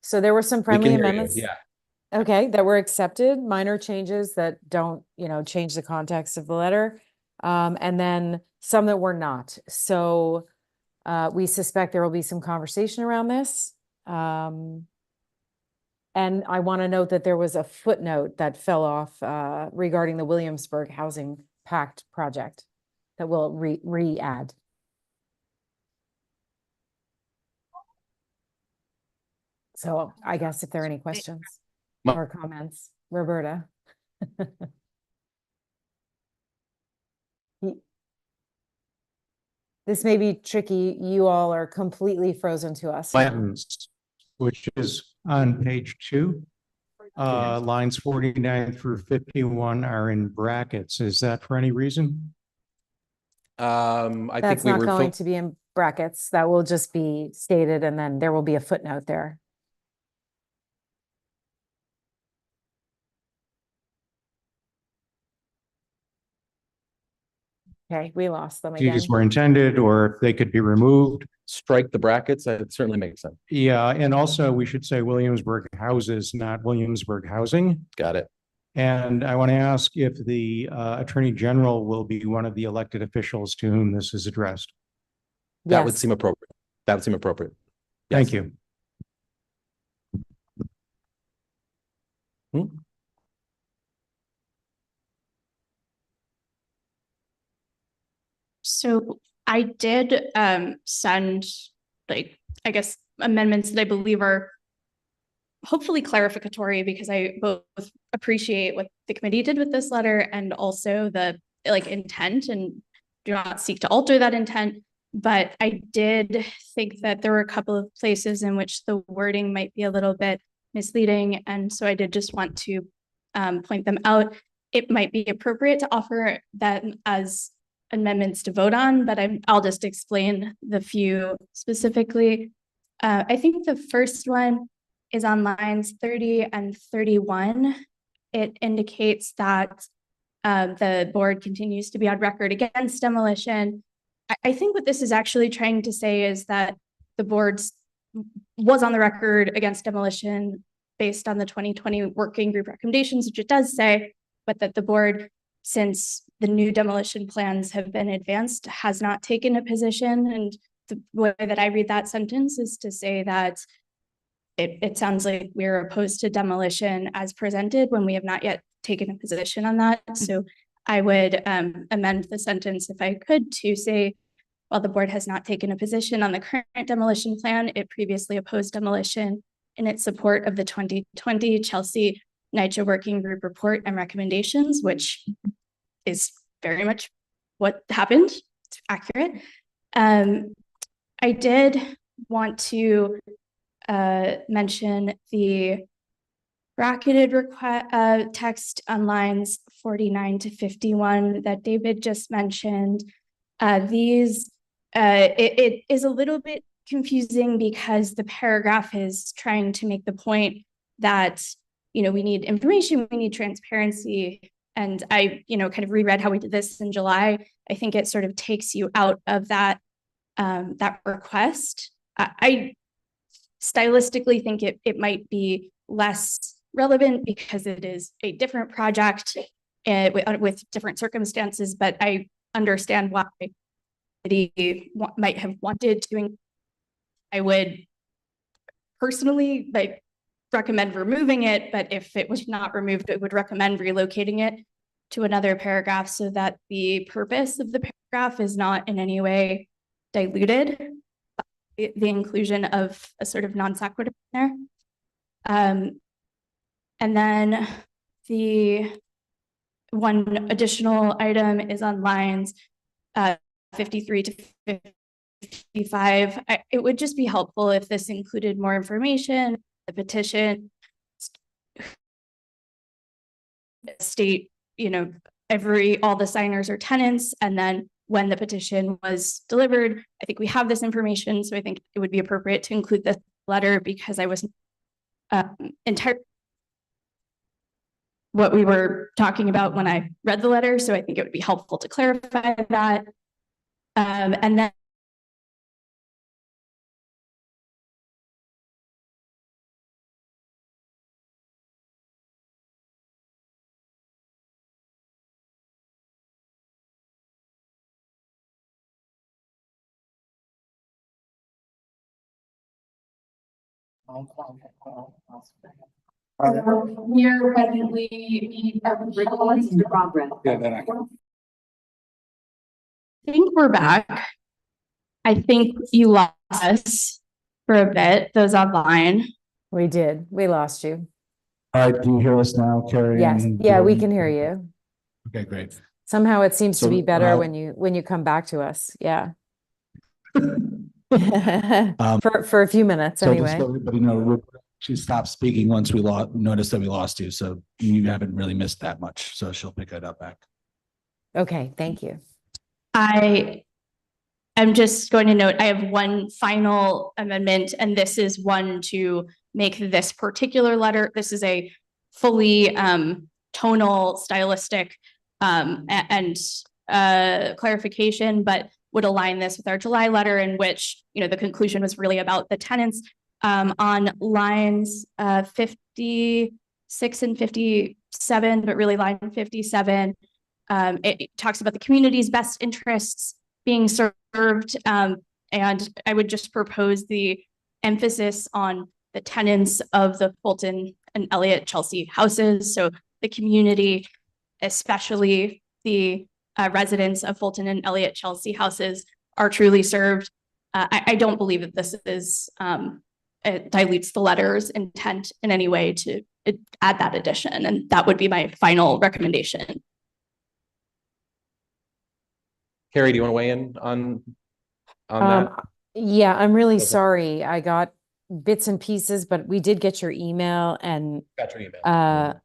So there were some friendly amendments. Yeah. Okay, that were accepted, minor changes that don't, change the context of the letter. And then some that were not. So we suspect there will be some conversation around this. And I want to note that there was a footnote that fell off regarding the Williamsburg Housing Pact project that we'll re-add. So I guess if there are any questions or comments, Roberta. This may be tricky. You all are completely frozen to us. Which is on page 2. Lines 49 through 51 are in brackets. Is that for any reason? I That's think not going to be in brackets. That will just be stated, and then there will be a footnote there. Okay, we lost them again. These were intended, or if they could be removed. Strike the brackets. That certainly makes sense. Yeah, and also we should say Williamsburg houses, not Williamsburg housing. Got it. And I want to ask if the Attorney General will be one of the elected officials to whom this is addressed. That would seem appropriate. That would seem appropriate. Thank you. So I did send, I guess, amendments that I believe are hopefully clarificatory, because I both appreciate what the committee did with this letter and also the intent, and do not seek to alter that intent. But I did think that there were a couple of places in which the wording might be a little bit misleading. And so I did just want to point them out. It might be appropriate to offer that as amendments to vote on, but I'll just explain the few specifically. I think the first one is on lines 30 and 31. It indicates that the board continues to be on record against demolition. I think what this is actually trying to say is that the board was on the record against demolition based on the 2020 working group recommendations, which it does say, but that the board, since the new demolition plans have been advanced, has not taken a position. And the way that I read that sentence is to say that it sounds like we're opposed to demolition as presented when we have not yet taken a position on that. So I would amend the sentence, if I could, to say, while the board has not taken a position on the current demolition plan, it previously opposed demolition in its support of the 2020 Chelsea NYCHA Working Group report and recommendations, which is very much what happened. It's accurate. I did want to mention the bracketed text on lines 49 to 51 that David just mentioned. It is a little bit confusing because the paragraph is trying to make the point that, we need information, we need transparency. And I, kind of reread how we did this in July. I think it sort of takes you out of that, that request. I stylistically think it might be less relevant because it is a different project with different circumstances, but I understand why he might have wanted to. I would personally recommend removing it, but if it was not removed, I would recommend relocating it to another paragraph so that the purpose of the paragraph is not in any way diluted by the inclusion of a sort of non sequitur there. And then the one additional item is on lines 53 to 55. It would just be helpful if this included more information, the petition, state, all the signers are tenants, and then when the petition was delivered. I think we have this information, so I think it would be appropriate to include this letter because I wasn't entirely what we were talking about when I read the letter, so I think it would be helpful to clarify that. And then Here presently, progress. I think we're back. I think you lost us for a bit, those online. We did. We lost you. All right, do you hear us now, Carrie? Yes. and Yeah, we Jordan? can hear you. Okay, great. Somehow it seems to So, be better when you come back to us. Yeah. For a few minutes So just anyway. so everybody know, she stopped speaking once we noticed that we lost you, so you haven't really missed that much, so she'll pick it up back. Okay, thank you. I am just going to note, I have one final amendment, and this is one to make this particular letter. This is a fully tonal, stylistic, and clarification, but would align this with our July letter in which, the conclusion was really about the tenants. On lines 56 and 57, but really line 57, it talks about the community's best interests being served. And I would just propose the emphasis on the tenants of the Fulton and Elliott Chelsea houses. So the community, especially the residents of Fulton and Elliott Chelsea houses, are truly served. I don't believe that this is it dilutes the letter's intent in any way to add that addition, and that would be my final recommendation. Carrie, do you want to weigh in on that? Yeah, I'm really sorry. I got bits and pieces, but we did get your email, and Got your email.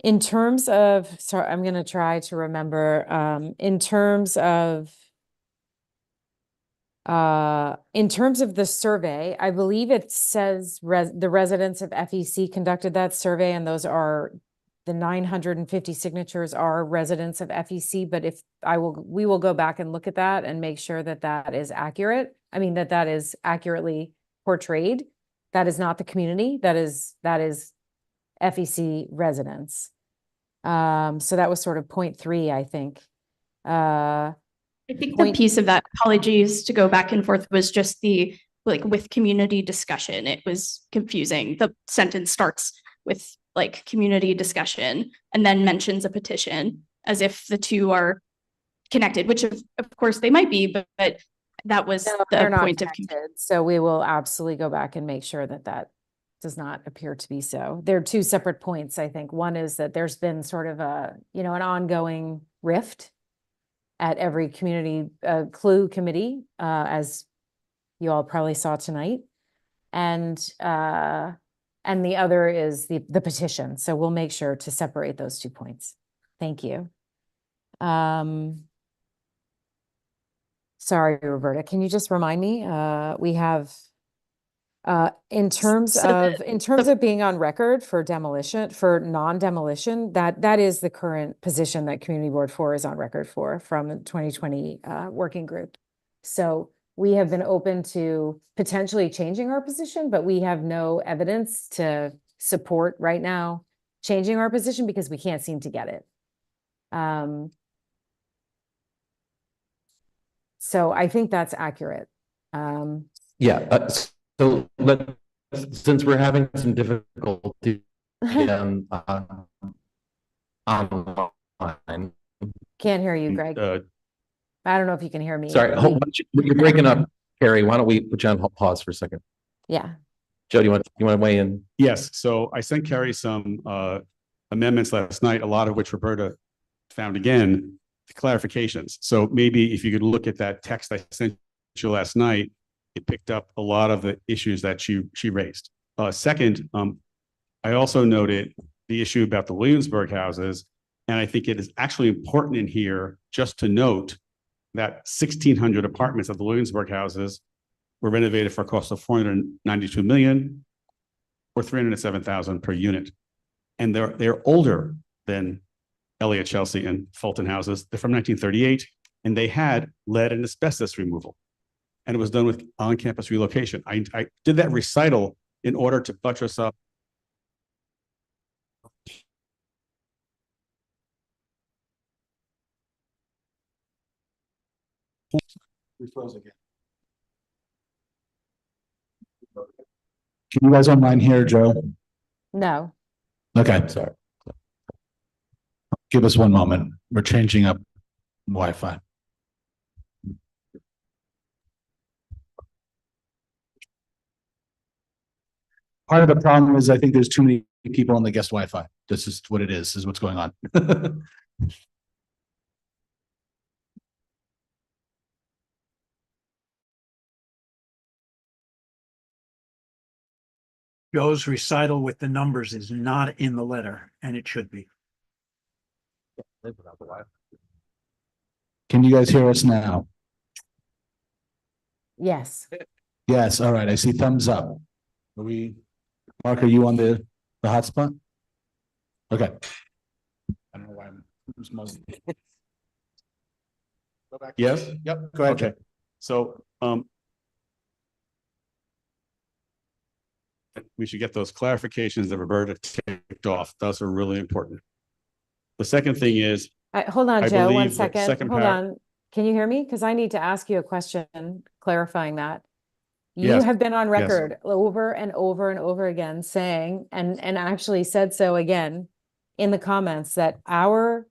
in terms of, sorry, I'm going to try to remember, in terms of the survey, I believe it says the residents of FEC conducted that survey, and those are the 950 signatures are residents of FEC. But we will go back and look at that and make sure that that is accurate. I mean, that is accurately portrayed. That is not the community. That is FEC residents. So that was sort of point 3, I think. I think the piece of that, apologies to go back and forth, was just the with community discussion. It was confusing. The sentence starts with community discussion and then mentions a petition as if the two are connected, which of course they might be, but that was the point of confusion. So we will absolutely go back and make sure that that does not appear to be so. There are 2 separate points, I think. One is that there's been sort of an ongoing rift at every community clue committee, as you all probably saw tonight. And the other is the petition. So we'll make sure to separate those 2 points. Thank you. Sorry, Roberta, can you just remind me? We have in terms of being on record for demolition, for non-demolition, that is the current position that Community Board 4 is on record for from the 2020 working group. So we have been open to potentially changing our position, but we have no evidence to support right now changing our position because we can't seem to get it. So I think that's accurate. Yeah, so since we're having some difficulty online. Can't hear you, Greg. I don't know if you can hear me. Sorry, you're breaking up, Carrie. Why don't we put you on pause for a second? Yeah. Joe, do you want to weigh in? Yes, so I sent Carrie some amendments last night, a lot of which Roberta found again, clarifications. So maybe if you could look at that text I sent you last night, it picked up a lot of the issues that she raised. Second, I also noted the issue about the Williamsburg houses, and I think it is actually important in here just to note that 1,600 apartments of the Williamsburg houses were renovated for a cost of $492 million or $307,000 per unit. And they're older than Elliott, Chelsea, and Fulton houses. They're from 1938, and they had lead and asbestos removal. And it was done with on-campus relocation. I did that recital in order to buttress up. We froze again. Can you guys online hear Joe? No. Okay, sorry. Give us one moment. We're changing up Wi-Fi. Part of the problem is I think there's too many people on the guest Wi-Fi. This is what it is what's going on. Joe's recital with the numbers is not in the letter, and it should be. Can you guys hear us now? Yes. Yes, all right. I see thumbs up. Mark, are you on the hotspot? Okay. I don't know why I'm Go back. Yes? Yep, go ahead. Okay. So we should get those clarifications that Roberta ticked off. Those are really important. The second thing is, Hold on, I Joe, one believe the second. second Hold on. Can you hear me? Because I need to ask you a question clarifying that. You Yes. have been on Yes. record over and over and over again saying, and actually said so again in the comments, that our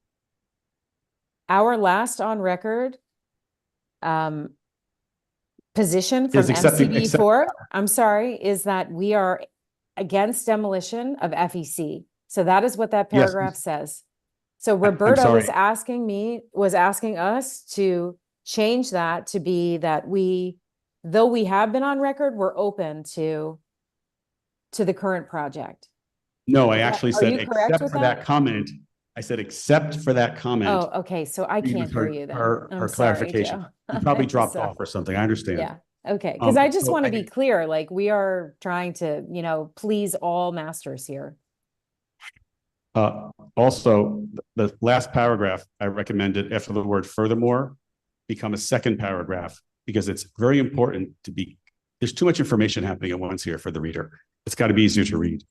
last on record position from Is accepting- MCB4, I'm sorry, is that we are against demolition of FEC. So that is what that Yes. paragraph says. So Roberta was sorry. asking us to change that to be that though we have been on record, we're open to the current project. no, I actually Are said you correct except with for that? that comment. I said except for that comment. Oh, okay. So I can't hear you then. Her I'm sorry, clarification. Joe. You probably dropped So- off or something. I understand. Yeah. Okay. Because I just so want to I- be clear, like we are trying to, please all masters here. Also, the last paragraph I recommended after the word furthermore become a second paragraph because it's very important there's too much information happening at once here for the reader. It's got to be easier to read.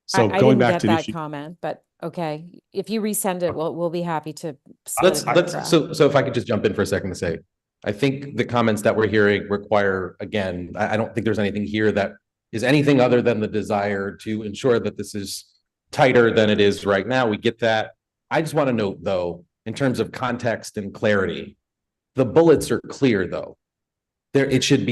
So I going didn't back get to the that issue. comment, but okay. If you resend it, we'll be happy to. Let's paragraph. so if I could just jump in for a second to say, I think the comments that we're hearing require, again, I don't think there's anything here that is anything other than the desire to ensure that this is tighter than it is right now. We get that. I just want to note though, in terms of context and clarity, the bullets are clear though. It should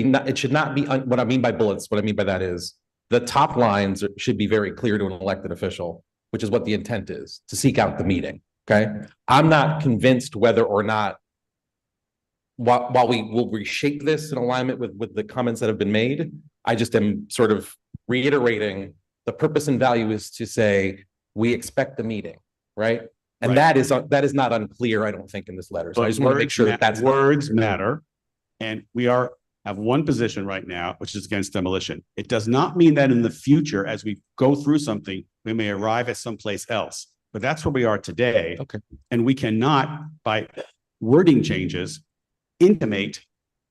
not be, what I mean by bullets, what I mean by that is the top lines should be very clear to an elected official, which is what the intent is, to seek out the meeting, okay? I'm not convinced whether or not, while we will reshape this in alignment with the comments that have been made, I just am sort of reiterating the purpose and value is to say, we expect the meeting, right? And that is not unclear, I don't think, in this letter. So I just want to make sure that that's words matter. And we have one position right now, which is against demolition. It does not mean that in the future, as we go through something, we may arrive at someplace else. But that's where we are today. Okay. And we cannot, by wording changes, intimate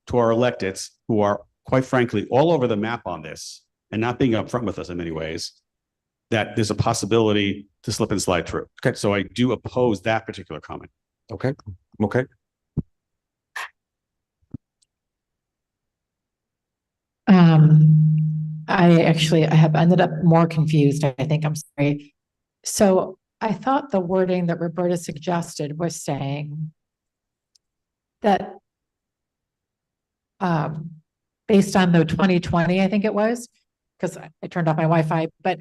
to our electeds who are, quite frankly, all over the map on this and not being upfront with us in many ways, that there's a possibility to slip and slide through. Okay. So I do oppose that particular comment. Okay, okay. I have ended up more confused, I think, I'm sorry. So I thought the wording that Roberta suggested was saying that based on the 2020, I think it was, because I turned off my Wi-Fi, but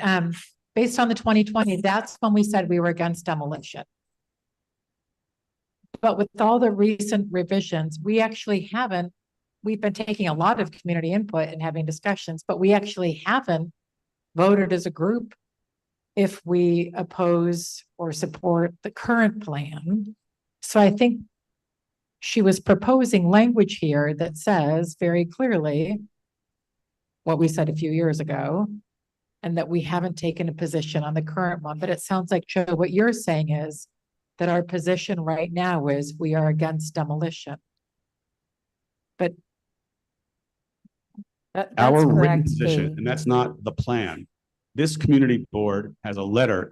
based on the 2020, that's when we said we were against demolition. But with all the recent revisions, we actually haven't, we've been taking a lot of community input and having discussions, but we actually haven't voted as a group if we oppose or support the current plan. So I think she was proposing language here that says very clearly what we said a few years ago, and that we haven't taken a position on the current one. But it sounds like, Joe, what you're saying is that our position right now is we are against demolition. But Our written position, and that's not the plan. This community board has a letter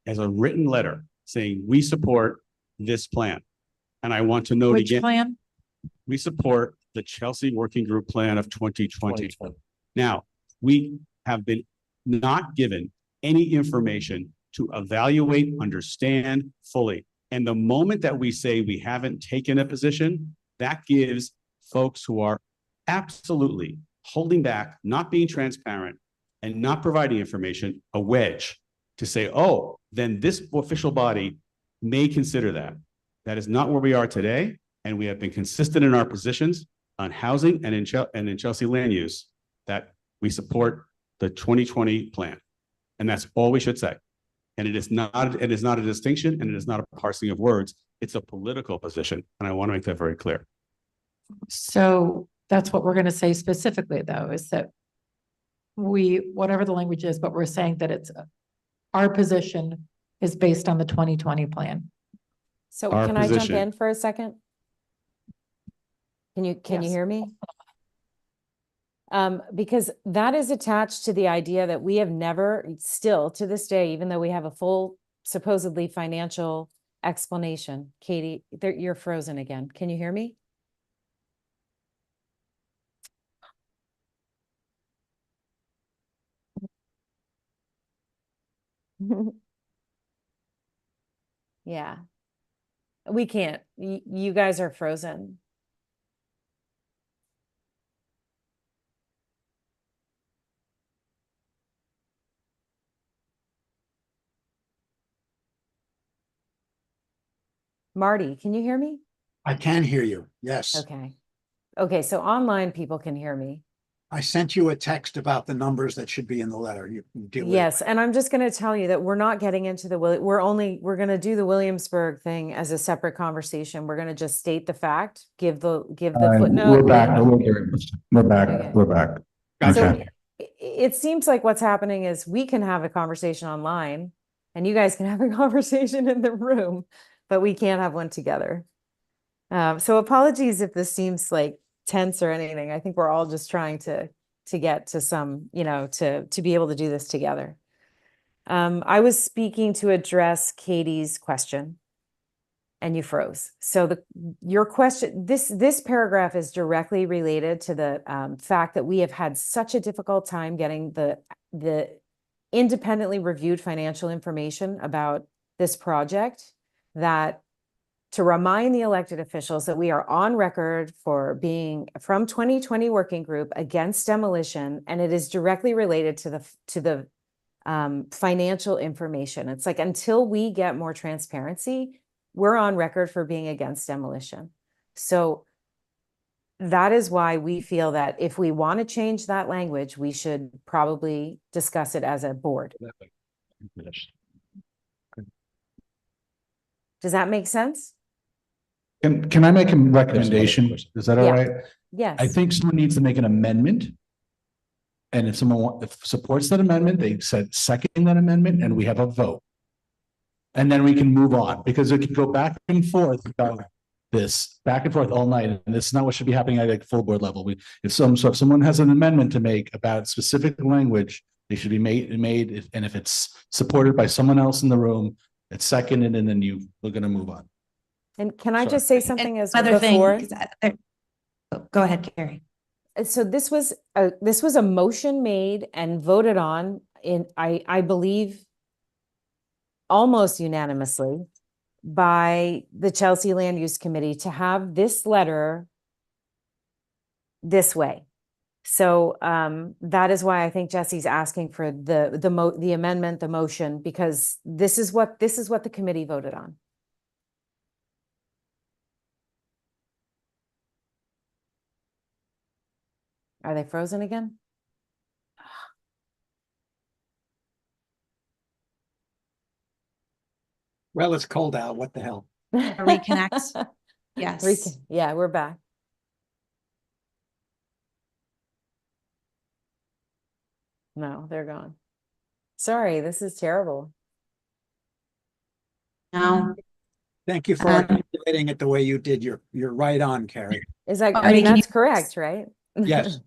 has a written letter saying we support this plan. And I want to note which again, plan? we support the Chelsea Working Group Plan of 2020. Now, we have been not given any information to evaluate, understand fully. And the moment that we say we haven't taken a position, that gives folks who are absolutely holding back, not being transparent, and not providing information a wedge to say, oh, then this official body may consider that. That is not where we are today. And we have been consistent in our positions on housing and in Chelsea land use that we support the 2020 plan. And that's all we should say. And it is not a distinction, and it is not a parsing of words. It's a political position. And I want to make that very clear. So that's what we're going to say specifically, though, is that whatever the language is, but we're saying that it's our position is based on the 2020 plan. So Our can I jump position. in for a second? Can you hear me? Because that is attached to the idea that we have never, still to this day, even though we have a full supposedly financial explanation. Katie, you're frozen again. Can you hear me? Yeah, we can't. You guys are frozen. Marty, can you hear me? I can hear you. Yes. Okay. Okay, so online people can hear me. I sent you a text about the numbers that should be in the letter. You can deal with it. Yes, and I'm just going to tell you that we're not getting into the we're going to do the Williamsburg thing as a separate conversation. We're going to just state the fact, give the footnote. We're back. We're back. Okay. We're back. So it seems like what's happening is we can have a conversation online and you guys can have a conversation in the room, but we can't have one together. So apologies if this seems like tense or anything. I think we're all just trying to get to some, to be able to do this together. I was speaking to address Katie's question and you froze. So your question, this paragraph is directly related to the fact that we have had such a difficult time getting the independently reviewed financial information about this project, that to remind the elected officials that we are on record for being from 2020 working group against demolition, and it is directly related to the financial information. It's like, until we get more transparency, we're on record for being against demolition. So that is why we feel that if we want to change that language, we should probably discuss it as a board. Does that make sense? Can I make a recommendation? Is that all right? Yes. I think someone needs to make an amendment. And if someone supports that amendment, they said second that amendment, and we have a vote. And then we can move on, because it can go back and forth about this, back and forth all night. And this is not what should be happening at a full board level. If someone has an amendment to make about specific language They should be made, and if it's supported by someone else in the room, it's seconded, and then we're gonna move on. And can I Sorry. just say something as Other before? thing, go ahead, Carrie. So this was a motion made and voted on in, I believe, almost unanimously by the Chelsea Land Use Committee to have this letter this way. So that is why I think Jesse's asking for the amendment, the motion, because this is what the committee voted on. Are they frozen again? Well, it's cold out. What the hell? Reconnect. Yes. Yeah, we're back. No, they're gone. Sorry, this is terrible. No. Thank you for articulating it the way you did. You're right on, Carrie. Is that, I mean, that's correct, right? Yes.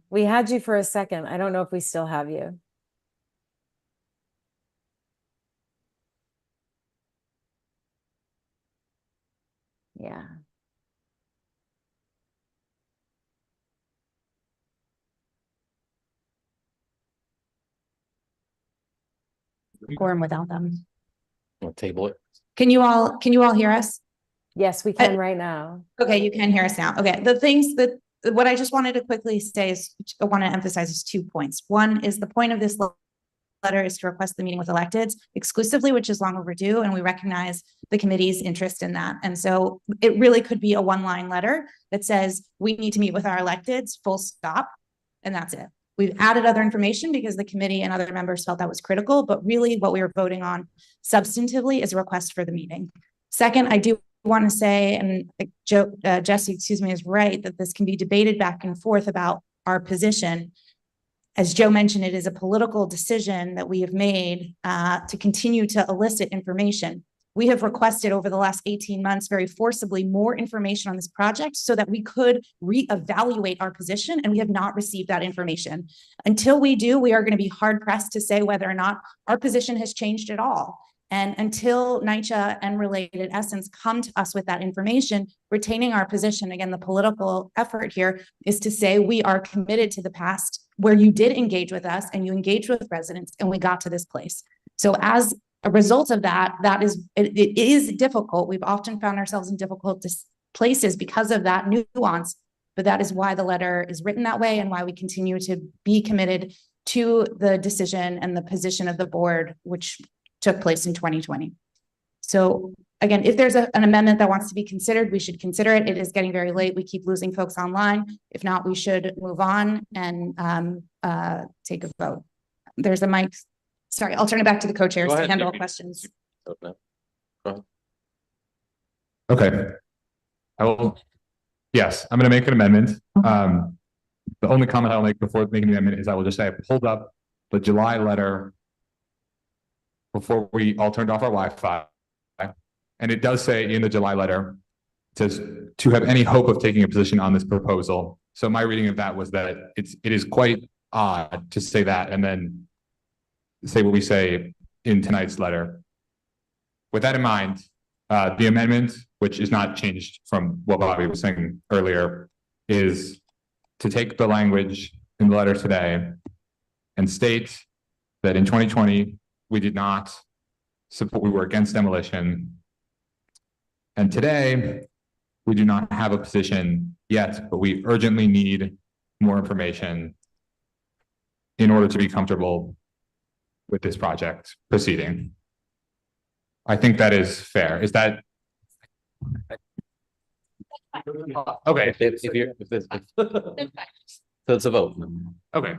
We had you for a second. I don't know if we still have you. Yeah. Quorum without them. We'll table it. Can you all hear us? Yes, we can right now. Okay, you can hear us now. Okay, the things that, what I just wanted to quickly say is, I want to emphasize is 2 points. One is the point of this letter is to request the meeting with electeds exclusively, which is long overdue, and we recognize the committee's interest in that. And so it really could be a one-line letter that says, we need to meet with our electeds, full stop, and that's it. We've added other information because the committee and other members felt that was critical, but really what we were voting on substantively is a request for the meeting. Second, I do want to say, and Jesse, excuse me, is right, that this can be debated back and forth about our position. As Joe mentioned, it is a political decision that we have made to continue to elicit information. We have requested over the last 18 months very forcibly more information on this project so that we could reevaluate our position, and we have not received that information. Until we do, we are going to be hard pressed to say whether or not our position has changed at all. And until NYCHA and Related Essence come to us with that information, retaining our position, again, the political effort here is to say we are committed to the past where you did engage with us and you engaged with residents and we got to this place. So as a result of that, it is difficult. We've often found ourselves in difficult places because of that nuance, but that is why the letter is written that way and why we continue to be committed to the decision and the position of the board, which took place in 2020. So again, if there's an amendment that wants to be considered, we should consider it. It is getting very late. We keep losing folks online. If not, we should move on and take a vote. There's a mic. Sorry, I'll turn it back to the co-chairs to handle questions. Okay. Yes, I'm going to make an amendment. The only comment I'll make before making the amendment is I will just say I pulled up the July letter before we all turned off our Wi-Fi. And it does say in the July letter, it says to have any hope of taking a position on this proposal. So my reading of that was that it is quite odd to say that and then say what we say in tonight's letter. With that in mind, the amendment, which is not changed from what Bobby was saying earlier, is to take the language in the letter today and state that in 2020, we did not support, we were against demolition. And today, we do not have a position yet, but we urgently need more information in order to be comfortable with this project proceeding. I think that is fair. Is that? Okay. So it's a vote. Okay.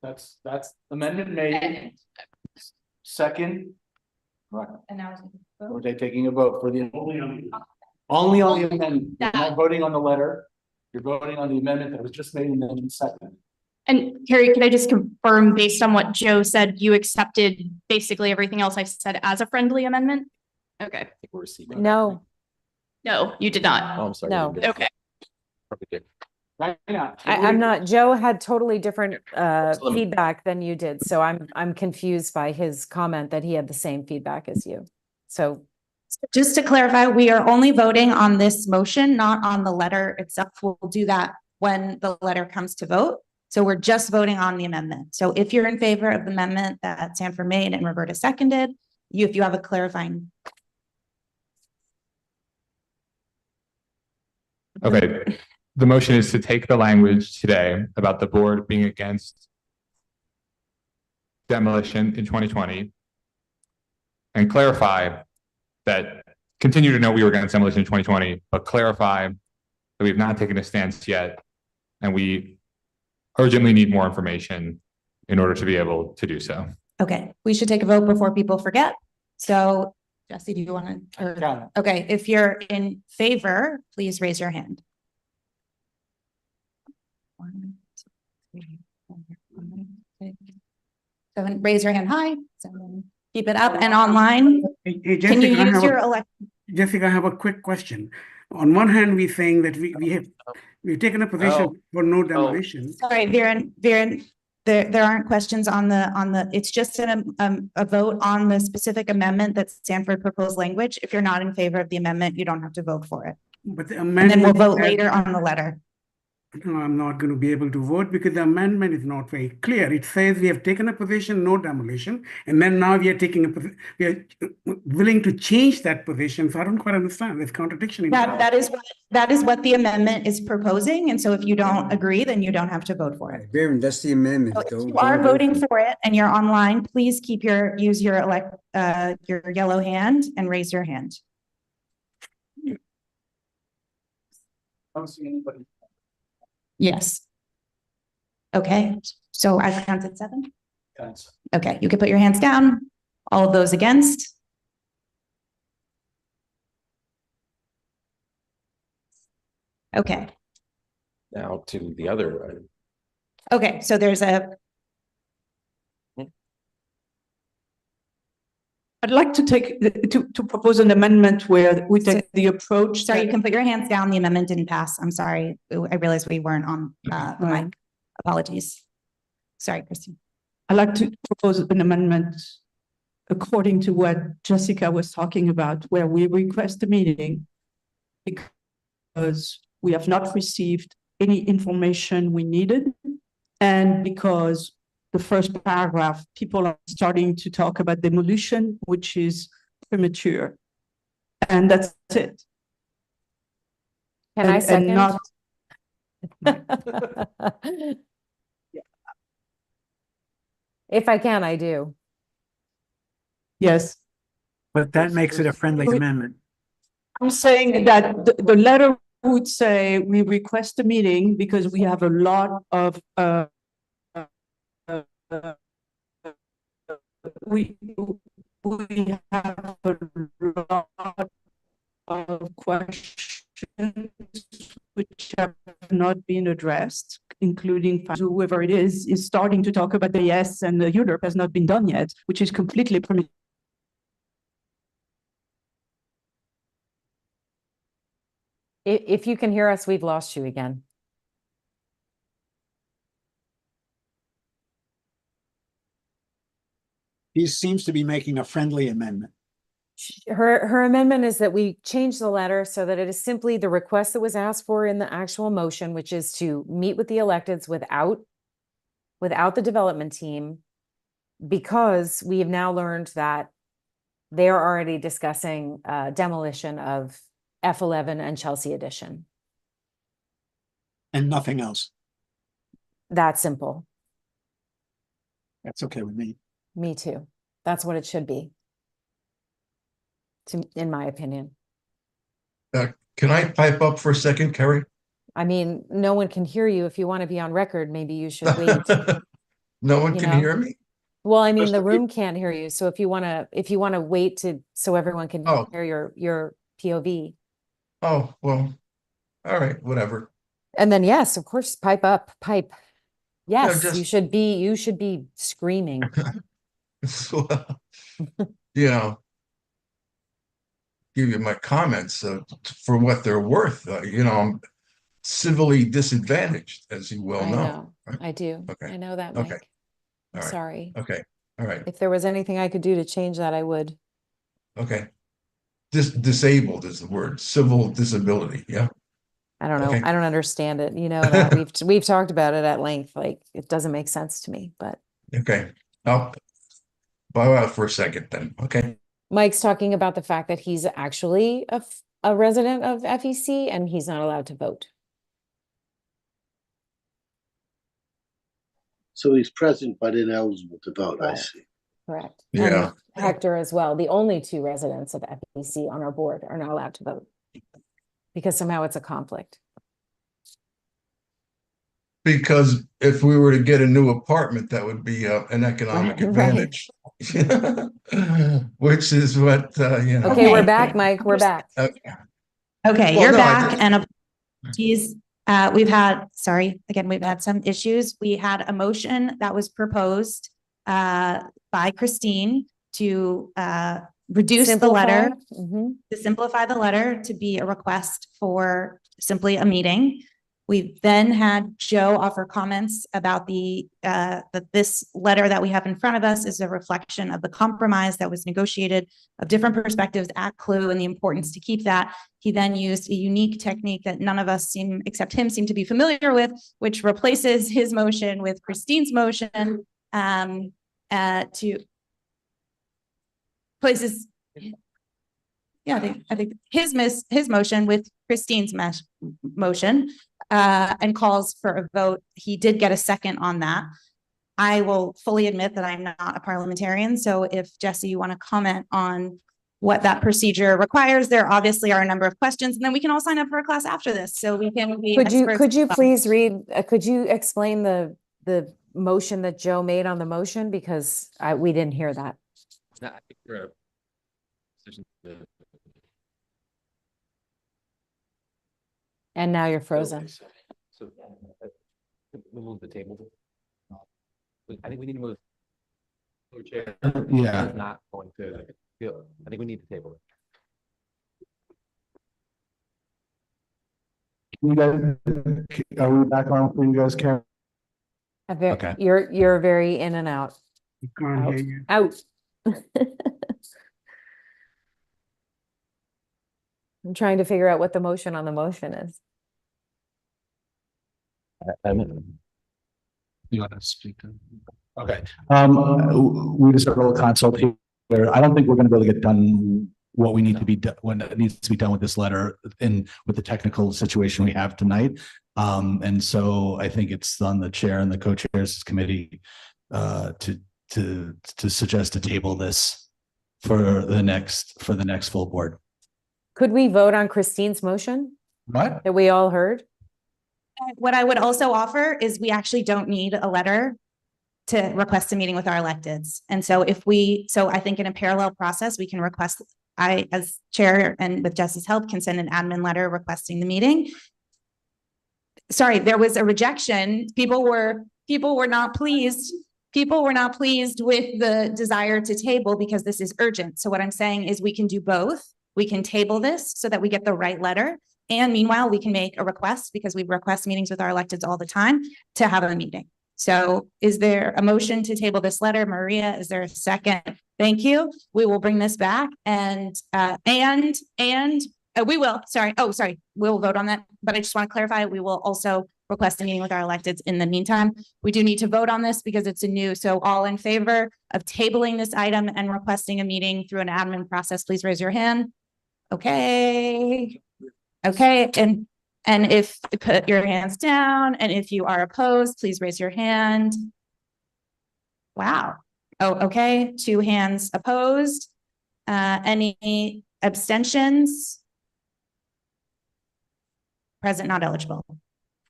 That's amendment made. Second. And now Are they taking a vote for the only on the amendment? You're not voting on the letter. You're voting on the amendment that was just made and then second. And Carrie, could I just confirm, based on what Joe said, you accepted basically everything else I said as a friendly amendment? Okay. No. No, you did not. Oh, I'm sorry. No. Okay. I'm not, Joe had totally different Excellent. feedback than you did, so I'm confused by his comment that he had the same feedback as you. So Just to clarify, we are only voting on this motion, not on the letter itself. We'll do that when the letter comes to vote. So we're just voting on the amendment. So if you're in favor of the amendment that Sanford made and Roberta seconded, if you have a clarifying. Okay, the motion is to take the language today about the board being against demolition in 2020 and clarify that, continue to know we were against demolition in 2020, but clarify that we've not taken a stance yet and we urgently need more information in order to be able to do so. Okay, we should take a vote before people forget. So Jesse, do you want to? Okay, if you're in favor, please raise your hand. 1, 2, 3, 4, 5, 6, 7. Raise your hand high. 7. Keep it up and online. Hey, Can you Jessica, use your elect? Jessica, I have a quick question. On one hand, we're saying that we've taken a position for no demolition. Sorry, Viren, there aren't questions on the, it's just a vote on the specific amendment that Sanford proposed language. If you're not in favor of the amendment, you don't have to vote for it. But the And then we'll amendment vote later on the letter. No, I'm not going to be able to vote because the amendment is not very clear. It says we have taken a position, no demolition, and then now we are we are willing to change that position. So I don't quite understand. There's contradiction in That is what the amendment is proposing. And so if you don't agree, then you don't have to vote for it. Baron, that's the amendment. So if you are voting for it and you're online, please use your yellow hand and raise your hand. I don't see anybody. Yes. Okay, so I've counted 7. Yes. Okay, you can put your hands down. All of those against. Okay. now to the other. Okay, so there's I'd like to to propose an amendment where we take the approach. Sorry, you can put your hands down. The amendment didn't pass. I'm sorry. I realized we weren't on the mic. Apologies. Sorry, Christine. I'd like to propose an amendment according to what Jessica was talking about, where we request a meeting because we have not received any information we needed, and because the first paragraph, people are starting to talk about demolition, which is premature. And that's it. Can I second? If I can, I do. Yes. But that makes it a friendly amendment. I'm saying that the letter would say we request a meeting because we have a lot of we have a lot of questions which have not been addressed, including whoever it is starting to talk about the yes, and the Europe has not been done yet, which is completely premature. If you can hear us, we've lost you again. He seems to be making a friendly amendment. Her amendment is that we change the letter so that it is simply the request that was asked for in the actual motion, which is to meet with the electeds without the development team, because we have now learned that they are already discussing demolition of F11 and Chelsea Edition. And nothing else. That simple. That's okay with me. Me too. That's what it should be, in my opinion. Can I pipe up for a second, Kerry? I mean, no one can hear you. If you want to be on record, maybe you should wait. No one can hear me? Well, I mean, the room can't hear you. So if you want to wait so everyone can hear your POV. Oh, well, all right, whatever. And then, yes, of course, pipe up. Yes, just- you should be screaming. So, yeah. give you my comments for what they're worth. I'm civilly disadvantaged, as you well I know. know, right? I do. Okay. I know that, Okay. Mike. I'm All right. sorry. Okay. All right. If there was anything I could do to change that, I would. Okay. Disabled is the word. Civil disability. Yeah. I don't know. Okay. I don't understand it. You know that we've talked about it at length. Like it doesn't make sense to me, but Okay. I'll bow out for a second then. Okay. Mike's talking about the fact that he's actually a resident of FEC and he's not allowed to vote. So he's present but ineligible to vote, I see. Correct. Yeah. And Hector as well. The only two residents of FEC on our board are not allowed to vote because somehow it's a conflict. Because if we were to get a new apartment, that would be an economic advantage, which is what, Okay, we're back, Mike. We're back. Okay, Well, you're no, back and apologies. We've had some issues. We had a motion that was proposed by Christine to reduce the letter, to simplify the letter to be a request for simply a meeting. We then had Joe offer comments about that this letter that we have in front of us is a reflection of the compromise that was negotiated of different perspectives at CLU and the importance to keep that. He then used a unique technique that none of us except him seem to be familiar with, which replaces his motion with Christine's motion to places. Yeah, I think his motion with Christine's motion and calls for a vote. He did get a second on that. I will fully admit that I'm not a parliamentarian. So if Jesse, you want to comment on what that procedure requires, there obviously are a number of questions, and then we can all sign up for a class after this. So we can be Could you please read, could you explain the motion that Joe made on the motion? Because we didn't hear that. And now you're frozen. So move the table. I think we need to move. Yeah. Not going to. I think we need to table it. You guys, are we back on for you guys, Karen? Okay. You're very in and out. You can't hear you. Out. I'm trying to figure out what the motion on the motion is. You want to speak to? Okay. We just have a little consult here. I don't think we're going to be able to get done what we need to be done when it needs to be done with this letter and with the technical situation we have tonight. And so I think it's on the chair and the co-chairs committee to suggest to table this for the next full board. Could we vote on Christine's motion? What? That we all heard? What I would also offer is we actually don't need a letter to request a meeting with our electeds. And so I think in a parallel process, we can request, I as chair and with Jesse's help can send an admin letter requesting the meeting. Sorry, there was a rejection. People were not pleased. People were not pleased with the desire to table because this is urgent. So what I'm saying is we can do both. We can table this so that we get the right letter. And meanwhile, we can make a request because we request meetings with our electeds all the time to have a meeting. So is there a motion to table this letter? Maria, is there a second? Thank you. We will bring this back and we will, we'll vote on that. But I just want to clarify, we will also request a meeting with our electeds in the meantime. We do need to vote on this because it's a new, so all in favor of tabling this item and requesting a meeting through an admin process, please raise your hand. Okay. Okay, and if you put your hands down, and if you are opposed, please raise your hand. Wow. Oh, okay. 2 hands opposed. Any abstentions? Present, not eligible.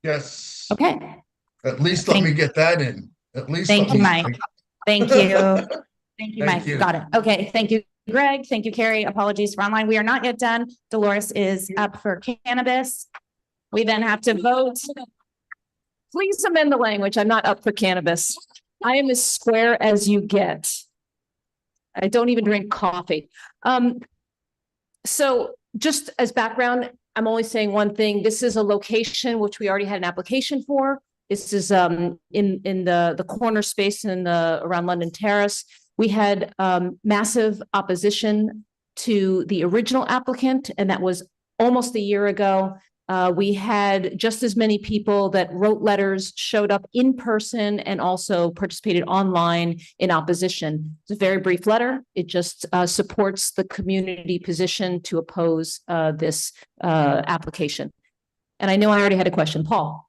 Yes. Okay. At least let me get that in. At least. Thank you, Mike. Thank you. Thank you, Mike. you. Got it. Okay. Thank you, Greg. Thank you, Carrie. Apologies for online. We are not yet done. Dolores is up for cannabis. We then have to vote. Please amend the language. I'm not up for cannabis. I am as square as you get. I don't even drink coffee. So just as background, I'm only saying one thing. This is a location which we already had an application for. This is in the corner space in the around London Terrace. We had massive opposition to the original applicant, and that was almost a year ago. We had just as many people that wrote letters, showed up in person, and also participated online in opposition. It's a very brief letter. It just supports the community position to oppose this application. And I know I already had a question, Paul.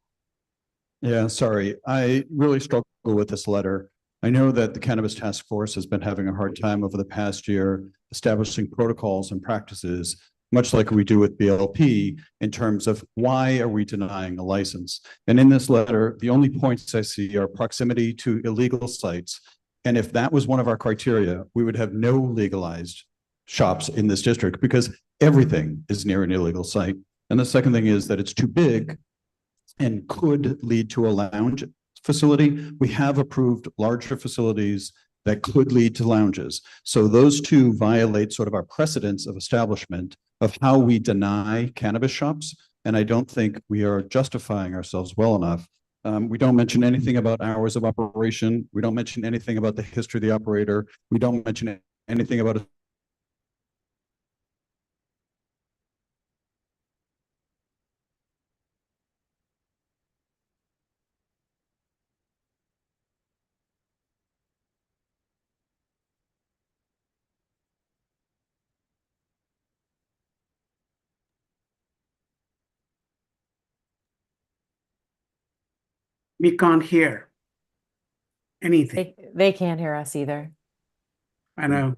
Yeah, sorry. I really struggle with this letter. I know that the Cannabis Task Force has been having a hard time over the past year establishing protocols and practices, much like we do with BLP, in terms of why are we denying a license. And in this letter, the only points I see are proximity to illegal sites. And if that was one of our criteria, we would have no legalized shops in this district because everything is near an illegal site. And the second thing is that it's too big and could lead to a lounge facility. We have approved larger facilities that could lead to lounges. So those two violate sort of our precedence of establishment of how we deny cannabis shops. And I don't think we are justifying ourselves well enough. We don't mention anything about hours of operation. We don't mention anything about the history of the operator. We don't mention anything about We can't hear anything. They can't hear us either. I know.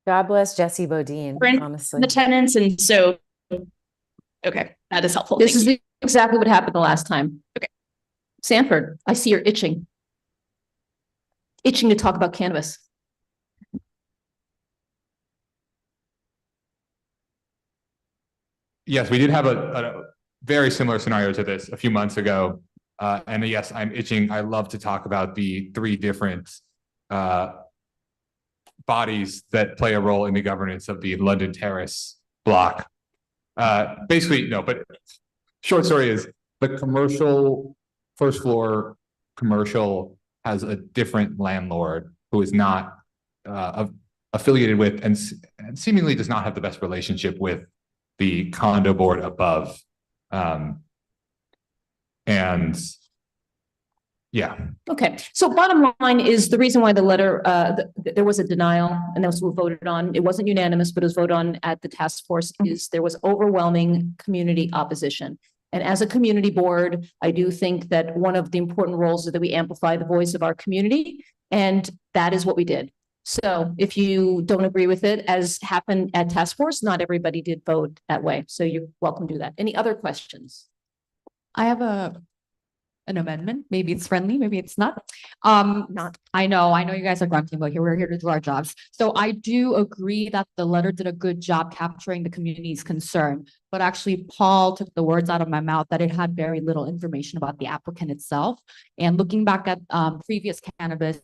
God bless Jesse Bodine, honestly. The tenants, and so, okay, that is helpful. This is exactly what happened the last time. Okay. Sanford, I see you're itching to talk about cannabis. Yes, we did have a very similar scenario to this a few months ago. And yes, I'm itching. I love to talk about the three different bodies that play a role in the governance of the London Terrace block. Basically, no, but short story is the commercial first floor commercial has a different landlord who is not affiliated with and seemingly does not have the best relationship with the condo board above. And yeah. Okay, so bottom line is the reason why the letter, there was a denial and that was voted on. It wasn't unanimous, but it was voted on at the task force is there was overwhelming community opposition. And as a community board, I do think that one of the important roles is that we amplify the voice of our community. And that is what we did. So if you don't agree with it, as happened at task force, not everybody did vote that way. So you're welcome to do that. Any other questions? I have an amendment. Maybe it's friendly, maybe it's not. I know you guys are grunting, but we're here to do our jobs. So I do agree that the letter did a good job capturing the community's concern, but actually Paul took the words out of my mouth that it had very little information about the applicant itself. And looking back at previous cannabis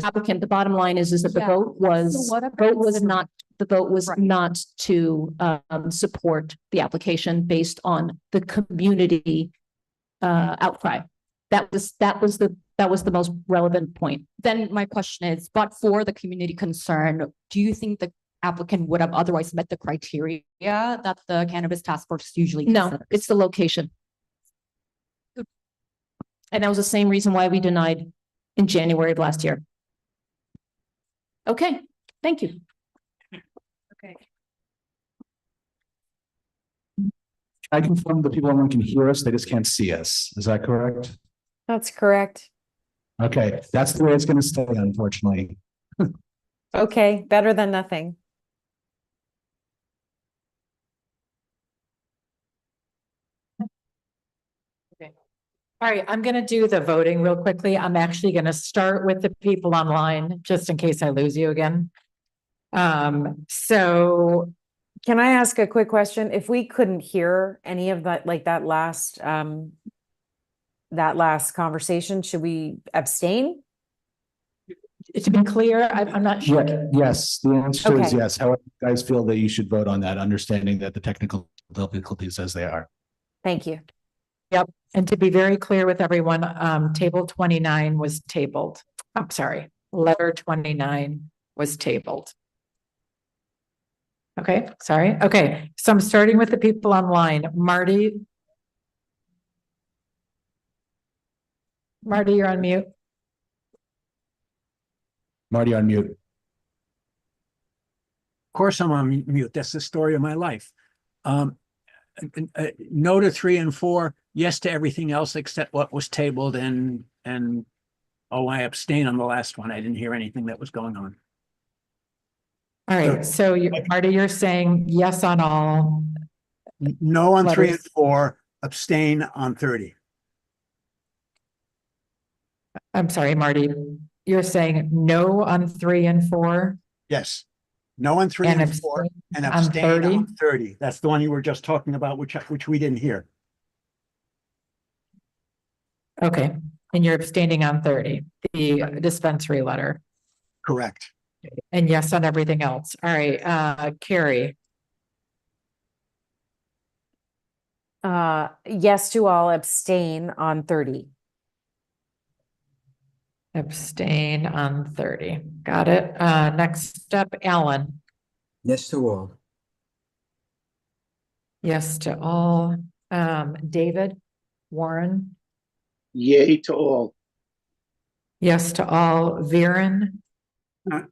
applicant, the bottom line is that the vote was not to support the application based on the community outcry. That was the most relevant point. Then my question is, but for the community concern, do you think the applicant would have otherwise met the criteria that the Cannabis Task Force usually considers? No, it's the location. And that was the same reason why we denied in January of last year. Okay, thank you. Okay. I confirm the people online can hear us, they just can't see us. Is that correct? That's correct. Okay, that's the way it's gonna stay, unfortunately. Okay, better than nothing. All right, I'm gonna do the voting real quickly. I'm actually gonna start with the people online, just in case I lose you again. So Can I ask a quick question? If we couldn't hear any of that, like that last conversation, should we abstain? to be clear, I'm not sure. Yes, the answer is Okay. yes. However, you guys feel that you should vote on that, understanding that the technical difficulties as they are. Thank you. Yep, and to be very clear with everyone, table 29 was tabled. I'm sorry, letter 29 was tabled. Okay, sorry. Okay, so I'm starting with the people online. Marty, you're on mute. Marty, on mute. Of course, I'm on mute. That's the story of my life. No to 3 and 4, yes to everything else except what was tabled, and oh, I abstain on the last one. I didn't hear anything that was going on. All right, so you, Marty, you're saying yes on all. No on 3 and letters. 4, abstain on 30. I'm sorry, Marty, you're saying no on 3 and 4? Yes. No on 3 And and 4, abstain and on abstain 30? on 30. That's the one you were just talking about, which we didn't hear. Okay, and you're abstaining on 30, the dispensary letter. Correct. And yes on everything else. All right, Carrie, Yes to all, abstain on 30. abstain on 30. Got it. Next up, Alan. Yes to all. Yes to all. David, Warren. Yay to all. Yes to all. Viren.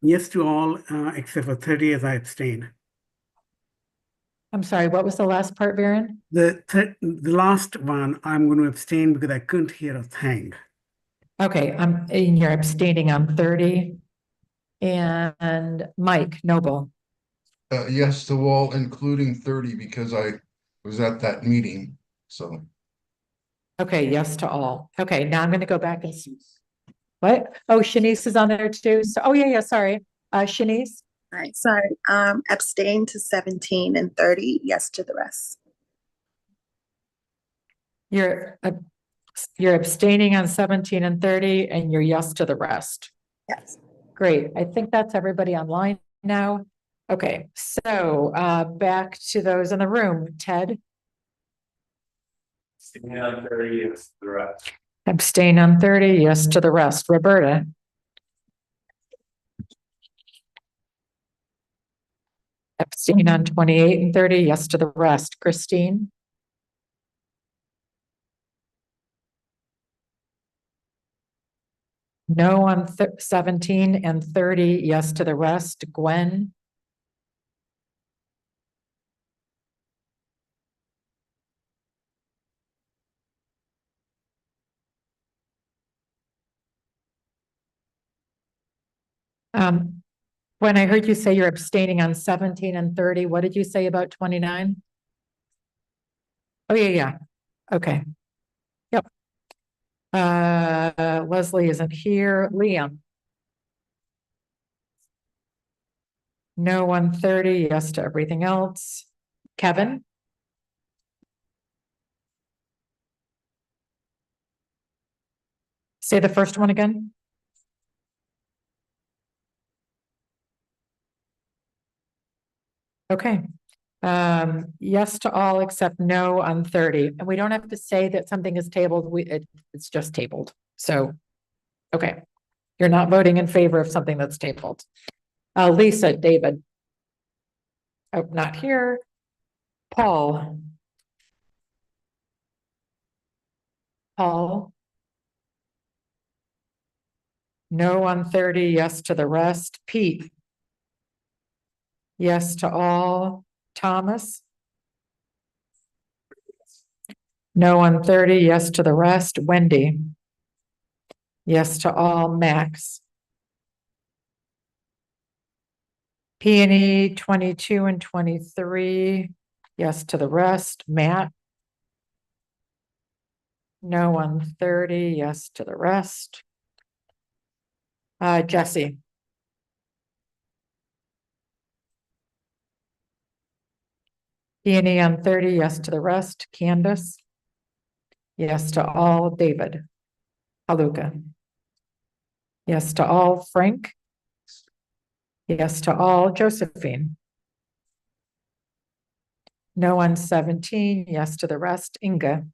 Yes to all, except for 30 as I abstain. I'm sorry, what was the last part, Viren? The last one, I'm going to abstain because I couldn't hear a thing. Okay, and you're abstaining on 30. And Mike Noble. Yes to all, including 30, because I was at that meeting, so. Okay, yes to all. Okay, now I'm gonna go back and see. What? Oh, Shanice is on there too. So, oh yeah, sorry. Shanice? All right, sorry. Abstain to 17 and 30, yes to the rest. You're abstaining on 17 and 30 and you're yes to the rest. Yes. Great. I think that's everybody online now. Okay, so back to those in the room. Ted? Abstain on 30, yes to the rest. Abstain on 30, yes to the rest. Roberta? Abstain on 28 and 30, yes to the rest. Christine? No on 17 and 30, yes to the rest. Gwen? When I heard you say you're abstaining on 17 and 30, what did you say about 29? Oh, yeah. Okay. Yep. Leslie isn't here. Liam? No on 30, yes to everything else. Kevin? Say the first one again. Okay. Yes to all except no on 30. And we don't have to say that something is tabled. It's just tabled. So, okay. You're not voting in favor of something that's tabled. Lisa, David. Oh, not here. Paul. No on 30, yes to the rest. Pete. Yes to all. Thomas. No on 30, yes to the rest. Wendy. Yes to all. Max. Peony 22 and 23, yes to the rest. Matt. No on 30, yes to the rest. Jesse. Peony on 30, yes to the rest. Candace. Yes to all. David. Haluka. Yes to all. Frank. Yes to all. Josephine. No on 17, yes to the rest. Inga.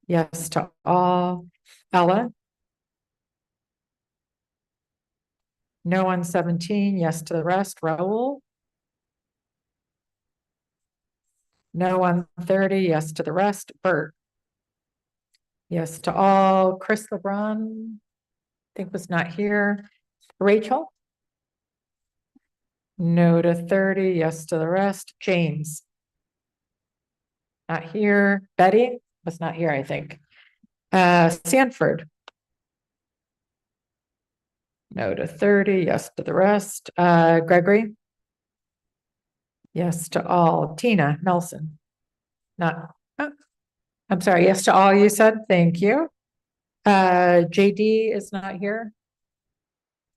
Yes to all. Ella. No on 17, yes to the rest. Raul. No on 30, yes to the rest. Bert. Yes to all. Chris LeBron, I think was not here. Rachel. No to 30, yes to the rest. James. Not here. Betty was not here, I think. Sanford. No to 30, yes to the rest. Gregory. Yes to all. Tina Nelson. Not, oh, I'm sorry, yes to all you said, thank you. JD is not here.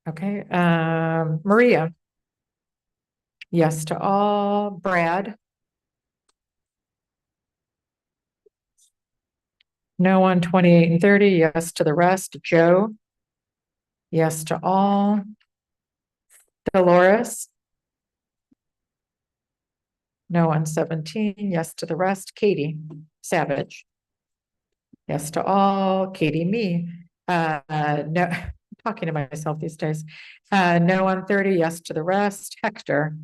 Okay, Maria. Yes to all. Brad. No on 28 and 30, yes to the rest. Joe. Yes to all. Dolores. No on 17, yes to the rest. Katie Savage. Yes to all. Katie, me. No, I'm talking to myself these days. No on 30, yes to the rest. Hector.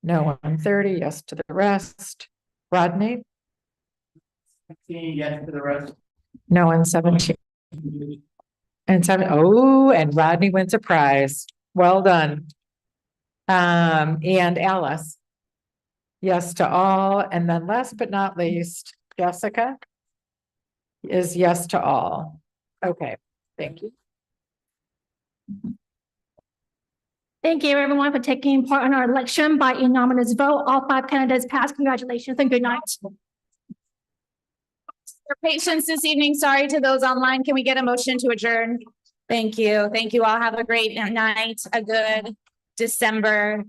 No on 30, yes to the rest. Rodney. Yes to the rest. No on 17. And 7. Oh, and Rodney wins a prize. Well done. And Alice. Yes to all. And then last but not least, Jessica is yes to all. Okay, thank you. Thank you everyone for taking part in our election by unanimous vote. All 5 candidates passed. Congratulations and good night. For patience this evening, sorry to those online. Can we get a motion to adjourn? Thank you. Thank you all. Have a great night, a good December